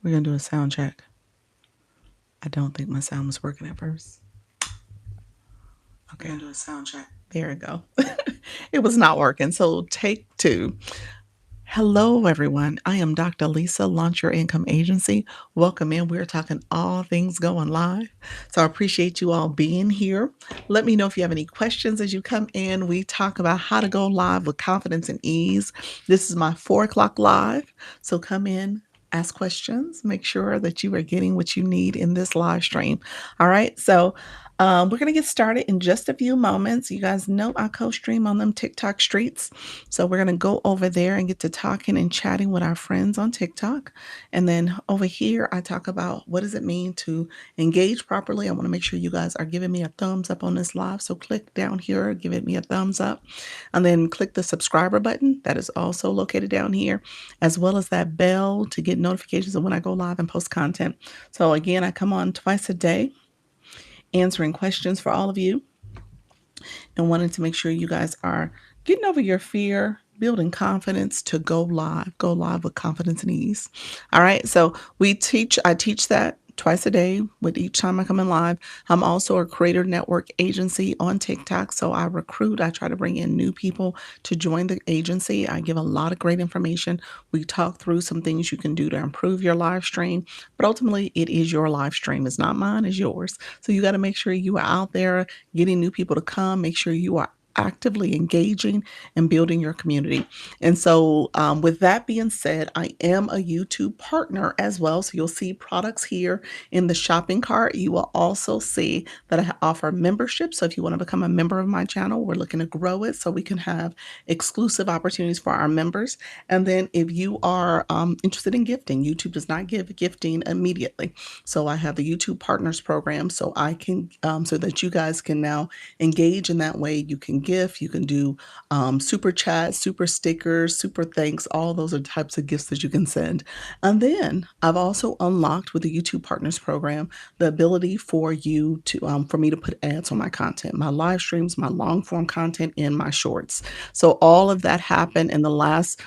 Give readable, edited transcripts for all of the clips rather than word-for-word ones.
We're going to do a sound check. I don't think my sound was working at first. Okay. We're going to do a sound check. There we go. It was not working. So take two. Hello, everyone. I am Dr. Lisa, Launch Your Income Agency. Welcome in. We're talking all things going live. So I appreciate you all being here. Let me know if you have any questions as you come in. We talk about how to go live with confidence and ease. This is my 4 o'clock live. So come in, ask questions, make sure that you are getting what you need in this live stream. All right. So we're going to get started in just a few moments. You guys know I co-stream on them TikTok streets. So we're going to go over there and get to talking and chatting with our friends on TikTok. And then over here, I talk about what does it mean to engage properly. I want to make sure you guys are giving me a thumbs up on this live. So click down here, give it me a thumbs up, and then click the subscriber button. That is also located down here, as well as that bell to get notifications of when I go live and post content. So again, I come on twice a day answering questions for all of you and wanting to make sure you guys are getting over your fear, building confidence to go live with confidence and ease. All right. So I teach that twice a day with each time I come in live. I'm also a creator network agency on TikTok. So I try to bring in new people to join the agency. I give a lot of great information. We talk through some things you can do to improve your live stream, but ultimately it is your live stream. It's not mine, it's yours. So you got to make sure you are out there getting new people to come, make sure you are actively engaging and building your community. And so, with that being said, I am a YouTube partner as well. So, you'll see products here in the shopping cart. You will also see that I offer membership. So, if you want to become a member of my channel, we're looking to grow it so we can have exclusive opportunities for our members. And then, if you are interested in gifting, YouTube does not give gifting immediately. So, I have the YouTube Partners Program so I can, so that you guys can now engage in that way. You can gift, you can do super chats, super stickers, super thanks. All those are types of gifts that you can send. And then I've also unlocked with the YouTube Partners Program the ability for you to for me to put ads on my content, my live streams, my long form content, and my shorts. So all of that happened in the last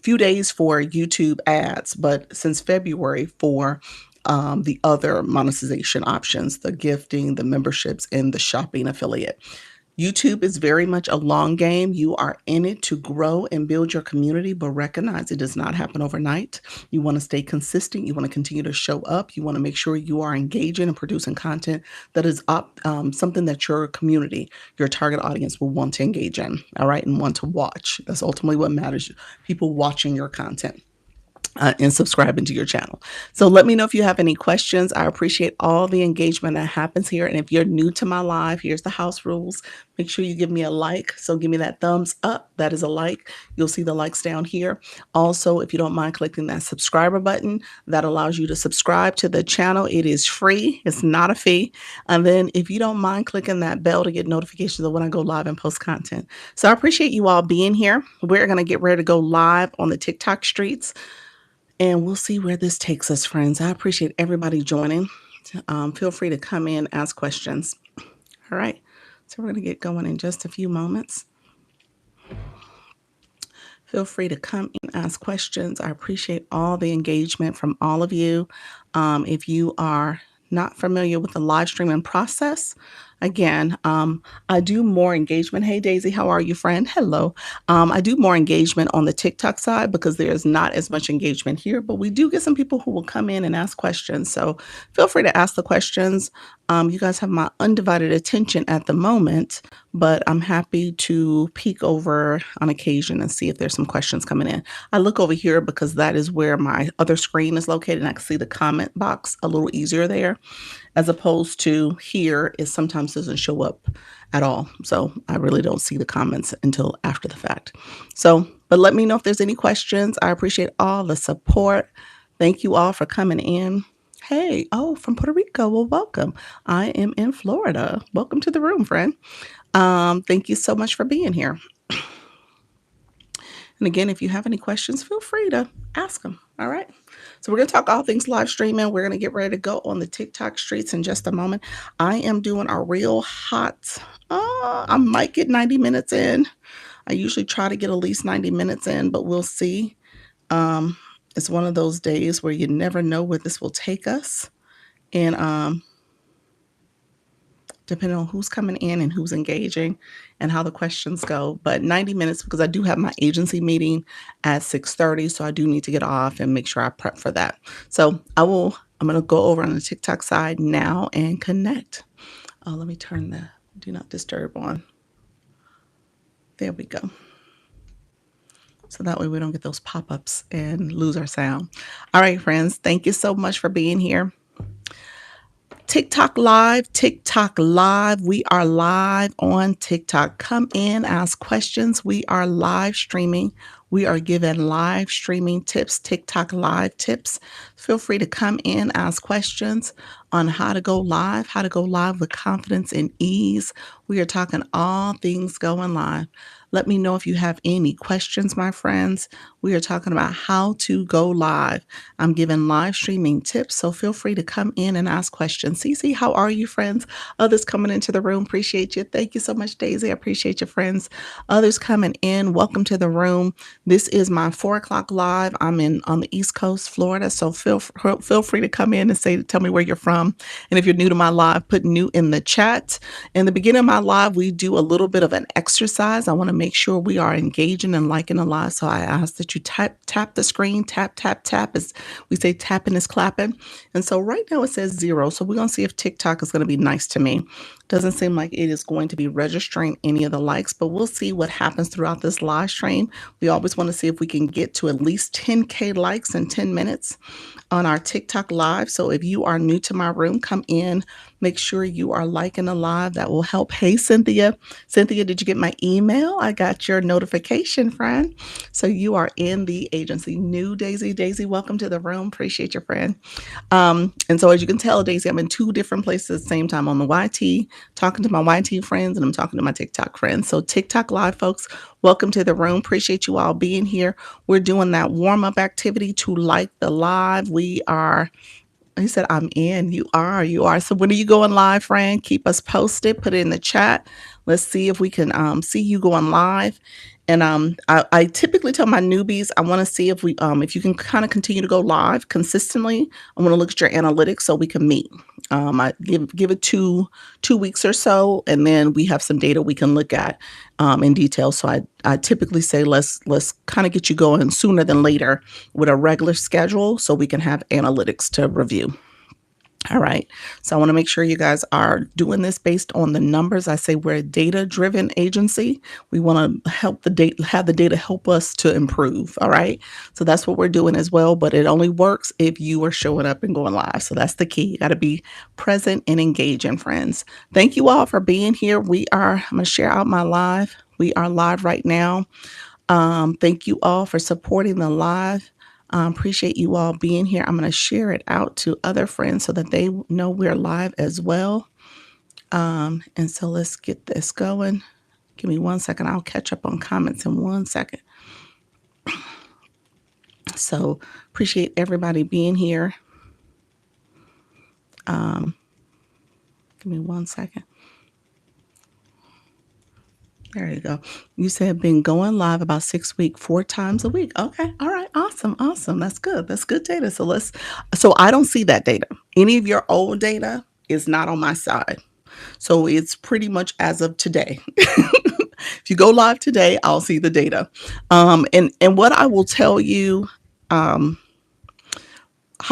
few days for YouTube ads, but since February for the other monetization options, the gifting, the memberships, and the shopping affiliate. YouTube is very much a long game. You are in it to grow and build your community, but recognize it does not happen overnight. You want to stay consistent. You want to continue to show up. You want to make sure you are engaging and producing content that is something that your community, your target audience will want to engage in, all right, and want to watch. That's ultimately what matters, people watching your content. And subscribing to your channel. So let me know if you have any questions. I appreciate all the engagement that happens here. And if you're new to my live, here's the house rules. Make sure you give me a like. So give me that thumbs up. That is a like. You'll see the likes down here. Also, if you don't mind clicking that subscriber button, that allows you to subscribe to the channel. It is free. It's not a fee. And then if you don't mind clicking that bell to get notifications of when I go live and post content. So I appreciate you all being here. We're going to get ready to go live on the TikTok streets. And we'll see where this takes us, friends. I appreciate everybody joining. Feel free to come in, ask questions. All right. So we're going to get going in just a few moments. Feel free to come and ask questions. I appreciate all the engagement from all of you. If you are not familiar with the live streaming process, again, I do more engagement. Hey, Daisy, how are you, friend? Hello. I do more engagement on the TikTok side because there's not as much engagement here, but we do get some people who will come in and ask questions. So feel free to ask the questions. You guys have my undivided attention at the moment, but I'm happy to peek over on occasion and see if there's some questions coming in. I look over here because that is where my other screen is located, and I can see the comment box a little easier there, as opposed to here, it sometimes doesn't show up at all. So I really don't see the comments until after the fact. So, but let me know if there's any questions. I appreciate all the support. Thank you all for coming in. Hey, oh, from Puerto Rico. Well, welcome. I am in Florida. Welcome to the room, friend. Thank you so much for being here. And again, if you have any questions, feel free to ask them. All right. So we're going to talk all things live streaming. We're going to get ready to go on the TikTok streets in just a moment. I am doing a real hot, I might get 90 minutes in. I usually try to get at least 90 minutes in, but we'll see. It's one of those days where you never know where this will take us. And depending on who's coming in and who's engaging and how the questions go. But 90 minutes, because I do have my agency meeting at 6:30, so I do need to get off and make sure I prep for that. So I'm going to go over on the TikTok side now and connect. Let me turn the do not disturb on. There we go. So that way we don't get those pop-ups and lose our sound. All right, friends, thank you so much for being here. TikTok Live, TikTok Live. We are live on TikTok. Come in, ask questions. We are live streaming. We are giving live streaming tips, TikTok Live tips. Feel free to come in, ask questions on how to go live with confidence and ease. We are talking all things going live. Let me know if you have any questions, my friends. We are talking about how to go live. I'm giving live streaming tips, so feel free to come in and ask questions. Cece, how are you, friends? Others coming into the room, appreciate you. Thank you so much, Daisy. I appreciate you, friends. Others coming in, welcome to the room. This is my 4:00 live. I'm on the East Coast, Florida, so feel free to come in and tell me where you're from. And if you're new to my live, put new in the chat. In the beginning of my live, we do a little bit of an exercise. I want to make sure we are engaging and liking the live, so I ask that you tap the screen, tap, as we say tapping is clapping. And so right now it says 0. So we're going to see if TikTok is going to be nice to me. Doesn't seem like it is going to be registering any of the likes, but we'll see what happens throughout this live stream. We always want to see if we can get to at least 10K likes in 10 minutes on our TikTok live. So if you are new to my room, come in, make sure you are liking the live. That will help. Hey, Cynthia. Cynthia, did you get my email? I got your notification, friend. So you are in the agency. New Daisy. Daisy, welcome to the room. Appreciate your friend. And so as you can tell, Daisy, I'm in 2 different places at the same time on the YT, talking to my YT friends, and I'm talking to my TikTok friends. So TikTok live, folks, welcome to the room. Appreciate you all being here. We're doing that warm-up activity to like the live. He said, I'm in. You are. So when are you going live, friend? Keep us posted. Put it in the chat. Let's see if we can see you going live. And I typically tell my newbies, I want to see if if you can kind of continue to go live consistently. I want to look at your analytics so we can meet. I give it 2 weeks or so, and then we have some data we can look at in detail. So I typically say let's kind of get you going sooner than later with a regular schedule so we can have analytics to review. All right. So I want to make sure you guys are doing this based on the numbers. I say we're a data-driven agency. We want to have the data help us to improve. All right. So that's what we're doing as well. But it only works if you are showing up and going live. So that's the key. You got to be present and engaging, friends. Thank you all for being here. I'm going to share out my live. We are live right now. Thank you all for supporting the live. Appreciate you all being here. I'm going to share it out to other friends so that they know we're live as well. And so let's get this going. Give me 1 second. I'll catch up on comments in 1 second. So appreciate everybody being here. Give me 1 second. There you go. You said been going live about 6 weeks, 4 times a week. Okay. All right. Awesome. That's good. That's good data. So I don't see that data. Any of your old data is not on my side. So it's pretty much as of today. If you go live today, I'll see the data. And what I will tell you, how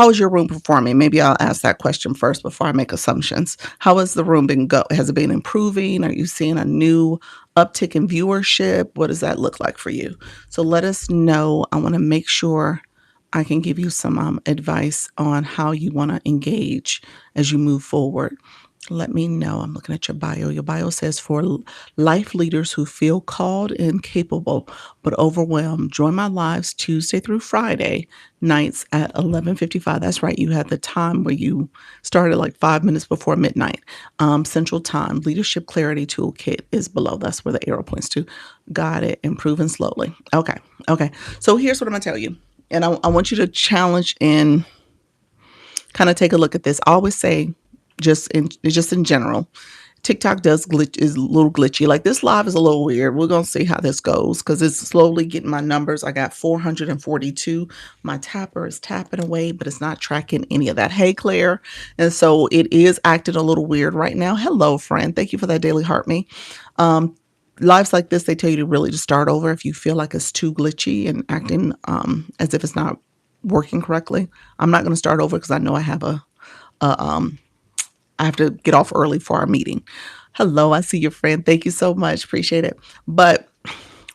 is your room performing? Maybe I'll ask that question first before I make assumptions. How has the room been Has it been improving? Are you seeing a new uptick in viewership? What does that look like for you? So let us know. I want to make sure I can give you some advice on how you want to engage as you move forward. Let me know. I'm looking at your bio. Your bio says for life leaders who feel called and capable but overwhelmed, join my lives Tuesday through Friday nights at 11:55. That's right. You had the time where you started like 5 minutes before midnight Central Time. Leadership Clarity Toolkit is below. That's where the arrow points to. Got it. Improving slowly. Okay. So here's what I'm going to tell you. And I want you to challenge and kind of take a look at this. I always say, just in general, TikTok does glitch is a little glitchy. Like this live is a little weird. We're gonna see how this goes because it's slowly getting my numbers. I got 442. My tapper is tapping away, but it's not tracking any of that. Hey Claire. And so it is acting a little weird right now. Hello, friend. Thank you for that daily heart me. Um, Lives like this, they tell you to really just start over if you feel like it's too glitchy and acting as if it's not working correctly. I'm not gonna start over because I know a I have to get off early for our meeting. Hello, I see your friend. Thank you so much. Appreciate it. But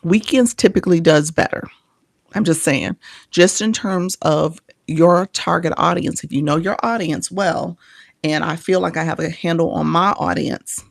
weekends typically does better. I'm just saying, just in terms of your target audience, if you know your audience well, and I feel like I have a handle on my audience,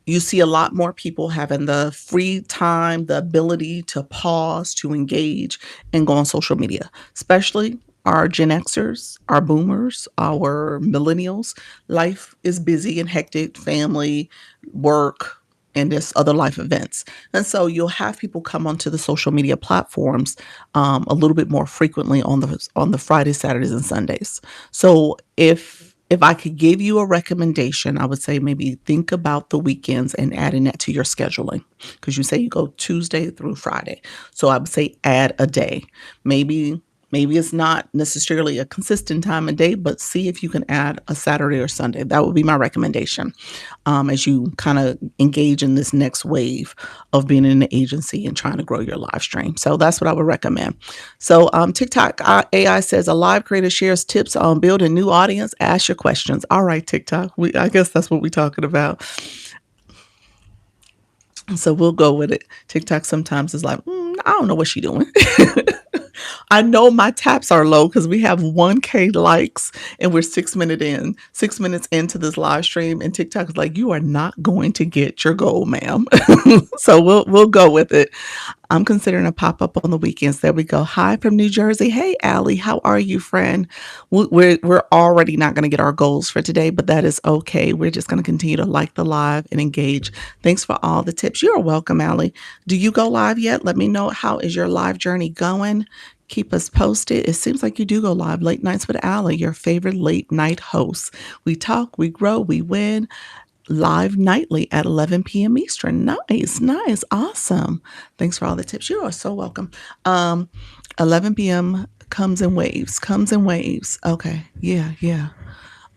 you see a lot more people having the free time, the ability to pause, to engage, and go on social media, especially our Gen Xers, our boomers, our millennials. Life is busy and hectic, family, work, and just other life events. And so you'll have people come onto the social media platforms a little bit more frequently on the Fridays, Saturdays, and Sundays. So if I could give you a recommendation, I would say maybe think about the weekends and adding that to your scheduling because you say you go Tuesday through Friday. So I would say add a day. Maybe it's not necessarily a consistent time of day, but see if you can add a Saturday or Sunday. That would be my recommendation as you kind of engage in this next wave of being in an agency and trying to grow your live stream. So that's what I would recommend. So TikTok AI says a live creator shares tips on building new audience. Ask your questions. All right, TikTok. I guess that's what we're talking about. So we'll go with it. TikTok sometimes is like, I don't know what she's doing. I know my taps are low because we have 1K likes and we're 6 minutes into this live stream, and TikTok is like, you are not going to get your goal, ma'am. So we'll go with it. I'm considering a pop up on the weekends. There we go. Hi from New Jersey. Hey, Allie, how are you, friend? We're already not going to get our goals for today, but that is okay. We're just going to continue to like the live and engage. Thanks for all the tips. You're welcome, Allie. Do you go live yet? Let me know, how is your live journey going? Keep us posted. It seems like you do go live. Late Nights with Allie, your favorite late night host. We talk, we grow, we win. Live nightly at 11 p.m. Eastern. Nice, awesome. Thanks for all the tips. You are so welcome. 11 p.m. comes in waves. Okay, yeah. You're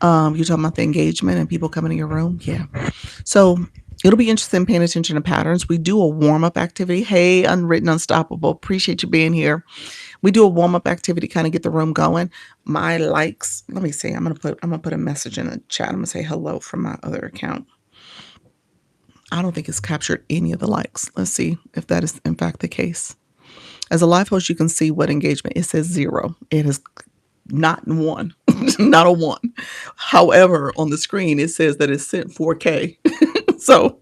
talking about the engagement and people coming in your room. Yeah. So it'll be interesting paying attention to patterns. We do a warm-up activity. Hey, Unwritten Unstoppable. Appreciate you being here. We do a warm-up activity, kind of get the room going. My likes, let me see. I'm gonna put a message in the chat. I'm gonna say hello from my other account. I don't think it's captured any of the likes. Let's see if that is in fact the case. As a live host, you can see what engagement. It says 0. It is not one, not a 1. However, on the screen, it says that it's sent 4K. So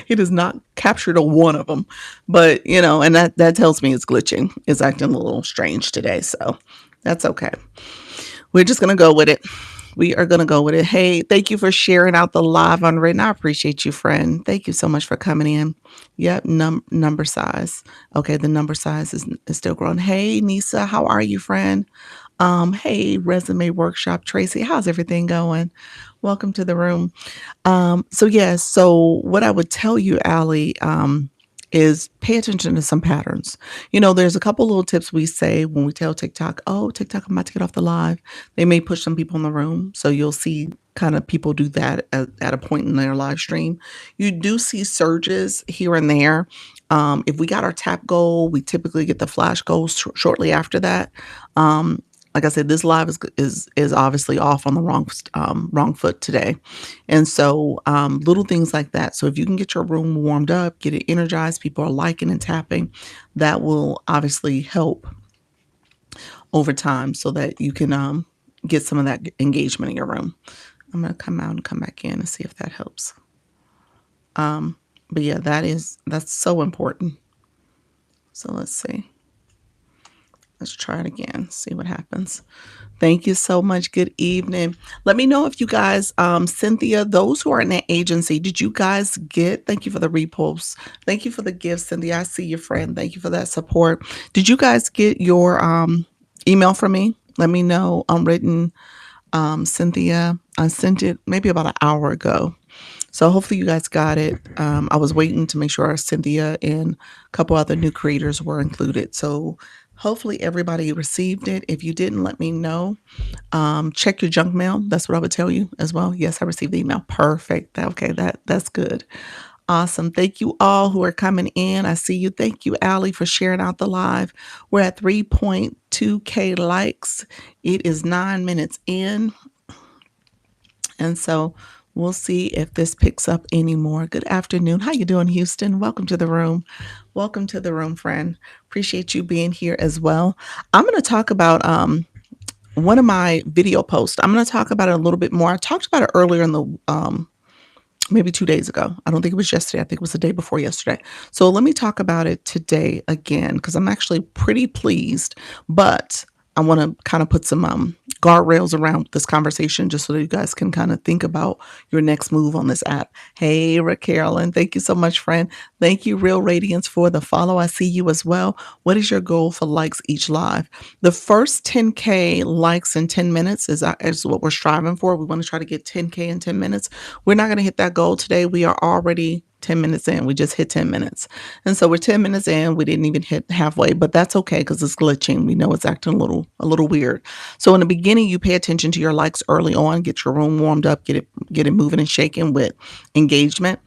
it has not captured a 1 of them. But, and that tells me it's glitching. It's acting a little strange today. So that's okay. We're just going to go with it. We are going to go with it. Hey, thank you for sharing out the live Unwritten. I appreciate you, friend. Thank you so much for coming in. Yep, number size. Okay, the number size is still growing. Hey, Nisa, how are you, friend? Hey, Resume Workshop Tracy, how's everything going? Welcome to the room. So what I would tell you, Allie, is pay attention to some patterns. There's a couple little tips we say when we tell TikTok, oh, TikTok, I'm about to get off the live. They may push some people in the room. So you'll see kind of people do that at a point in their live stream. You do see surges here and there. If we got our tap goal, we typically get the flash goals shortly after that. Like I said, this live is obviously off on the wrong foot today. And so little things like that. So if you can get your room warmed up, get it energized, people are liking and tapping, that will obviously help over time so that you can get some of that engagement in your room. I'm going to come out and come back in and see if that helps. But yeah, that's so important. So let's see. Let's try it again, see what happens. Thank you so much. Good evening. Let me know if you guys, Cynthia, those who are in that agency, did you guys thank you for the reposts. Thank you for the gifts, Cynthia. I see your friend. Thank you for that support. Did you guys get your email from me? Let me know. Unwritten, Cynthia. I sent it maybe about an hour ago. So hopefully you guys got it. I was waiting to make sure Cynthia and a couple other new creators were included. So hopefully everybody received it. If you didn't, let me know. Check your junk mail. That's what I would tell you as well. Yes, I received the email. Perfect. Okay, that's good. Awesome. Thank you all who are coming in. I see you. Thank you, Allie, for sharing out the live. We're at 3.2K likes. It is 9 minutes in. And so we'll see if this picks up anymore. Good afternoon. How you doing, Houston? Welcome to the room. Welcome to the room, friend. Appreciate you being here as well. I'm going to talk about one of my video posts. I'm going to talk about it a little bit more. I talked about it earlier in the maybe 2 days ago. I don't think it was yesterday. I think it was the day before yesterday. So let me talk about it today again, because I'm actually pretty pleased, but I want to kind of put some guardrails around this conversation just so that you guys can kind of think about your next move on this app. Hey, Carolyn, thank you so much, friend. Thank you, Real Radiance, for the follow. I see you as well. What is your goal for likes each live? The first 10K likes in 10 minutes is what we're striving for. We want to try to get 10K in 10 minutes. We're not going to hit that goal today. We are already 10 minutes in. We just hit 10 minutes. And so we're 10 minutes in. We didn't even hit halfway, but that's okay because it's glitching. We know it's acting a little weird. So in the beginning, you pay attention to your likes early on, get your room warmed up, get it moving and shaking with engagement.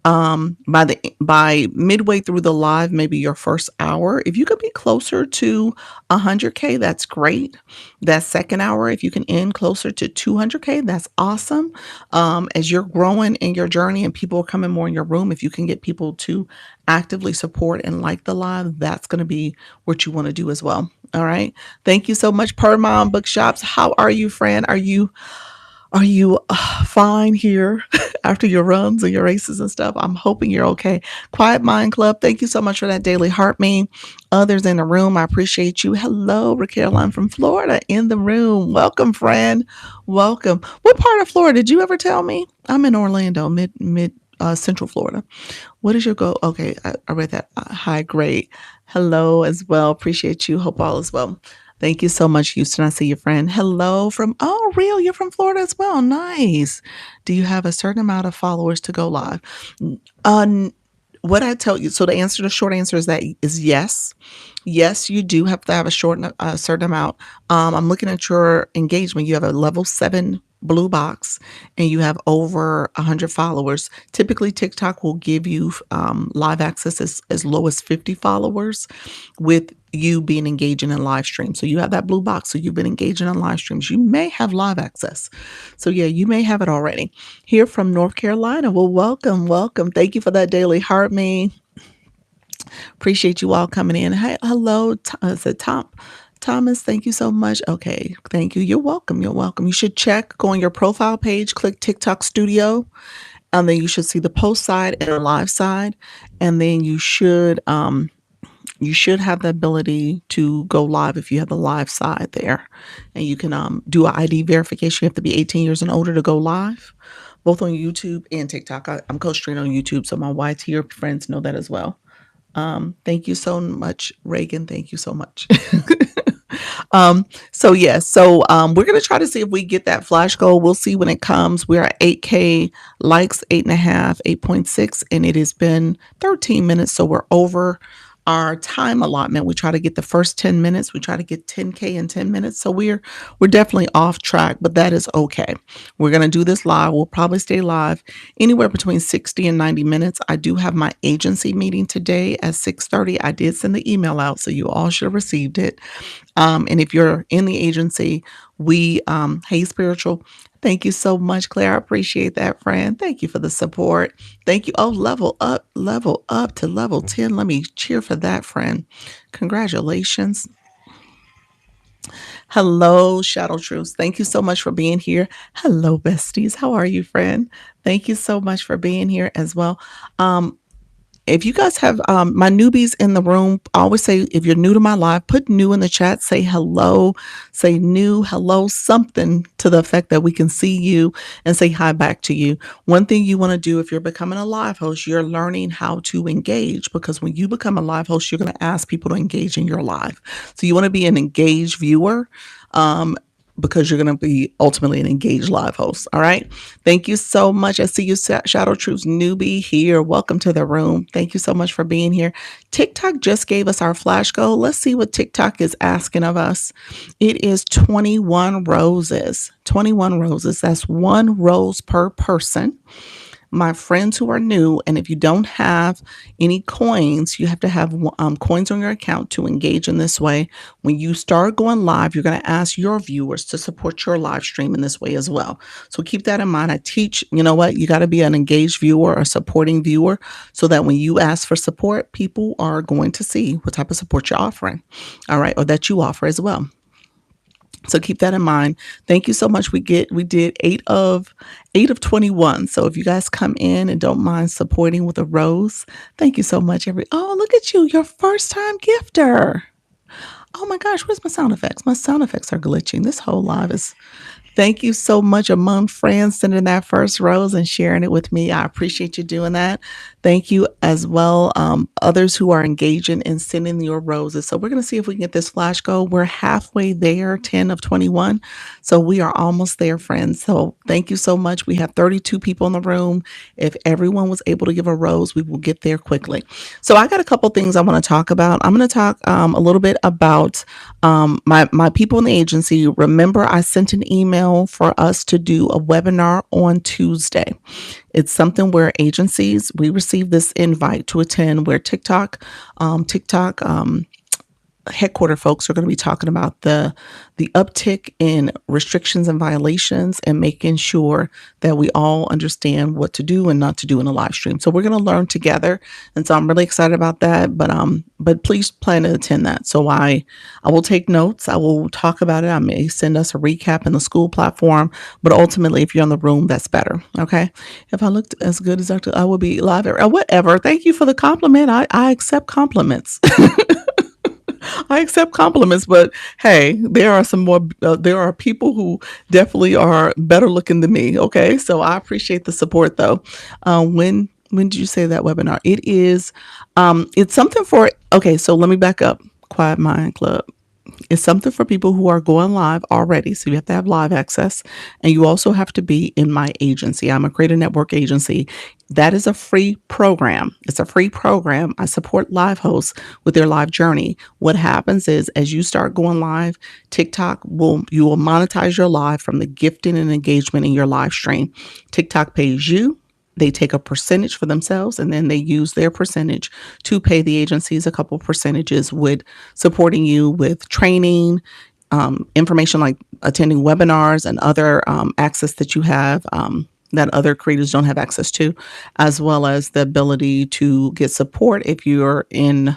By midway through the live, maybe your first hour, if you could be closer to 100K, that's great. That second hour, if you can end closer to 200K, that's awesome. As you're growing in your journey and people are coming more in your room, if you can get people to actively support and like the live, that's going to be what you want to do as well. All right. Thank you so much, Per Mom Bookshops. How are you, friend? Are you fine here after your runs and your races and stuff? I'm hoping you're okay. Quiet Mind Club, thank you so much for that daily heart me. Others in the room, I appreciate you. Hello, Caroline from Florida in the room. Welcome, friend. Welcome. What part of Florida did you ever tell me? I'm in Orlando, mid Central Florida. What is your goal? Okay, I read that. Hi, great. Hello as well. Appreciate you. Hope all is well. Thank you so much, Houston. I see your friend. Hello from, oh, Real, you're from Florida as well. Nice. Do you have a certain amount of followers to go live? Uh, what I tell you, so the short answer is yes. Yes, you do have to have a certain amount. I'm looking at your engagement. You have a level 7 blue box and you have over 100 followers. Typically, TikTok will give you live access as low as 50 followers with you being engaging in live streams. So you have that blue box. So you've been engaging in live streams. You may have live access. So yeah, you may have it already. Here from North Carolina. Well, welcome, welcome. Thank you for that daily heart me. Appreciate you all coming in. Hey, hello, is it Thomas, thank you so much. Okay, thank you. You're welcome. You're welcome. You should go on your profile page, click TikTok Studio, and then you should see the post side and the live side, and then you should have the ability to go live if you have the live side there, and you can do an ID verification. You have to be 18 years and older to go live, both on YouTube and TikTok. I'm Coach Trina on YouTube, so my YT friends know that as well. Thank you so much, Reagan. Thank you so much. So yes, we're gonna try to see if we get that flash goal. We'll see when it comes. We're at 8K likes, 8.5, 8.6, and it has been 13 minutes, so we're over our time allotment. We try to get the first 10 minutes. We try to get 10K in 10 minutes. So we're definitely off track, but that is okay. We're going to do this live. We'll probably stay live anywhere between 60 and 90 minutes. I do have my agency meeting today at 6:30. I did send the email out, so you all should have received it. And if you're in the agency, hey, Spiritual, thank you so much, Claire. I appreciate that, friend. Thank you for the support. Thank you. Oh, level up to level 10. Let me cheer for that, friend. Congratulations. Hello, Shadow Truths. Thank you so much for being here. Hello, besties. How are you, friend? Thank you so much for being here as well. If you guys have my newbies in the room, I always say if you're new to my live, put new in the chat, say hello, say new, hello, something to the effect that we can see you and say hi back to you. One thing you want to do if you're becoming a live host, you're learning how to engage, because when you become a live host, you're going to ask people to engage in your live. So you want to be an engaged viewer. because you're going to be ultimately an engaged live host. All right. Thank you so much. I see you, Shadow Troops newbie here. Welcome to the room. Thank you so much for being here. TikTok just gave us our flash goal. Let's see what TikTok is asking of us. It is 21 roses. 21 roses. That's one rose per person. My friends who are new, and if you don't have any coins, you have to have coins on your account to engage in this way. When you start going live, you're going to ask your viewers to support your live stream in this way as well. So keep that in mind. I teach, you know what, you got to be an engaged viewer or supporting viewer so that when you ask for support, people are going to see what type of support you're offering, all right, or that you offer as well. So keep that in mind. Thank you so much. We did 8 of 21. So if you guys come in and don't mind supporting with a rose, thank you so much. Oh, look at you, your first time gifter. Oh my gosh, where's my sound effects? My sound effects are glitching. This whole live is. Thank you so much among friends sending that first rose and sharing it with me. I appreciate you doing that. Thank you as well. Others who are engaging in sending your roses. So we're going to see if we can get this flash goal. We're halfway there, 10 of 21. So we are almost there, friends. So thank you so much. We have 32 people in the room. If everyone was able to give a rose, we will get there quickly. So I got a couple things I want to talk about. I'm going to talk a little bit about my people in the agency. Remember, I sent an email for us to do a webinar on Tuesday. It's something where agencies, we received this invite to attend where TikTok headquarter folks are going to be talking about the uptick in restrictions and violations and making sure that we all understand what to do and not to do in a live stream. So we're going to learn together. And so I'm really excited about that, but please plan to attend that. So I will take notes. I will talk about it. I may send us a recap in the school platform, but ultimately if you're in the room, that's better. Okay. If I looked as good as Dr. I will be live or whatever. Thank you for the compliment. I accept compliments. I accept compliments, but hey, there are some more. There are people who definitely are better looking than me. Okay, so I appreciate the support, though. When did you say that webinar? It is. It's something for. Okay, so let me back up. Quiet Mind Club. It's something for people who are going live already. So you have to have live access, and you also have to be in my agency. I'm a creative network agency. That is a free program. It's a free program. I support live hosts with their live journey. What happens is as you start going live, you will monetize your live from the gifting and engagement in your live stream. TikTok pays you. They take a percentage for themselves and then they use their percentage to pay the agencies a couple percentages with supporting you with training, information like attending webinars and other access that you have that other creators don't have access to, as well as the ability to get support if you're in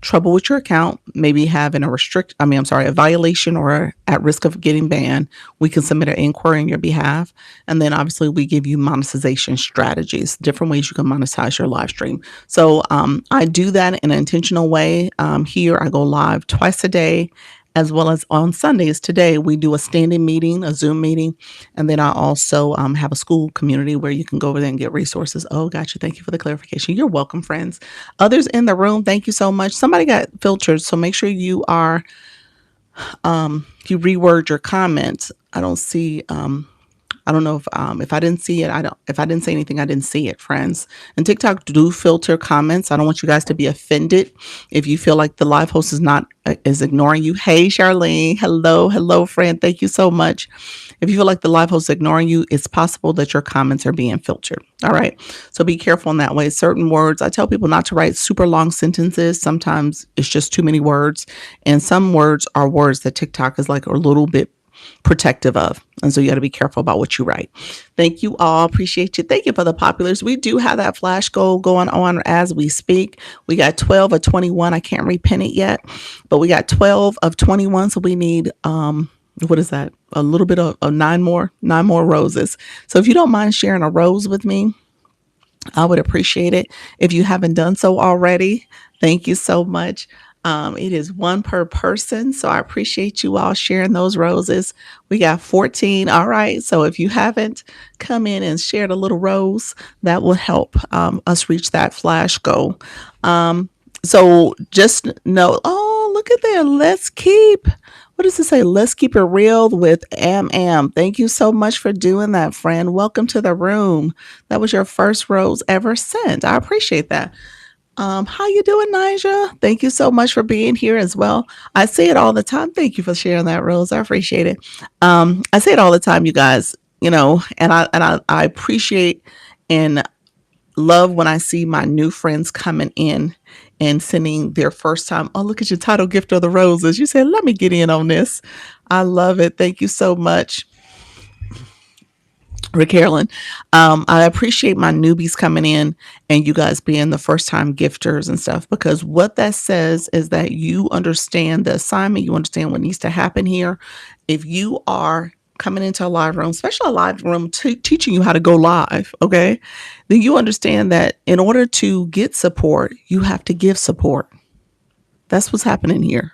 trouble with your account, maybe having a violation or at risk of getting banned. We can submit an inquiry on your behalf. And then obviously we give you monetization strategies, different ways you can monetize your live stream. So I do that in an intentional way. Here I go live twice a day, as well as on Sundays. Today, we do a standing meeting, a Zoom meeting, and then I also have a school community where you can go over there and get resources. Oh, gotcha. Thank you for the clarification. You're welcome, friends. Others in the room, thank you so much. Somebody got filtered, so make sure you you reword your comments. I don't see. I don't know if I didn't see it. If I didn't say anything, I didn't see it, friends. And TikTok do filter comments. I don't want you guys to be offended if you feel like the live host is ignoring you. Hey, Charlene. Hello, friend. Thank you so much. If you feel like the live host is ignoring you, it's possible that your comments are being filtered. All right. So be careful in that way. Certain words, I tell people not to write super long sentences. Sometimes it's just too many words. And some words are words that TikTok is like a little bit protective of. And so you got to be careful about what you write. Thank you all. Appreciate you. Thank you for the populars. We do have that flash goal going on as we speak. We got 12 of 21. I can't repin it yet, but we got 12 of 21. So we need, what is that? A little bit of nine more roses. So if you don't mind sharing a rose with me, I would appreciate it. If you haven't done so already, thank you so much. It is one per person. So I appreciate you all sharing those roses. We got 14. All right. So if you haven't come in and shared a little rose, that will help us reach that flash goal. So just know, oh, look at there. Let's keep. What does it say? Let's keep it real with Am. Thank you so much for doing that, friend. Welcome to the room. That was your first rose ever sent. I appreciate that. How you doing, Nija? Thank you so much for being here as well. I say it all the time. Thank you for sharing that, Rose. I appreciate it. I say it all the time, you guys. And I appreciate and love when I see my new friends coming in and sending their first time. Oh, look at your title gift of the roses. You said, let me get in on this. I love it. Thank you so much, Rick Carolyn. I appreciate my newbies coming in and you guys being the first time gifters and stuff, because what that says is that you understand the assignment, you understand what needs to happen here. If you are coming into a live room, especially a live room teaching you how to go live, okay, then you understand that in order to get support, you have to give support. That's what's happening here.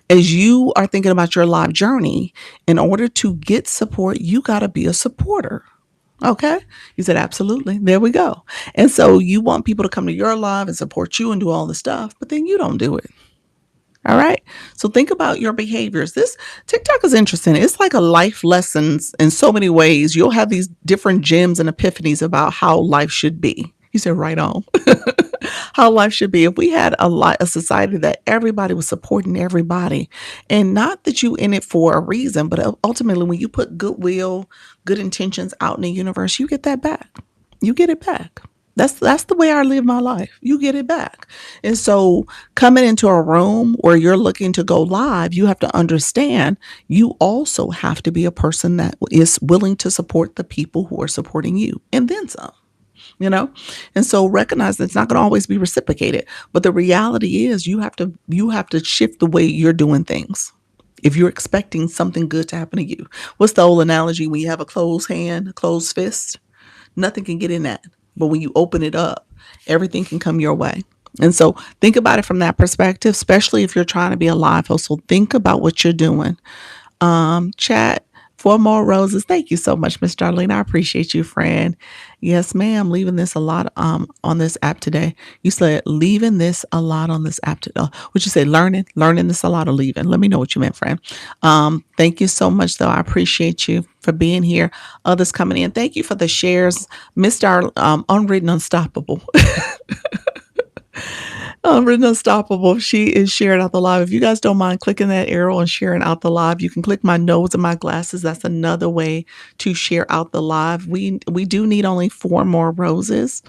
As you are thinking about your live journey, in order to get support, you got to be a supporter. Okay. You said, absolutely. There we go. And so you want people to come to your live and support you and do all the stuff, but then you don't do it. All right. So think about your behaviors. This TikTok is interesting. It's like a life lessons in so many ways. You'll have these different gems and epiphanies about how life should be. You said, right on. How life should be. If we had a society that everybody was supporting everybody, and not that you in it for a reason, but ultimately when you put goodwill, good intentions out in the universe, you get that back. You get it back. That's the way I live my life. You get it back. And so coming into a room where you're looking to go live, you have to understand you also have to be a person that is willing to support the people who are supporting you and then some. You know, and so recognize that it's not going to always be reciprocated, but the reality is you have to shift the way you're doing things if you're expecting something good to happen to you. What's the old analogy? When you have a closed hand, a closed fist, nothing can get in that, but when you open it up, everything can come your way. And so think about it from that perspective, especially if you're trying to be a live host. So think about what you're doing. Chat, 4 more roses. Thank you so much, Miss Darlene. I appreciate you, friend. Yes, ma'am. Leaving this a lot on this app today. You said leaving this a lot on this app today. What you say? Learning this a lot, or leaving? Let me know what you meant, friend. Thank you so much, though. I appreciate you for being here. Others coming in. Thank you for the shares, Mr. Unwritten Unstoppable. Written Unstoppable. She is sharing out the live. If you guys don't mind clicking that arrow and sharing out the live, you can click my nose and my glasses. That's another way to share out the live. We do need only 4 more roses.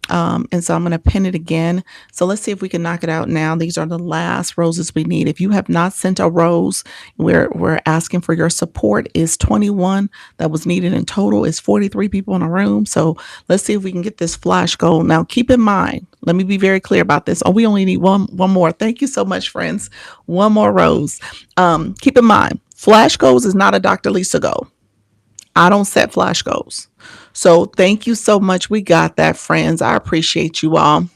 And so I'm going to pin it again. So let's see if we can knock it out now. These are the last roses we need. If you have not sent a rose, we're asking for your support. Is 21 that was needed in total. Is 43 people in a room. So let's see if we can get this flash goal. Now, keep in mind, let me be very clear about this. Oh, we only need one more. Thank you so much, friends. 1 more rose. Keep in mind, flash goals is not a Dr. Lisa goal. I don't set flash goals. So thank you so much. We got that, friends. I appreciate you all.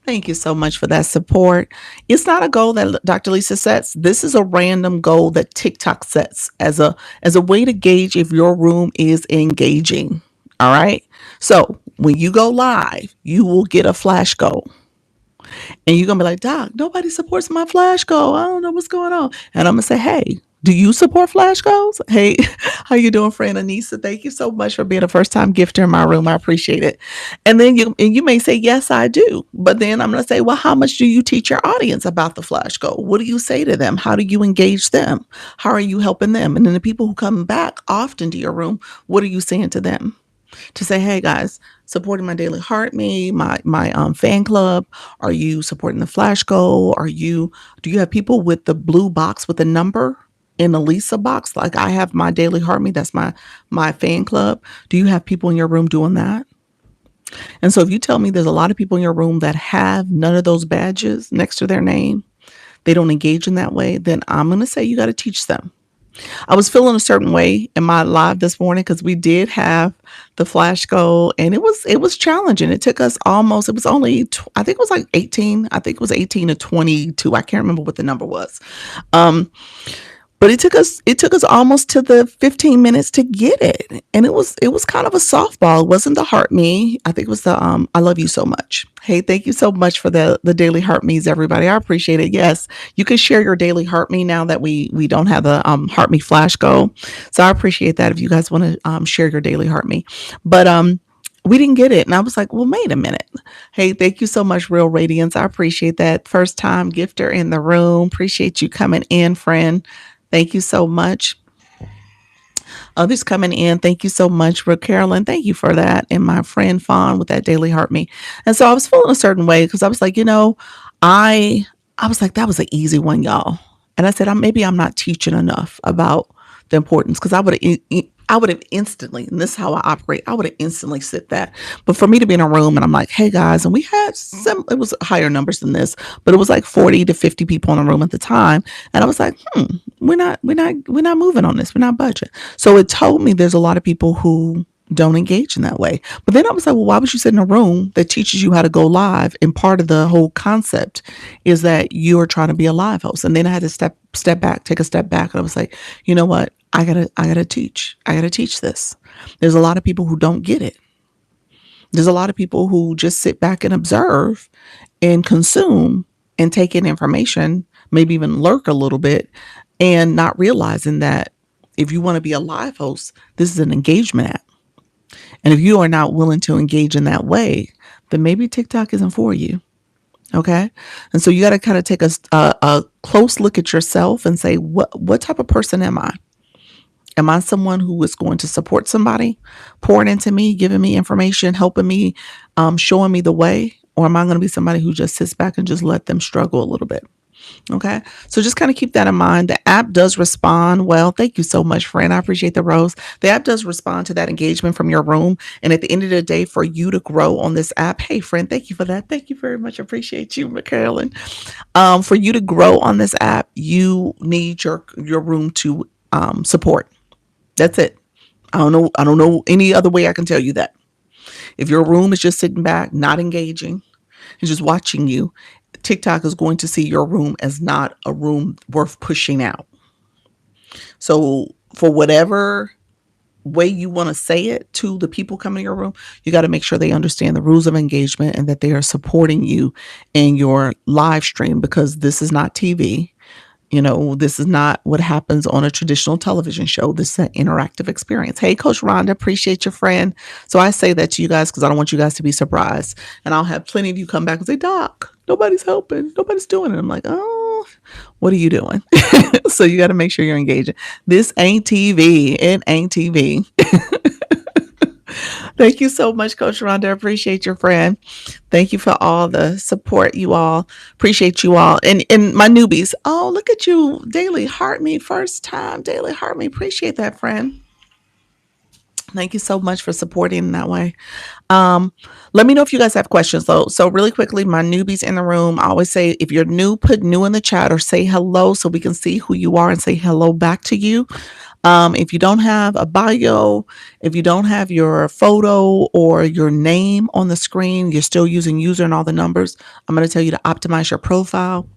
Thank you so much for that support. It's not a goal that Dr. Lisa sets. This is a random goal that TikTok sets as a way to gauge if your room is engaging. All right. So when you go live, you will get a flash goal. And you're gonna be like, Doc, nobody supports my flash goal. I don't know what's going on. And I'm gonna say, hey, do you support flash goals? Hey, how you doing, friend Anissa? Thank you so much for being a first time gifter in my room. I appreciate it. And then you may say, yes, I do. But then I'm gonna say, well, how much do you teach your audience about the flash goal? What do you say to them? How do you engage them? How are you helping them? And then the people who come back often to your room, what are you saying to them? To say, hey guys, supporting my daily heart me, my fan club. Are you supporting the flash goal? Do you have people with the blue box with the number in the Lisa box? Like I have my daily heart me, that's my fan club. Do you have people in your room doing that? And so if you tell me there's a lot of people in your room that have none of those badges next to their name, they don't engage in that way, then I'm going to say you got to teach them. I was feeling a certain way in my live this morning because we did have the flash goal and it was challenging. It took us almost, it was only, I think it was like 18. I think it was 18 to 22. I can't remember what the number was. But it took us almost to the 15 minutes to get it. And it was kind of a softball. It wasn't the heart me. I think it was the I love you so much. Hey, thank you so much for the daily heart me's, everybody. I appreciate it. Yes. You can share your daily heart me now that we don't have the heart me flash go. So I appreciate that if you guys want to share your daily heart me. But we didn't get it. And I was like, well, wait a minute. Hey, thank you so much, Real Radiance. I appreciate that. First time gifter in the room. Appreciate you coming in, friend. Thank you so much. Others coming in, thank you so much for Carolyn. Thank you for that. And my friend Fawn with that daily heart me. And so I was feeling a certain way because I was like, I was like, that was an easy one, y'all. And I said, maybe I'm not teaching enough about the importance because I would have instantly, and this is how I operate, I would have instantly said that. But for me to be in a room and I'm like, hey guys, and we had it was higher numbers than this, but it was like 40 to 50 people in the room at the time. And I was like, we're not moving on this. We're not budget. So it told me there's a lot of people who don't engage in that way. But then I was like, well, why would you sit in a room that teaches you how to go live? And part of the whole concept is that you're trying to be a live host. And then I had to step back, take a step back. And I was like, you know what? I gotta teach. I gotta teach this. There's a lot of people who don't get it. There's a lot of people who just sit back and observe and consume and take in information, maybe even lurk a little bit, and not realizing that if you want to be a live host, this is an engagement app. And if you are not willing to engage in that way, then maybe TikTok isn't for you. Okay. And so you got to kind of take a close look at yourself and say, what type of person am I? Am I someone who is going to support somebody, pouring into me, giving me information, helping me, showing me the way? Or am I going to be somebody who just sits back and just let them struggle a little bit? Okay. So just kind of keep that in mind. The app does respond well. Thank you so much, friend. I appreciate the rose. The app does respond to that engagement from your room. And at the end of the day, for you to grow on this app, hey, friend, thank you for that. Thank you very much. I appreciate you, Carolyn. For you to grow on this app, you need your room to support. That's it. I don't know any other way I can tell you that. If your room is just sitting back, not engaging, and just watching you, TikTok is going to see your room as not a room worth pushing out. So for whatever way you want to say it to the people coming to your room, you got to make sure they understand the rules of engagement and that they are supporting you in your live stream because this is not TV. This is not what happens on a traditional television show. This is an interactive experience. Hey, Coach Rhonda, appreciate your friend. So I say that to you guys because I don't want you guys to be surprised. And I'll have plenty of you come back and say, Doc, nobody's helping. Nobody's doing it. I'm like, oh, what are you doing? So you got to make sure you're engaging. This ain't TV. It ain't TV. Thank you so much, Coach Rhonda. I appreciate your friend. Thank you for all the support, you all. Appreciate you all. And my newbies. Oh, look at you. Daily Heart Me. First time. Daily Heart Me. Appreciate that, friend. Thank you so much for supporting in that way. Let me know if you guys have questions though. So really quickly, my newbies in the room, I always say, if you're new, put new in the chat or say hello so we can see who you are and say hello back to you. If you don't have a bio, if you don't have your photo or your name on the screen, you're still using user and all the numbers, I'm going to tell you to optimize your profile.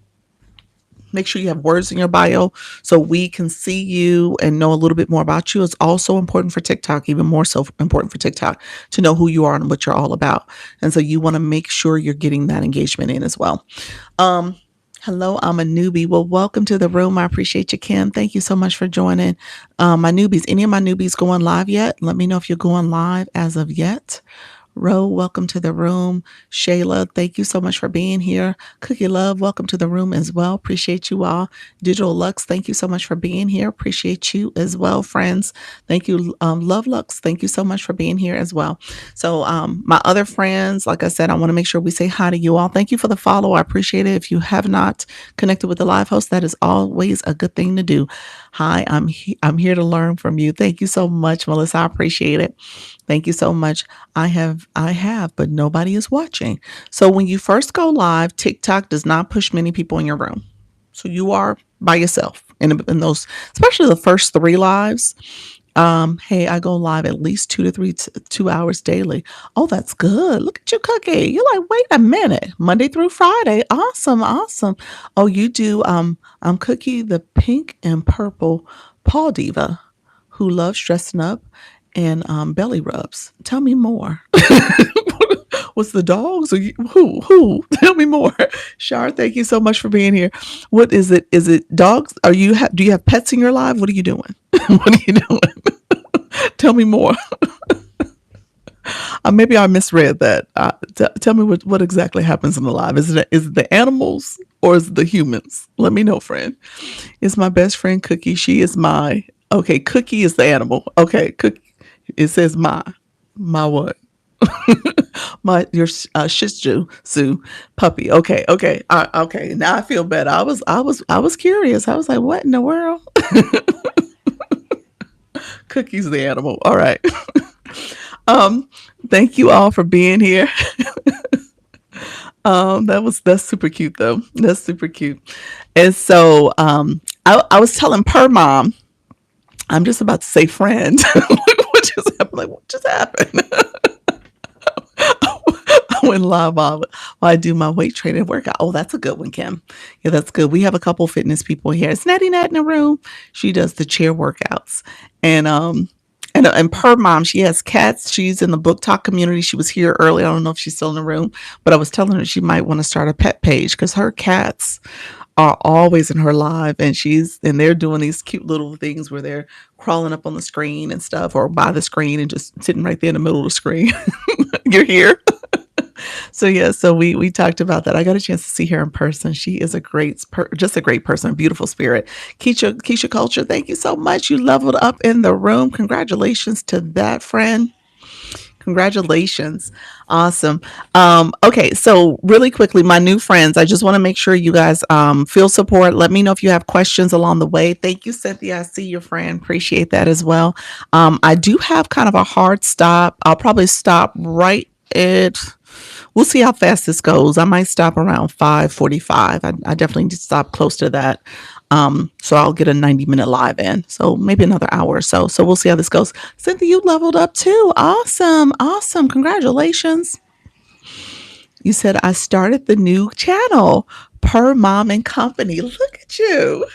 Make sure you have words in your bio so we can see you and know a little bit more about you. It's also important for TikTok, even more so important for TikTok, to know who you are and what you're all about. And so you want to make sure you're getting that engagement in as well. Hello, I'm a newbie. Well, welcome to the room. I appreciate you, Kim. Thank you so much for joining. My newbies, any of my newbies going live yet? Let me know if you're going live as of yet. Ro, welcome to the room. Shayla, thank you so much for being here. Cookie Love, welcome to the room as well. Appreciate you all. Digital Lux, thank you so much for being here. Appreciate you as well, friends. Thank you. Love Lux, thank you so much for being here as well. So my other friends, like I said, I want to make sure we say hi to you all. Thank you for the follow. I appreciate it. If you have not connected with the live host, that is always a good thing to do. Hi, I'm here to learn from you. Thank you so much, Melissa. I appreciate it. Thank you so much. I have, but nobody is watching. So when you first go live, TikTok does not push many people in your room. So you are by yourself in those, especially the first 3 lives. Hey, I go live at least 2 hours daily. Oh, that's good. Look at you, Cookie. You're like, wait a minute, Monday through Friday. Awesome, awesome. Oh, you do. I'm Cookie, the pink and purple paw diva, who loves dressing up and belly rubs. Tell me more. What's the dogs? Or you, who? Who? Tell me more. Shar, thank you so much for being here. What is it? Is it dogs? Are you? Do you have pets in your life? What are you doing? What are you doing? Tell me more. Maybe I misread that. Tell me what exactly happens in the live. Is it the animals or is it the humans? Let me know, friend. It's my best friend Cookie. She is my okay. Cookie is the animal. Okay, Cookie. It says my what? My your Shih Tzu puppy. Okay, okay, okay. Now I feel better. I was curious. I was like, what in the world? Cookie's the animal. All right. Um, Thank you all for being here. That's super cute though. That's super cute. And so I was telling Per Mom, I'm just about to say friend. What just happened? Like what just happened? I went live while I do my weight training workout. Oh, that's a good one, Kim. Yeah, that's good. We have a couple fitness people here. It's Natty Nat in the room. She does the chair workouts. And and Per Mom, she has cats. She's in the book talk community. She was here early. I don't know if she's still in the room, but I was telling her she might want to start a pet page because her cats are always in her live, and they're doing these cute little things where they're crawling up on the screen and stuff, or by the screen and just sitting right there in the middle of the screen. You're here. So yeah, so we talked about that. I got a chance to see her in person. She is just a great person, beautiful spirit. Keisha Culture, thank you so much. You leveled up in the room. Congratulations to that friend. Congratulations. Awesome. Okay, so really quickly, my new friends, I just want to make sure you guys feel support. Let me know if you have questions along the way. Thank you, Cynthia. I see your friend. Appreciate that as well. I do have kind of a hard stop. I'll probably stop right at we'll see how fast this goes. I might stop around 5:45. I definitely need to stop close to that. So I'll get a 90-minute live in. So maybe another hour or so. So we'll see how this goes. Cynthia, you leveled up too. Awesome. Awesome. Congratulations. You said I started the new channel, Per Mom and Company. Look at you.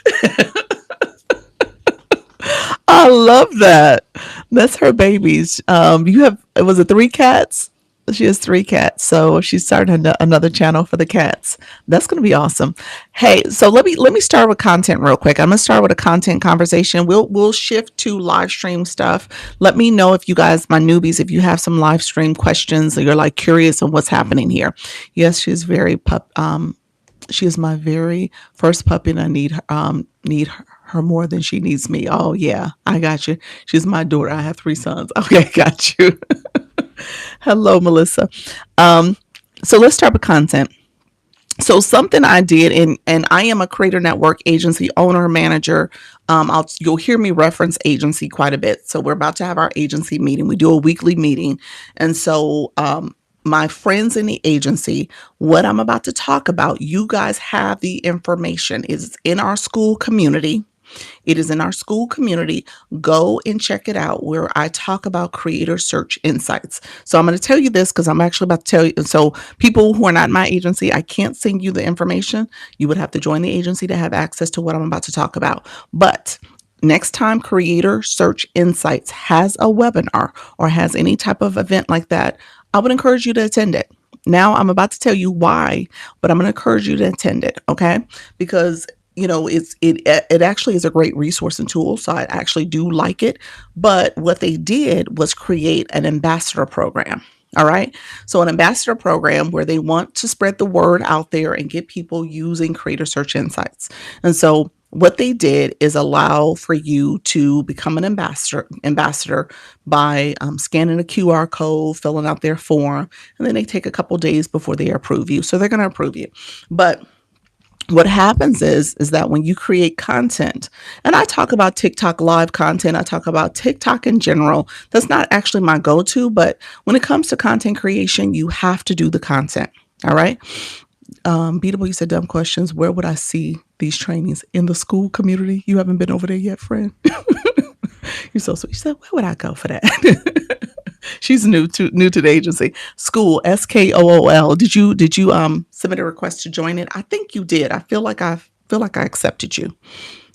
I love that. That's her babies. You have, was it three cats? She has three cats, so she started another channel for the cats. That's going to be awesome. Hey, so let me start with content real quick. I'm going to start with a content conversation. We'll shift to live stream stuff. Let me know if you guys, my newbies, if you have some live stream questions or you're like curious on what's happening here. Yes, she's very she is my very first puppy, and I need her more than she needs me. Oh yeah, I got you. She's my daughter. I have three sons. Okay, got you. Hello, Melissa. Um, so let's start with content. So something I did, and I am a Creator Network agency owner, manager. You'll hear me reference agency quite a bit. So we're about to have our agency meeting. We do a weekly meeting, and so my friends in the agency, what I'm about to talk about, you guys have the information. It's in our school community. It is in our school community. Go and check it out where I talk about creator search insights. So I'm going to tell you this because I'm actually about to tell you. So people who are not in my agency, I can't send you the information. You would have to join the agency to have access to what I'm about to talk about. But next time Creator Search Insights has a webinar or has any type of event like that, I would encourage you to attend it. Now I'm about to tell you why, but I'm going to encourage you to attend it, okay? Because it actually is a great resource and tool, so I actually do like it. But what they did was create an ambassador program. All right. So an ambassador program where they want to spread the word out there and get people using Creator Search Insights. And so what they did is allow for you to become an ambassador by scanning a QR code, filling out their form, and then they take a couple days before they approve you. So they're going to approve you. But what happens is that when you create content, and I talk about TikTok live content, I talk about TikTok in general. That's not actually my go-to, but when it comes to content creation, you have to do the content. All right. Beatable, you said dumb questions. Where would I see these trainings? In the school community? You haven't been over there yet, friend? You're so sweet. She said, where would I go for that? She's new to the agency. School, SKOOL. Did you submit a request to join it? I think you did. I feel like I accepted you.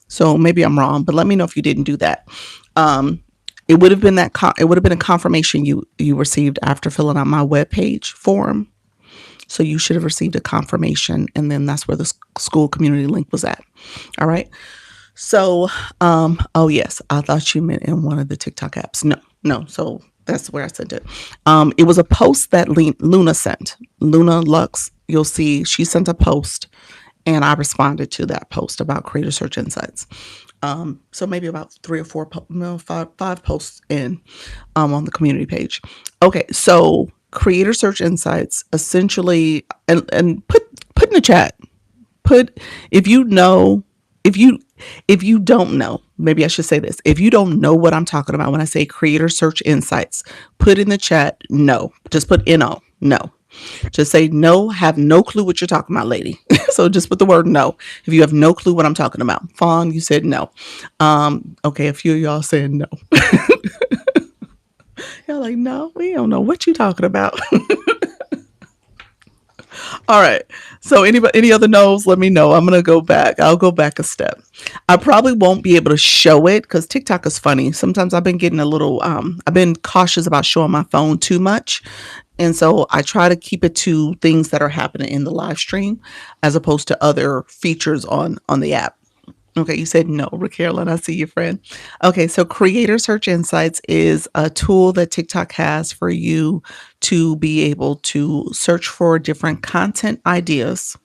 So maybe I'm wrong, but let me know if you didn't do that. Um, it would have been it would have been a confirmation you received after filling out my webpage form. So you should have received a confirmation, and then that's where the school community link was at. All right. So, oh yes, I thought you meant in one of the TikTok apps. No, no. So that's where I sent it. It was a post that Luna sent. Luna Lux. You'll see she sent a post, and I responded to that post about Creator Search Insights. So maybe about three or four, no, five posts in on the community page. Okay, so Creator Search Insights essentially, and put in the chat. Put if you know if you if you don't know, maybe I should say this. If you don't know what I'm talking about when I say Creator Search Insights, put in the chat no. Just put no. No. Just say no, have no clue what you're talking about, lady. So just put the word no. If you have no clue what I'm talking about. Fawn, you said no. Okay, a few of y'all said no. Y'all like, no, we don't know what you talking about. All right. So any other no's, let me know. I'm gonna go back. I'll go back a step. I probably won't be able to show it because TikTok is funny. Sometimes I've been getting a little I've been cautious about showing my phone too much. And so I try to keep it to things that are happening in the live stream as opposed to other features on the app. Okay, you said no, Raquel, I see you, friend. Okay, so Creator Search Insights is a tool that TikTok has for you to be able to search for different content ideas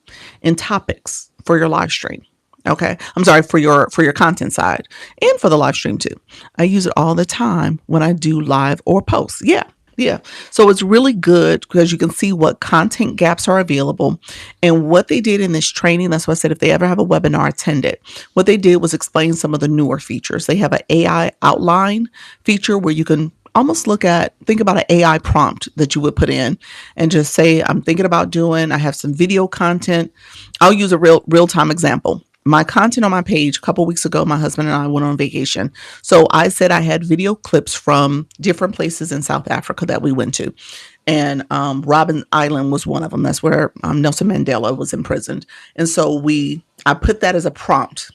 and topics for your live stream. Okay, I'm sorry, for your content side and for the live stream too. I use it all the time when I do live or posts. Yeah, yeah. So it's really good because you can see what content gaps are available and what they did in this training. That's why I said if they ever have a webinar, attend it. What they did was explain some of the newer features. They have an AI outline feature where you can almost think about an AI prompt that you would put in and just say, I'm thinking about I have some video content. I'll use a real time example. My content on my page a couple weeks ago, my husband and I went on vacation. So I said I had video clips from different places in South Africa that we went to. And Robben Island was one of them. That's where Nelson Mandela was imprisoned. And so I put that as a prompt.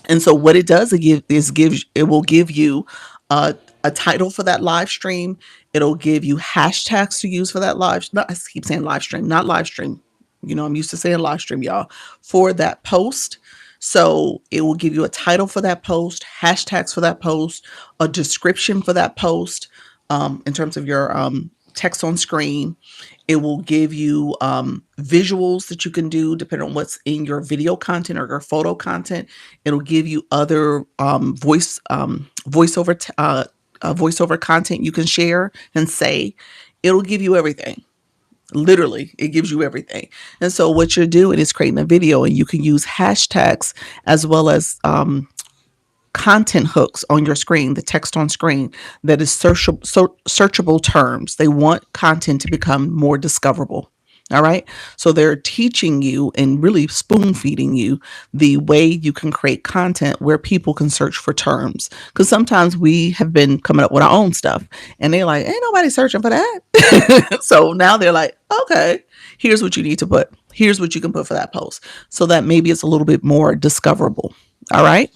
And so what it does it will give you a title for that live stream. It'll give you hashtags to use for that live. I keep saying live stream, not live stream. I'm used to saying live stream, y'all, for that post. So it will give you a title for that post, hashtags for that post, a description for that post, in terms of your text on screen. It will give you visuals that you can do depending on what's in your video content or your photo content. It'll give you other voiceover content you can share and say. It'll give you everything. Literally, it gives you everything. And so what you're doing is creating a video, and you can use hashtags as well as content hooks on your screen, the text on screen that is searchable terms. They want content to become more discoverable. All right. So they're teaching you and really spoon feeding you the way you can create content where people can search for terms. Because sometimes we have been coming up with our own stuff and they're like, ain't nobody searching for that. So now they're like, okay, here's what you need to put. Here's what you can put for that post. So that maybe it's a little bit more discoverable. All right.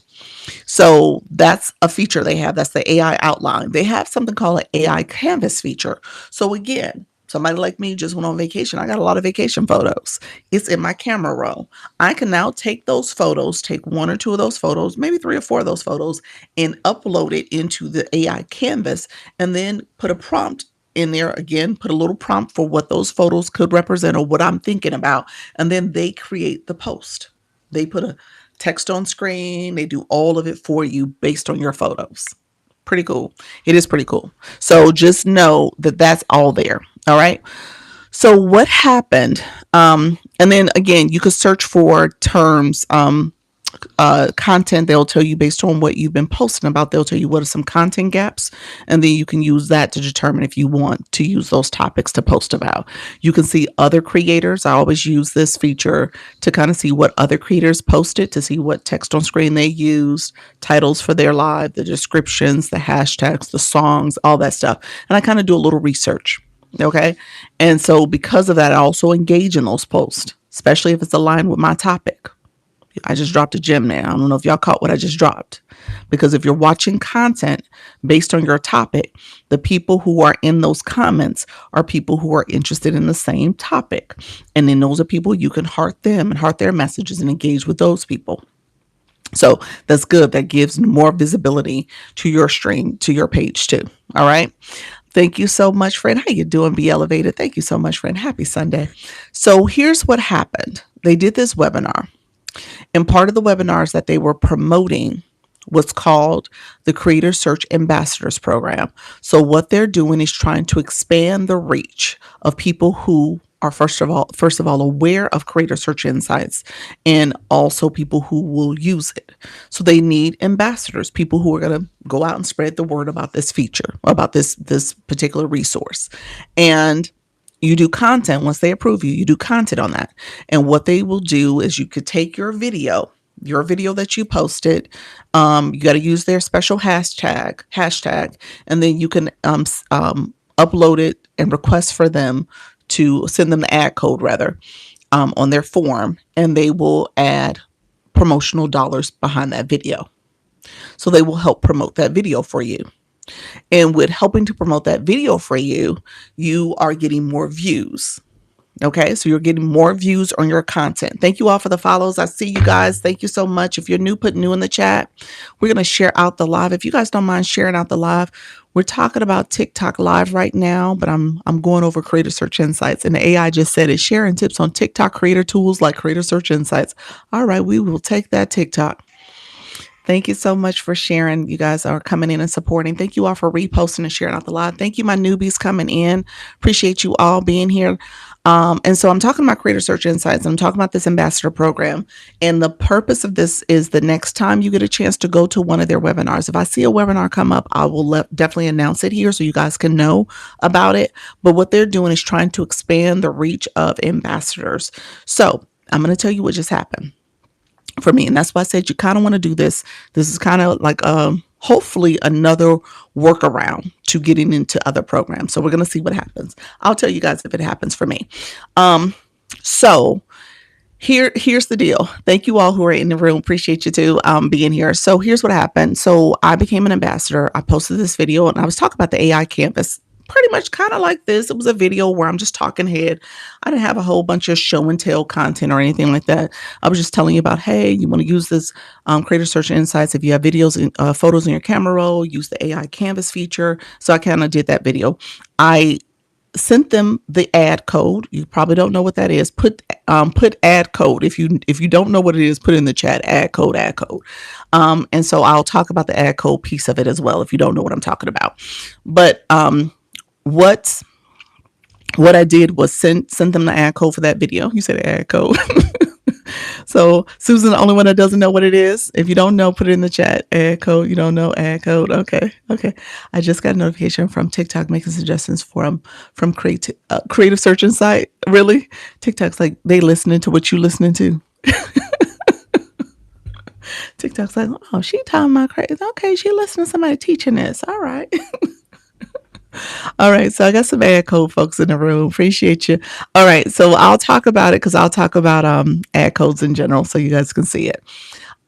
So that's a feature they have. That's the AI outline. They have something called an AI canvas feature. So again, somebody like me just went on vacation. I got a lot of vacation photos. It's in my camera roll. I can now take those photos, take one or two of those photos, maybe three or four of those photos, and upload it into the AI canvas and then put a prompt in there again, put a little prompt for what those photos could represent or what I'm thinking about. And then they create the post. They put a text on screen. They do all of it for you based on your photos. Pretty cool. It is pretty cool. So just know that that's all there. All right. So what happened? And then again, you could search for terms. content. They'll tell you based on what you've been posting about. They'll tell you what are some content gaps, and then you can use that to determine if you want to use those topics to post about. You can see other creators. I always use this feature to kind of see what other creators posted, to see what text on screen they used, titles for their live, the descriptions, the hashtags, the songs, all that stuff. And I kind of do a little research. Okay. And so because of that, I also engage in those posts, especially if it's aligned with my topic. I just dropped a gem there. I don't know if y'all caught what I just dropped. Because if you're watching content based on your topic, the people who are in those comments are people who are interested in the same topic. And then those are people you can heart them and heart their messages and engage with those people. So that's good. That gives more visibility to your stream, to your page too. All right. Thank you so much, friend. How you doing? Be elevated. Thank you so much, friend. Happy Sunday. So here's what happened. They did this webinar. And part of the webinars that they were promoting was called the Creator Search Ambassadors Program. So what they're doing is trying to expand the reach of people who are first of all aware of Creator Search Insights, and also people who will use it. So they need ambassadors, people who are going to go out and spread the word about this feature, about this particular resource. And you do content. Once they approve you, you do content on that. And what they will do is you could take your video that you posted. You got to use their special hashtag, and then you can upload it and request for them to send them the ad code rather on their form, and they will add promotional dollars behind that video. So they will help promote that video for you. And with helping to promote that video for you, you are getting more views. Okay, so you're getting more views on your content. Thank you all for the follows. I see you guys. Thank you so much. If you're new, put new in the chat. We're going to share out the live. If you guys don't mind sharing out the live, we're talking about TikTok live right now, but I'm going over Creator Search Insights. And the AI just said it's sharing tips on TikTok creator tools like Creator Search Insights. All right, we will take that TikTok. Thank you so much for sharing. You guys are coming in and supporting. Thank you all for reposting and sharing out the live. Thank you, my newbies coming in. Appreciate you all being here. And so I'm talking about Creator Search Insights. I'm talking about this ambassador program. And the purpose of this is the next time you get a chance to go to one of their webinars. If I see a webinar come up, I will definitely announce it here so you guys can know about it. But what they're doing is trying to expand the reach of ambassadors. So I'm going to tell you what just happened for me. And that's why I said you kind of want to do this. This is kind of like hopefully another workaround to getting into other programs. So we're going to see what happens. I'll tell you guys if it happens for me. So here's the deal. Thank you all who are in the room. Appreciate you too being here. So here's what happened. So I became an ambassador. I posted this video and I was talking about the AI Canvas. Pretty much kind of like this. It was a video where I'm just talking head. I didn't have a whole bunch of show and tell content or anything like that. I was just telling you about, hey, you want to use this Creator Search Insights. If you have videos and photos in your camera roll, use the AI Canvas feature. So I kind of did that video. I sent them the ad code. You probably don't know what that is. Put ad code. If you don't know what it is, put in the chat ad code. And so I'll talk about the ad code piece of it as well if you don't know what I'm talking about. But what I did was send them the ad code for that video. You said ad code. So Susan, the only one that doesn't know what it is. If you don't know, put it in the chat. Ad code. You don't know ad code. Okay. I just got a notification from TikTok making suggestions from Creative Search Insight. Really? TikTok's like, they listening to what you listening to. TikTok's like, oh, she talking about crazy. Okay, she listening to somebody teaching this. All right. All right, so I got some ad code folks in the room. Appreciate you. All right, so I'll talk about it because I'll talk about ad codes in general so you guys can see it.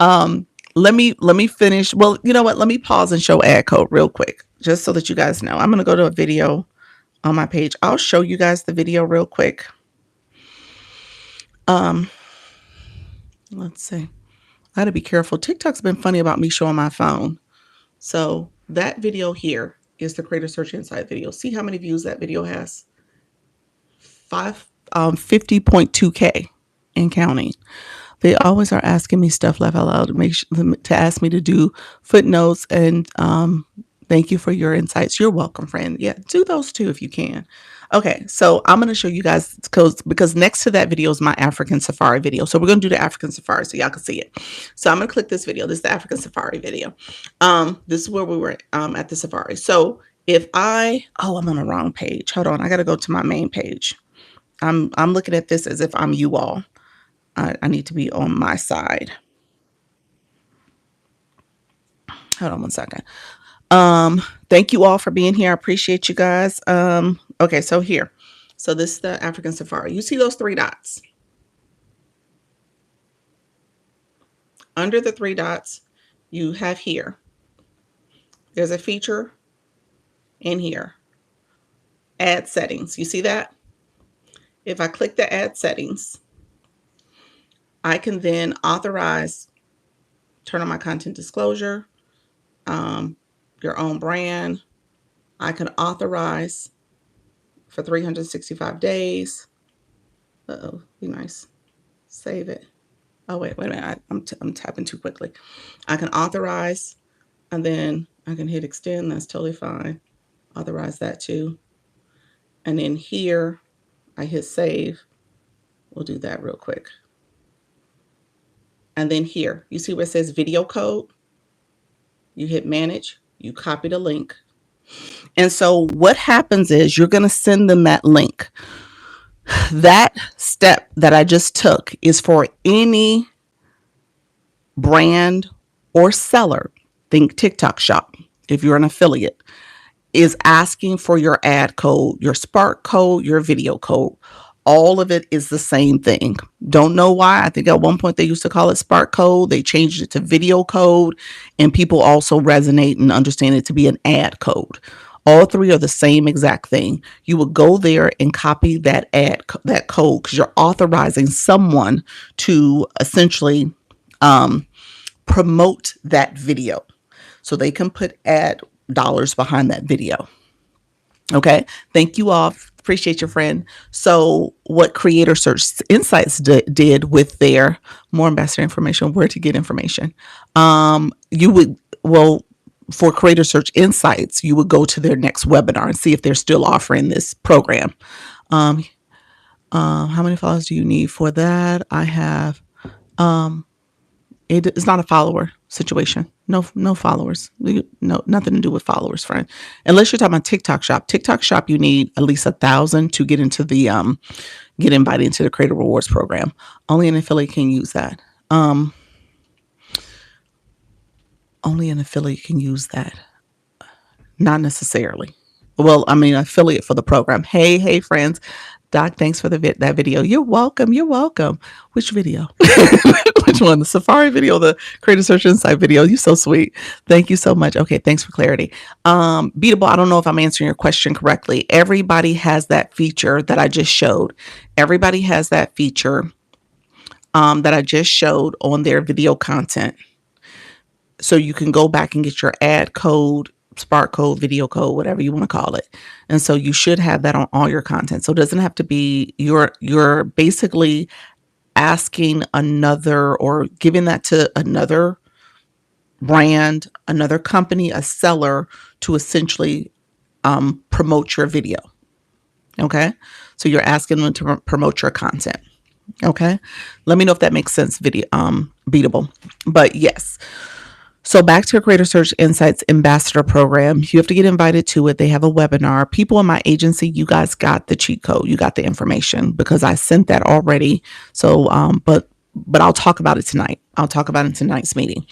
Let me finish. Well, you know what? Let me pause and show ad code real quick just so that you guys know. I'm going to go to a video on my page. I'll show you guys the video real quick. Let's see. I got to be careful. TikTok's been funny about me showing my phone. So that video here is the Creator Search Insight video. See how many views that video has? 50.2K and counting. They always are asking me stuff laugh out loud to ask me to do footnotes and thank you for your insights. You're welcome, friend. Yeah, do those too if you can. Okay, so I'm going to show you guys codes because next to that video is my African safari video. So we're going to do the African safari so y'all can see it. So I'm going to click this video. This is the African safari video. This is where we were at the safari. So if I'm on the wrong page. Hold on, I got to go to my main page. I'm looking at this as if I'm you all. I need to be on my side. Hold on one second. Thank you all for being here. I appreciate you guys. Okay, so here. So this is the African safari. You see those 3 dots? Under the 3 dots, you have here. There's a feature in here. Add settings. You see that? If I click the add settings, I can then authorize, turn on my content disclosure, your own brand. I can authorize for 365 days. Uh-oh, be nice. Save it. Oh, wait a minute. I'm tapping too quickly. I can authorize, and then I can hit extend. That's totally fine. Authorize that too. And then here, I hit save. We'll do that real quick. And then here, you see where it says video code? You hit manage. You copy the link. And so what happens is you're going to send them that link. That step that I just took is for any brand or seller, think TikTok shop, if you're an affiliate, is asking for your ad code, your Spark code, your video code. All of it is the same thing. Don't know why. I think at one point they used to call it Spark code. They changed it to video code, and people also resonate and understand it to be an ad code. All 3 are the same exact thing. You would go there and copy that that code because you're authorizing someone to essentially promote that video so they can put ad dollars behind that video. Okay. Thank you all. Appreciate your friend. So what Creator Search Insights did with their more ambassador information, where to get information, you would, for Creator Search Insights, you would go to their next webinar and see if they're still offering this program. How many followers do you need for that? I have, it's not a follower situation. No followers. No, nothing to do with followers, friend. Unless you're talking about TikTok shop. TikTok shop, you need at least 1,000 to get into the get invited into the Creator Rewards program. Only an affiliate can use that. Only an affiliate can use that. Not necessarily. Well, I mean, affiliate for the program. Hey, friends. Doc, thanks for that video. You're welcome. You're welcome. Which video? Which one? The Safari video, the Creator Search Insight video. You're so sweet. Thank you so much. Okay, thanks for clarity. Beatable, I don't know if I'm answering your question correctly. Everybody has that feature that I just showed. Everybody has that feature that I just showed on their video content. So you can go back and get your ad code, Spark code, video code, whatever you want to call it. And so you should have that on all your content. So it doesn't have to be, you're basically asking another or giving that to another brand, another company, a seller to essentially promote your video. Okay. So you're asking them to promote your content. Okay. Let me know if that makes sense, Beatable. But yes. So back to Creator Search Insights Ambassador Program. You have to get invited to it. They have a webinar. People in my agency, you guys got the cheat code. You got the information because I sent that already. So, but I'll talk about it tonight. I'll talk about it in tonight's meeting.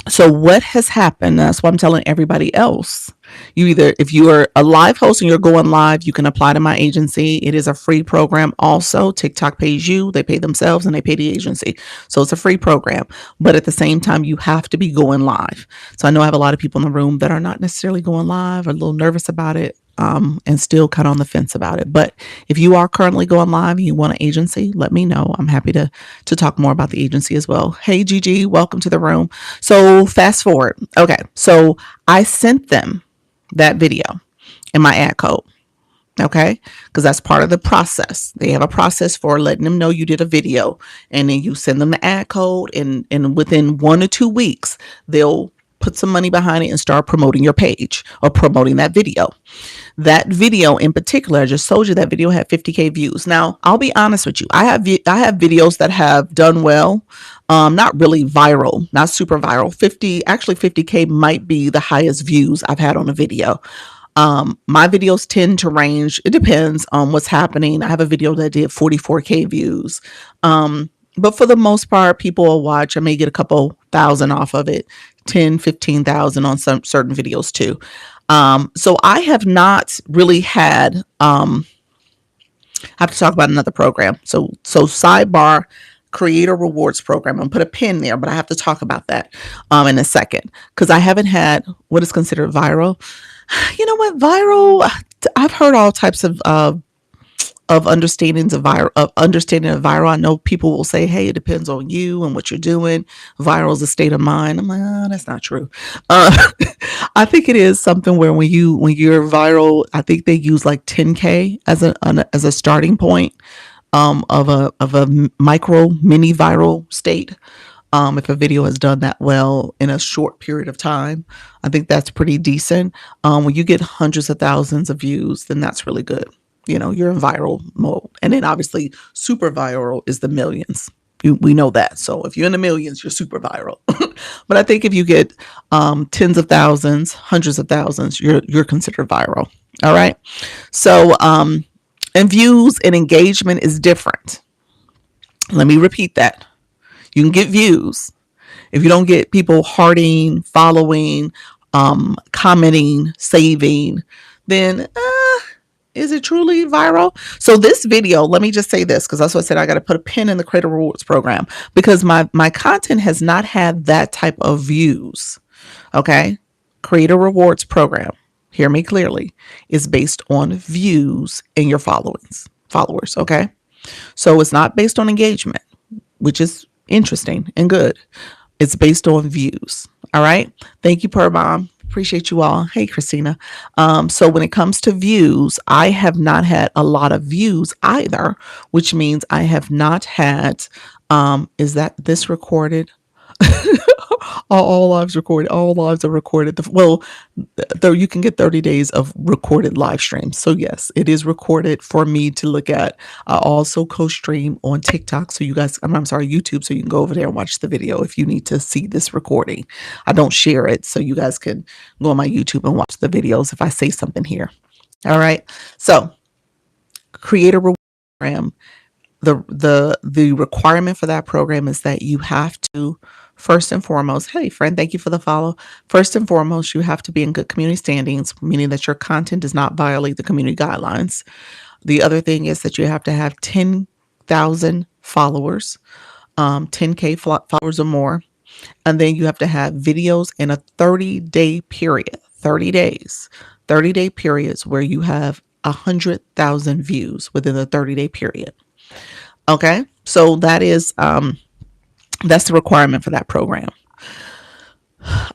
So what has happened, that's what I'm telling everybody else. If you are a live host and you're going live, you can apply to my agency. It is a free program. Also, TikTok pays you, they pay themselves, and they pay the agency. So it's a free program. But at the same time, you have to be going live. So I know I have a lot of people in the room that are not necessarily going live, or a little nervous about it, and still kind of on the fence about it. But if you are currently going live and you want an agency, let me know. I'm happy to talk more about the agency as well. Hey, Gigi, welcome to the room. So fast forward. Okay. So I sent them that video and my ad code. Okay. Because that's part of the process. They have a process for letting them know you did a video, and then you send them the ad code, and within 1 or 2 weeks, they'll put some money behind it and start promoting your page or promoting that video. That video in particular, I just told you that video had 50K views. Now, I'll be honest with you. I have videos that have done well. Not really viral, not super viral. 50K might be the highest views I've had on a video. My videos tend to range. It depends on what's happening. I have a video that did 44K views. But for the most part, people will watch. I may get a couple thousand off of it, 10, 15,000 on some certain videos too. So I have not really had, I have to talk about another program. So sidebar, creator rewards program. I'm gonna put a pin there, but I have to talk about that, in a second, because I haven't had what is considered viral. You know what? Viral, I've heard all types of understanding of viral. I know people will say, hey, it depends on you and what you're doing. Viral is a state of mind. I'm like, oh, that's not true. I think it is something where when you're viral, I think they use like 10K as a starting point, of a micro mini viral state. If a video has done that well in a short period of time, I think that's pretty decent. When you get hundreds of thousands of views, then that's really good. You're in viral mode. And then obviously super viral is the millions. We know that. So if you're in the millions, you're super viral. But I think if you get tens of thousands, hundreds of thousands, you're considered viral. All right. So and views and engagement is different. Let me repeat that. You can get views. If you don't get people hearting, following, commenting, saving, then is it truly viral? So this video, let me just say this, because that's what I said, I got to put a pin in the Creator Rewards program, because my content has not had that type of views. Okay. Creator Rewards program, hear me clearly, is based on views and your followers. Okay. So it's not based on engagement, which is interesting and good. It's based on views. All right. Thank you, Per Mom. Appreciate you all. Hey, Christina. So when it comes to views, I have not had a lot of views either, which means I have not had, is that this recorded? all lives recorded. All lives are recorded. You can get 30 days of recorded live streams. So yes, it is recorded for me to look at. I also co-stream on TikTok. So you guys, I'm sorry, YouTube. So you can go over there and watch the video if you need to see this recording. I don't share it. So you guys can go on my YouTube and watch the videos if I say something here. All right. So Creator Reward Program. The requirement for that program is that you have to, first and foremost, hey friend, thank you for the follow. First and foremost, you have to be in good community standings, meaning that your content does not violate the community guidelines. The other thing is that you have to have 10,000 followers, 10K followers or more. And then you have to have videos in a 30-day period, 30 days, 30-day periods where you have 100,000 views within the 30-day period. Okay, so that is that's the requirement for that program.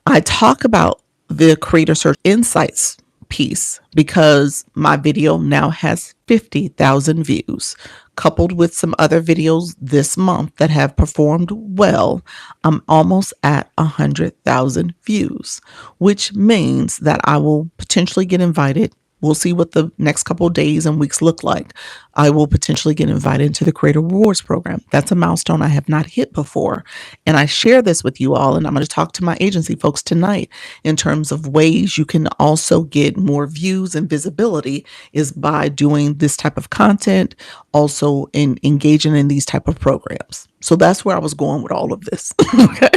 I talk about the Creator Search Insights piece because my video now has 50,000 views, coupled with some other videos this month that have performed well. I'm almost at 100,000 views, which means that I will potentially get invited. We'll see what the next couple of days and weeks look like. I will potentially get invited into the Creator Rewards program. That's a milestone I have not hit before. And I share this with you all. And I'm going to talk to my agency folks tonight in terms of ways you can also get more views and visibility is by doing this type of content, also in engaging in these type of programs. So that's where I was going with all of this. Okay.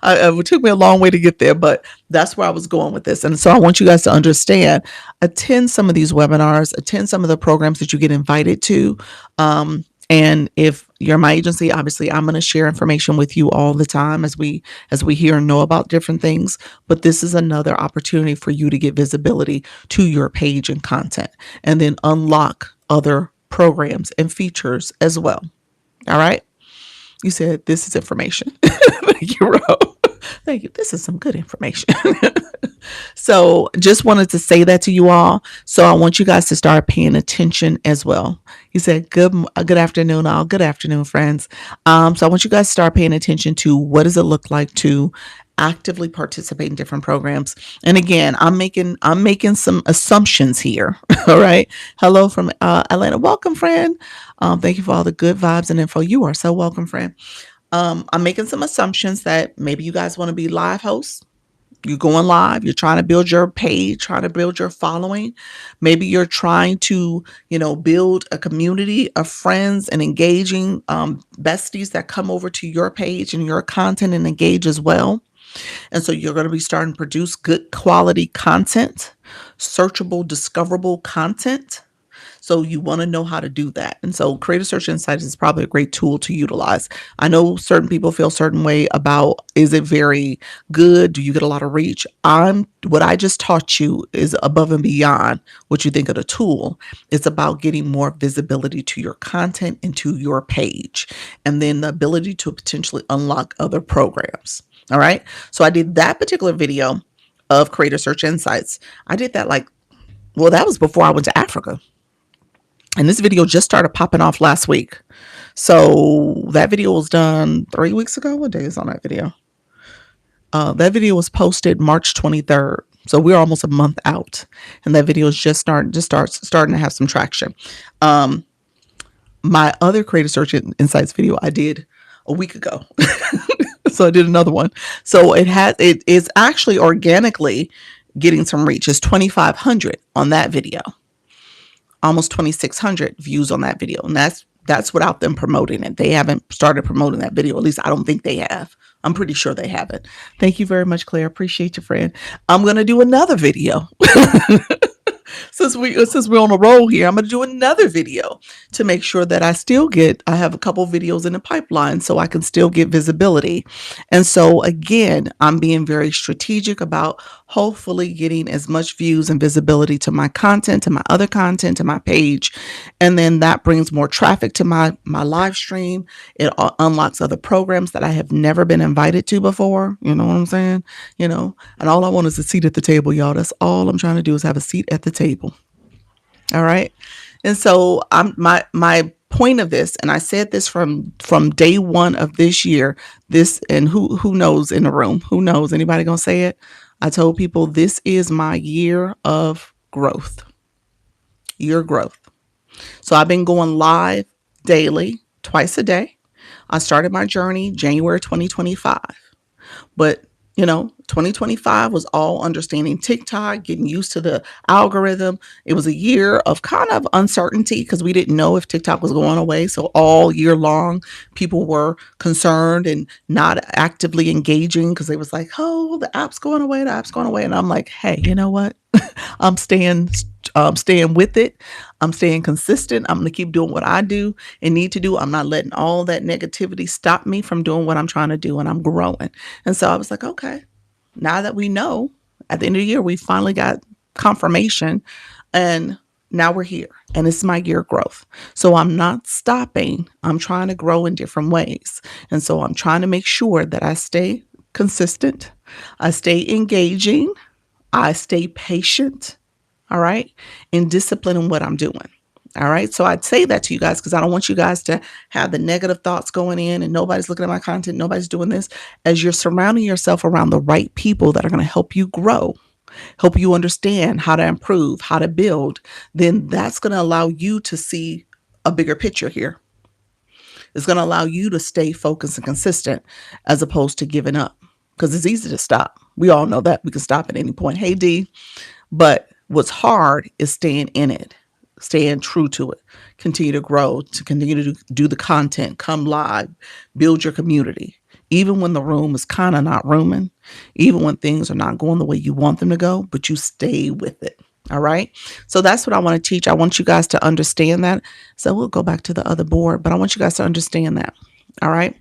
It took me a long way to get there, but that's where I was going with this. And so I want you guys to understand, attend some of these webinars, attend some of the programs that you get invited to. And if you're my agency, obviously I'm going to share information with you all the time as we hear and know about different things. But this is another opportunity for you to get visibility to your page and content, and then unlock other programs and features as well. All right. You said this is information. Thank you, Ro. Thank you. This is some good information. So just wanted to say that to you all. So I want you guys to start paying attention as well. You said good afternoon, all. Good afternoon, friends. So I want you guys to start paying attention to what does it look like to actively participate in different programs. And again, I'm making some assumptions here. All right. Hello from Atlanta. Welcome, friend. Thank you for all the good vibes and info. You are so welcome, friend. I'm making some assumptions that maybe you guys want to be live hosts. You're going live, you're trying to build your page, trying to build your following. Maybe you're trying to, build a community of friends and engaging besties that come over to your page and your content and engage as well. And so you're going to be starting to produce good quality content, searchable, discoverable content. So you want to know how to do that. And so Creator Search Insights is probably a great tool to utilize. I know certain people feel a certain way about, is it very good? Do you get a lot of reach? What I just taught you is above and beyond what you think of the tool. It's about getting more visibility to your content and to your page, and then the ability to potentially unlock other programs. All right. So I did that particular video of Creator Search Insights. I did that that was before I went to Africa. And this video just started popping off last week. So that video was done 3 weeks ago. What day is on that video? That video was posted March 23rd. So we're almost a month out. And that video is just starting to have some traction. My other Creator Search Insights video I did a week ago. So I did another one. So it is actually organically getting some reach. It's 2,500 on that video. Almost 2,600 views on that video. And that's without them promoting it. They haven't started promoting that video. At least I don't think they have. I'm pretty sure they haven't. Thank you very much, Claire. Appreciate you, friend. I'm going to do another video. Since we're on a roll here, I'm going to do another video to make sure that I have a couple videos in the pipeline so I can still get visibility. And so again, I'm being very strategic about hopefully getting as much views and visibility to my content, to my other content, to my page. And then that brings more traffic to my live stream. It unlocks other programs that I have never been invited to before. You know what I'm saying? And all I want is a seat at the table, y'all. That's all I'm trying to do, is have a seat at the table. All right. And so my point of this, and I said this from day one of this year, and who knows in the room, who knows, anybody gonna say it? I told people this is my year of growth. Your growth. So I've been going live daily, twice a day. I started my journey January 2025. But 2025 was all understanding TikTok, getting used to the algorithm. It was a year of kind of uncertainty because we didn't know if TikTok was going away. So all year long, people were concerned and not actively engaging because they was like, oh, the app's going away, the app's going away. And I'm like, hey, you know what? I'm staying with it. I'm staying consistent. I'm going to keep doing what I do and need to do. I'm not letting all that negativity stop me from doing what I'm trying to do, and I'm growing. And so I was like, okay, now that we know, at the end of the year, we finally got confirmation, and now we're here, and it's my year of growth. So I'm not stopping. I'm trying to grow in different ways. And so I'm trying to make sure that I stay consistent. I stay engaging. I stay patient. All right. And discipline in what I'm doing. All right. So I'd say that to you guys because I don't want you guys to have the negative thoughts going in and nobody's looking at my content. Nobody's doing this. As you're surrounding yourself around the right people that are going to help you grow, help you understand how to improve, how to build, then that's going to allow you to see a bigger picture here. It's going to allow you to stay focused and consistent as opposed to giving up, because it's easy to stop. We all know that we can stop at any point. Hey, D. But what's hard is staying in it, staying true to it, continue to grow, to continue to do the content, come live, build your community. Even when the room is kind of not rooming, even when things are not going the way you want them to go, but you stay with it. All right. So that's what I want to teach. I want you guys to understand that. So we'll go back to the other board, but I want you guys to understand that. All right.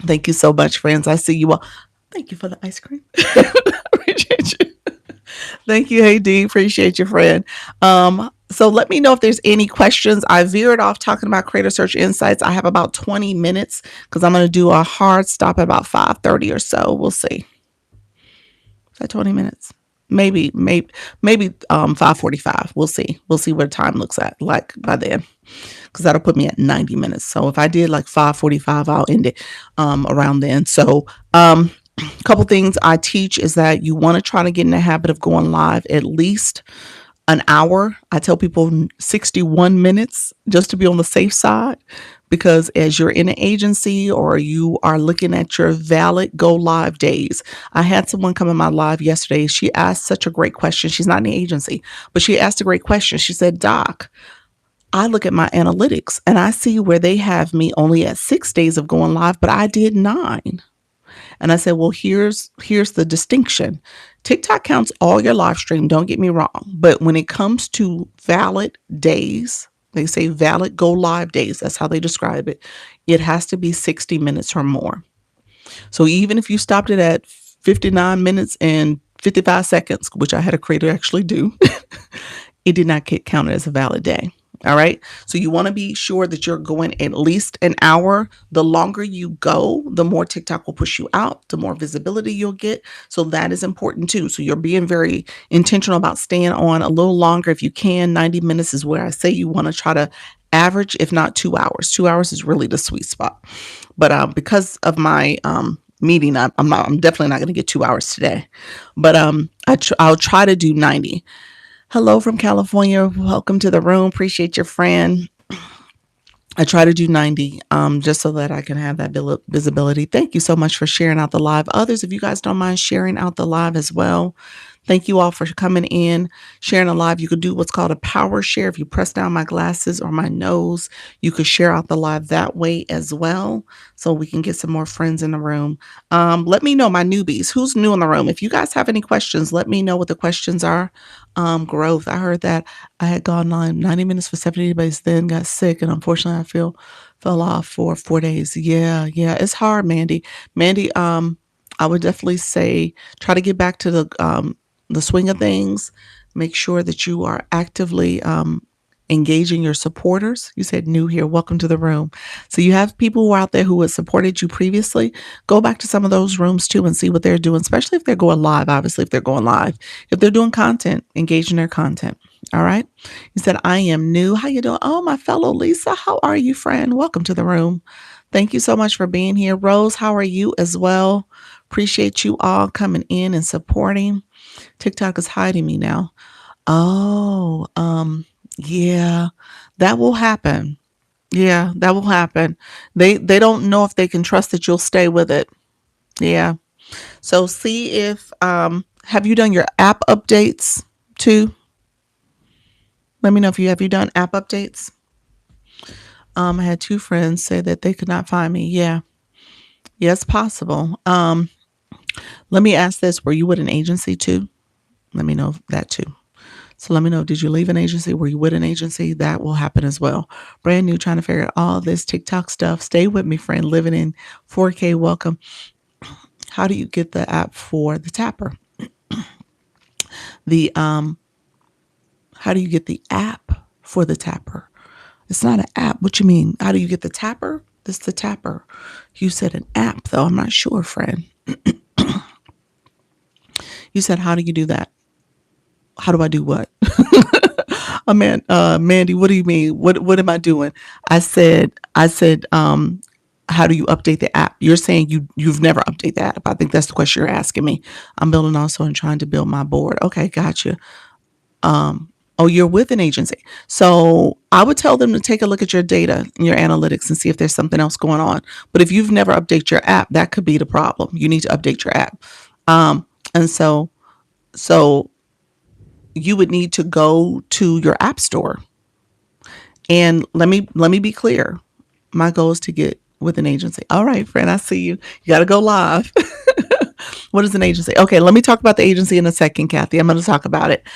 Thank you so much, friends. I see you all. Thank you for the ice cream. Appreciate you. Thank you. Hey, D. Appreciate you, friend. So let me know if there's any questions. I veered off talking about Creator Search Insights. I have about 20 minutes because I'm going to do a hard stop at about 5:30 or so. We'll see. Is that 20 minutes? Maybe 5:45. We'll see. We'll see what time looks like by then, because that'll put me at 90 minutes. So if I did like 5:45, I'll end it around then. So A couple things I teach is that you want to try to get in the habit of going live at least an hour. I tell people 61 minutes just to be on the safe side, because as you're in an agency or you are looking at your valid go live days. I had someone come in my live yesterday. She asked such a great question. She's not in the agency, but she asked a great question. She said, Doc, I look at my analytics and I see where they have me only at 6 days of going live, but I did 9. And I said, well, here's the distinction. TikTok counts all your live stream, don't get me wrong. But when it comes to valid days, they say valid go live days, that's how they describe it. It has to be 60 minutes or more. So even if you stopped it at 59 minutes and 55 seconds, which I had a creator actually do, it did not get counted as a valid day. All right. So you want to be sure that you're going at least an hour. The longer you go, the more TikTok will push you out, the more visibility you'll get. So that is important too. So you're being very intentional about staying on a little longer if you can. 90 minutes is where I say you want to try to average, if not 2 hours. 2 hours is really the sweet spot. But because of my meeting, I'm definitely not going to get 2 hours today. But I'll try to do 90. Hello from California. Welcome to the room. Appreciate your friend. I try to do 90 just so that I can have that visibility. Thank you so much for sharing out the live. Others, if you guys don't mind sharing out the live as well. Thank you all for coming in, sharing a live. You could do what's called a power share. If you press down my glasses or my nose, you could share out the live that way as well, so we can get some more friends in the room. Let me know, my newbies, who's new in the room. If you guys have any questions, let me know what the questions are. Growth. I heard that I had gone on 90 minutes for 70 days, then got sick, and unfortunately I fell off for 4 days. Yeah, it's hard, Mandy. Mandy, I would definitely say try to get back to the swing of things. Make sure that you are actively engaging your supporters. You said new here. Welcome to the room. So you have people who are out there who have supported you previously. Go back to some of those rooms too and see what they're doing, especially if they're going live. Obviously, if they're going live, if they're doing content, engage in their content. All right. You said, I am new. How you doing? Oh, my fellow Lisa. How are you, friend? Welcome to the room. Thank you so much for being here. Rose, how are you as well? Appreciate you all coming in and supporting. TikTok is hiding me now. Oh, yeah, that will happen. Yeah, that will happen. They don't know if they can trust that you'll stay with it. Yeah. So see if have you done your app updates too? Let me know if you done app updates. I had 2 friends say that they could not find me. Yeah. Yes, possible. Let me ask this, were you with an agency too? Let me know that too. So let me know, did you leave an agency? Were you with an agency? That will happen as well. Brand new, trying to figure out all this TikTok stuff. Stay with me, friend. Living in 4K. Welcome. How do you get the app for the tapper? The How do you get the app for the tapper? It's not an app. What you mean? How do you get the tapper? This is the tapper. You said an app though. I'm not sure, friend. You said, how do you do that? How do I do what? Oh man, Mandy, what do you mean? What am I doing? I said, how do you update the app? You're saying you've never updated the app. I think that's the question you're asking me. I'm building also and trying to build my board. Okay, gotcha. Oh, you're with an agency. So I would tell them to take a look at your data and your analytics and see if there's something else going on. But if you've never updated your app, that could be the problem. You need to update your app. And so you would need to go to your app store. And let me be clear. My goal is to get with an agency. All right, friend, I see you. You got to go live. What is an agency? Okay, let me talk about the agency in a second, Kathy. I'm going to talk about it.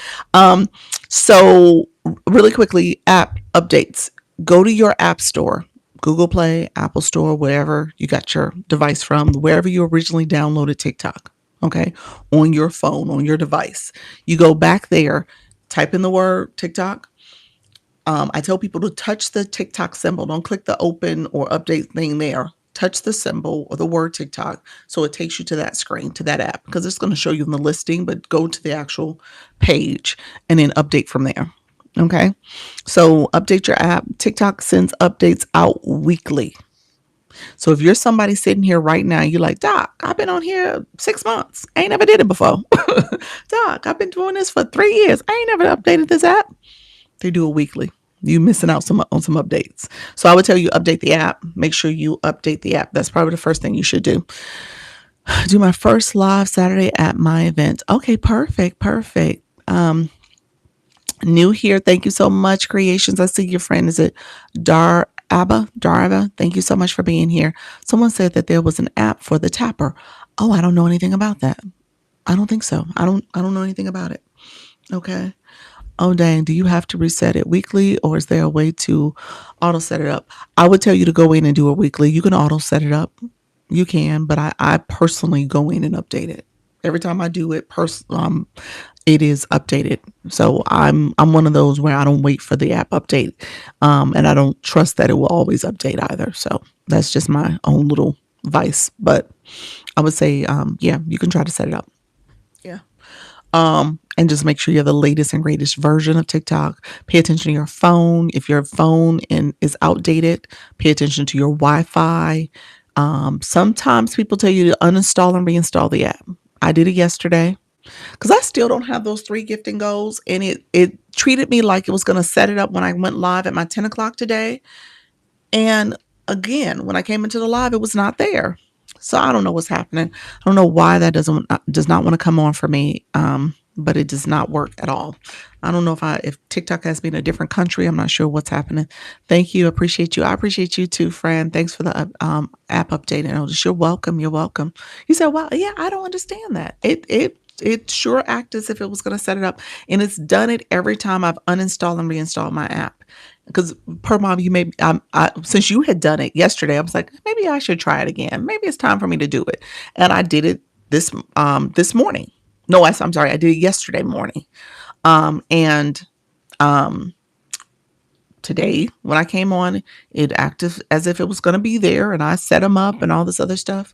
So really quickly, app updates. Go to your app store, Google Play, Apple Store, wherever you got your device from, wherever you originally downloaded TikTok. Okay, on your phone, on your device. You go back there, type in the word TikTok. I tell people to touch the TikTok symbol. Don't click the open or update thing there. Touch the symbol or the word TikTok so it takes you to that screen, to that app, because it's going to show you in the listing, but go to the actual page and then update from there. Okay. So update your app. TikTok sends updates out weekly. So if you're somebody sitting here right now, you're like, Doc, I've been on here 6 months. I ain't never did it before. Doc, I've been doing this for 3 years. I ain't never updated this app. They do it weekly. You missing out on some updates. So I would tell you update the app. Make sure you update the app. That's probably the first thing you should do. Do my first live Saturday at my event. Okay, perfect, perfect. New here. Thank you so much, Creations. I see your friend. Is it Daraba? Thank you so much for being here. Someone said that there was an app for the tapper. Oh, I don't know anything about that. I don't think so. I don't know anything about it. Okay. Oh dang, do you have to reset it weekly or is there a way to auto set it up? I would tell you to go in and do it weekly. You can auto set it up. You can, but I personally go in and update it. Every time I do it, it is updated. So I'm one of those where I don't wait for the app update, and I don't trust that it will always update either. So that's just my own little vice. But I would say, yeah, you can try to set it up. Yeah. And just make sure you have the latest and greatest version of TikTok. Pay attention to your phone. If your phone is outdated, pay attention to your Wi-Fi. Sometimes people tell you to uninstall and reinstall the app. I did it yesterday because I still don't have those 3 gifting goals, and it treated me like it was going to set it up when I went live at my 10 o'clock today. And again, when I came into the live, it was not there. So I don't know what's happening. I don't know why that does not want to come on for me. But it does not work at all. I don't know if TikTok has been in a different country. I'm not sure what's happening. Thank you. Appreciate you. I appreciate you too, friend. Thanks for the app update. And you're welcome. You're welcome. You said, well, yeah, I don't understand that. It sure acted as if it was going to set it up, and it's done it every time I've uninstalled and reinstalled my app. Because per mom, you may since you had done it yesterday, I was like, maybe I should try it again. Maybe it's time for me to do it, and I did it this morning. No, I'm sorry. I did it yesterday morning. And today when I came on, it acted as if it was going to be there, and I set them up and all this other stuff.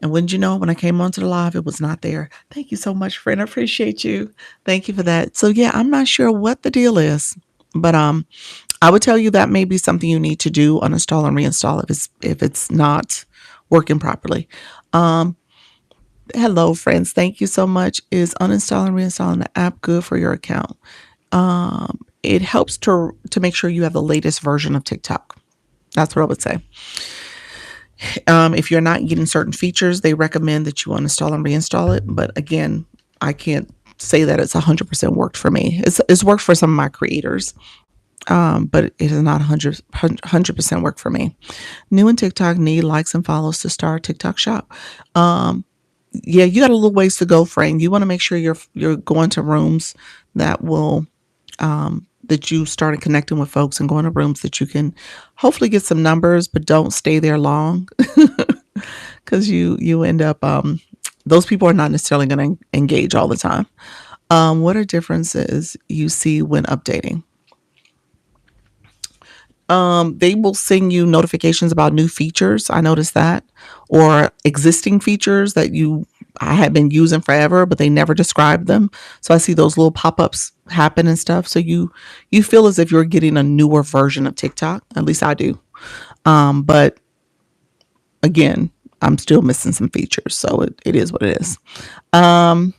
And wouldn't you know, when I came onto the live, it was not there. Thank you so much, friend. I appreciate you. Thank you for that. So yeah, I'm not sure what the deal is, but I would tell you that may be something you need to do, uninstall and reinstall if it's not working properly. Hello, friends. Thank you so much. Is uninstalling and reinstalling the app good for your account? It helps to make sure you have the latest version of TikTok. That's what I would say. If you're not getting certain features, they recommend that you uninstall and reinstall it. But again, I can't say that it's 100% worked for me. It's worked for some of my creators, but it has not 100% worked for me. New in TikTok, need likes and follows to start TikTok shop. Yeah, you got a little ways to go, friend. You want to make sure you're going to rooms that will that you started connecting with folks and going to rooms that you can hopefully get some numbers, but don't stay there long because you end up those people are not necessarily going to engage all the time. What are differences you see when updating? They will send you notifications about new features. I noticed that, or existing features that I had been using forever, but they never described them. So I see those little pop-ups happen and stuff. So you feel as if you're getting a newer version of TikTok. At least I do. But again, I'm still missing some features. So it is what it is. All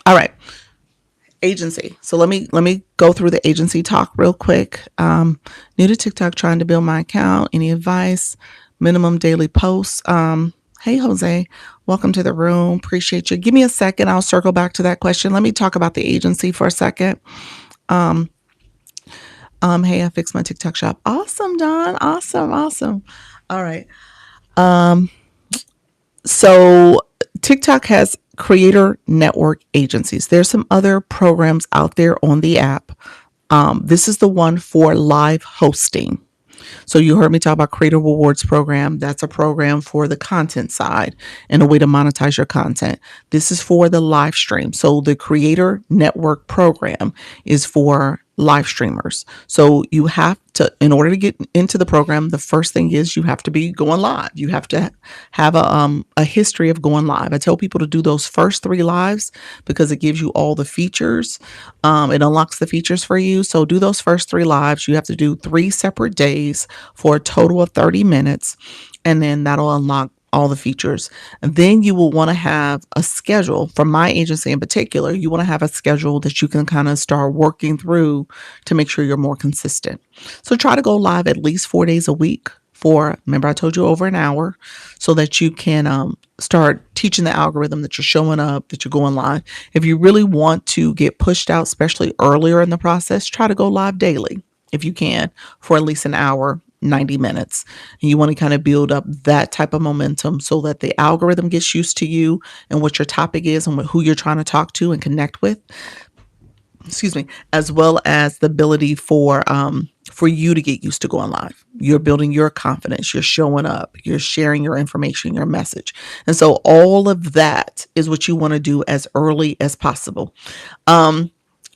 right. Agency. So let me go through the agency talk real quick. New to TikTok, trying to build my account. Any advice? Minimum daily posts. Hey Jose, welcome to the room. Appreciate you. Give me a second. I'll circle back to that question. Let me talk about the agency for a second. Hey, I fixed my TikTok shop. Awesome, Don. Awesome. All right. So TikTok has creator network agencies. There's some other programs out there on the app. This is the one for live hosting. So you heard me talk about Creator Rewards program. That's a program for the content side and a way to monetize your content. This is for the live stream. So the Creator Network program is for live streamers. So you have to, in order to get into the program, the first thing is you have to be going live. You have to have a history of going live. I tell people to do those first 3 lives because it gives you all the features. It unlocks the features for you. So do those first 3 lives. You have to do 3 separate days for a total of 30 minutes. and then that'll unlock all the features. And then you will want to have a schedule. For my agency in particular, you want to have a schedule that you can kind of start working through to make sure you're more consistent. So try to go live at least 4 days a week for, remember I told you, over an hour, so that you can start teaching the algorithm that you're showing up, that you're going live. If you really want to get pushed out, especially earlier in the process, try to go live daily if you can, for at least an hour, 90 minutes. And you want to kind of build up that type of momentum so that the algorithm gets used to you and what your topic is and who you're trying to talk to and connect with. Excuse me, as well as the ability for you to get used to going live. You're building your confidence, you're showing up, you're sharing your information, your message. And so all of that is what you want to do as early as possible. Um,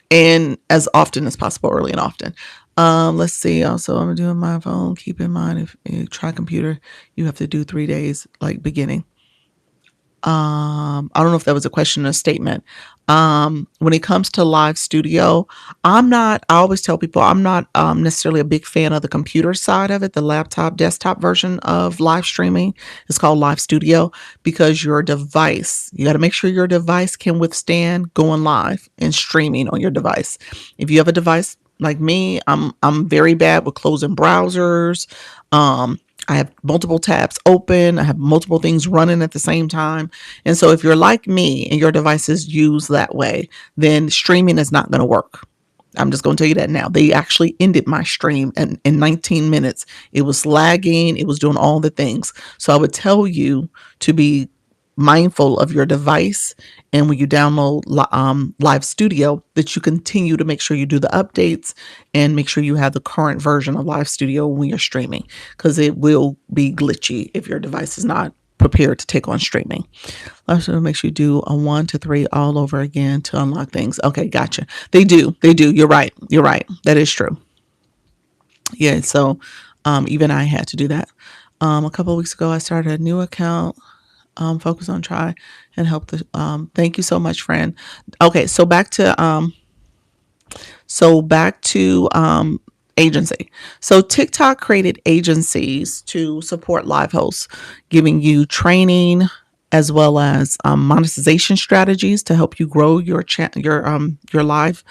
and as often as possible, early and often. Let's see. Also, I'm doing my phone. Keep in mind, if you try computer, you have to do 3 days, like beginning. I don't know if that was a question or a statement. When it comes to live studio, I always tell people I'm not necessarily a big fan of the computer side of it, the laptop, desktop version of live streaming. It's called live studio because you got to make sure your device can withstand going live and streaming on your device. If you have a device like me, I'm very bad with closing browsers. I have multiple tabs open. I have multiple things running at the same time. And so if you're like me and your device is used that way, then streaming is not going to work. I'm just going to tell you that now. They actually ended my stream in 19 minutes. It was lagging. It was doing all the things. So I would tell you to be mindful of your device, and when you download live studio, that you continue to make sure you do the updates and make sure you have the current version of live studio when you're streaming, because it will be glitchy if your device is not prepared to take on streaming. Also make sure you do a 1 to 3 all over again to unlock things. Okay, gotcha. They do. You're right, that is true. Yeah, so even I had to do that. A couple of weeks ago I started a new account, focus on try and help the thank you so much, friend. Okay, so back to agency. So TikTok created agencies to support live hosts, giving you training as well as monetization strategies to help you grow your live,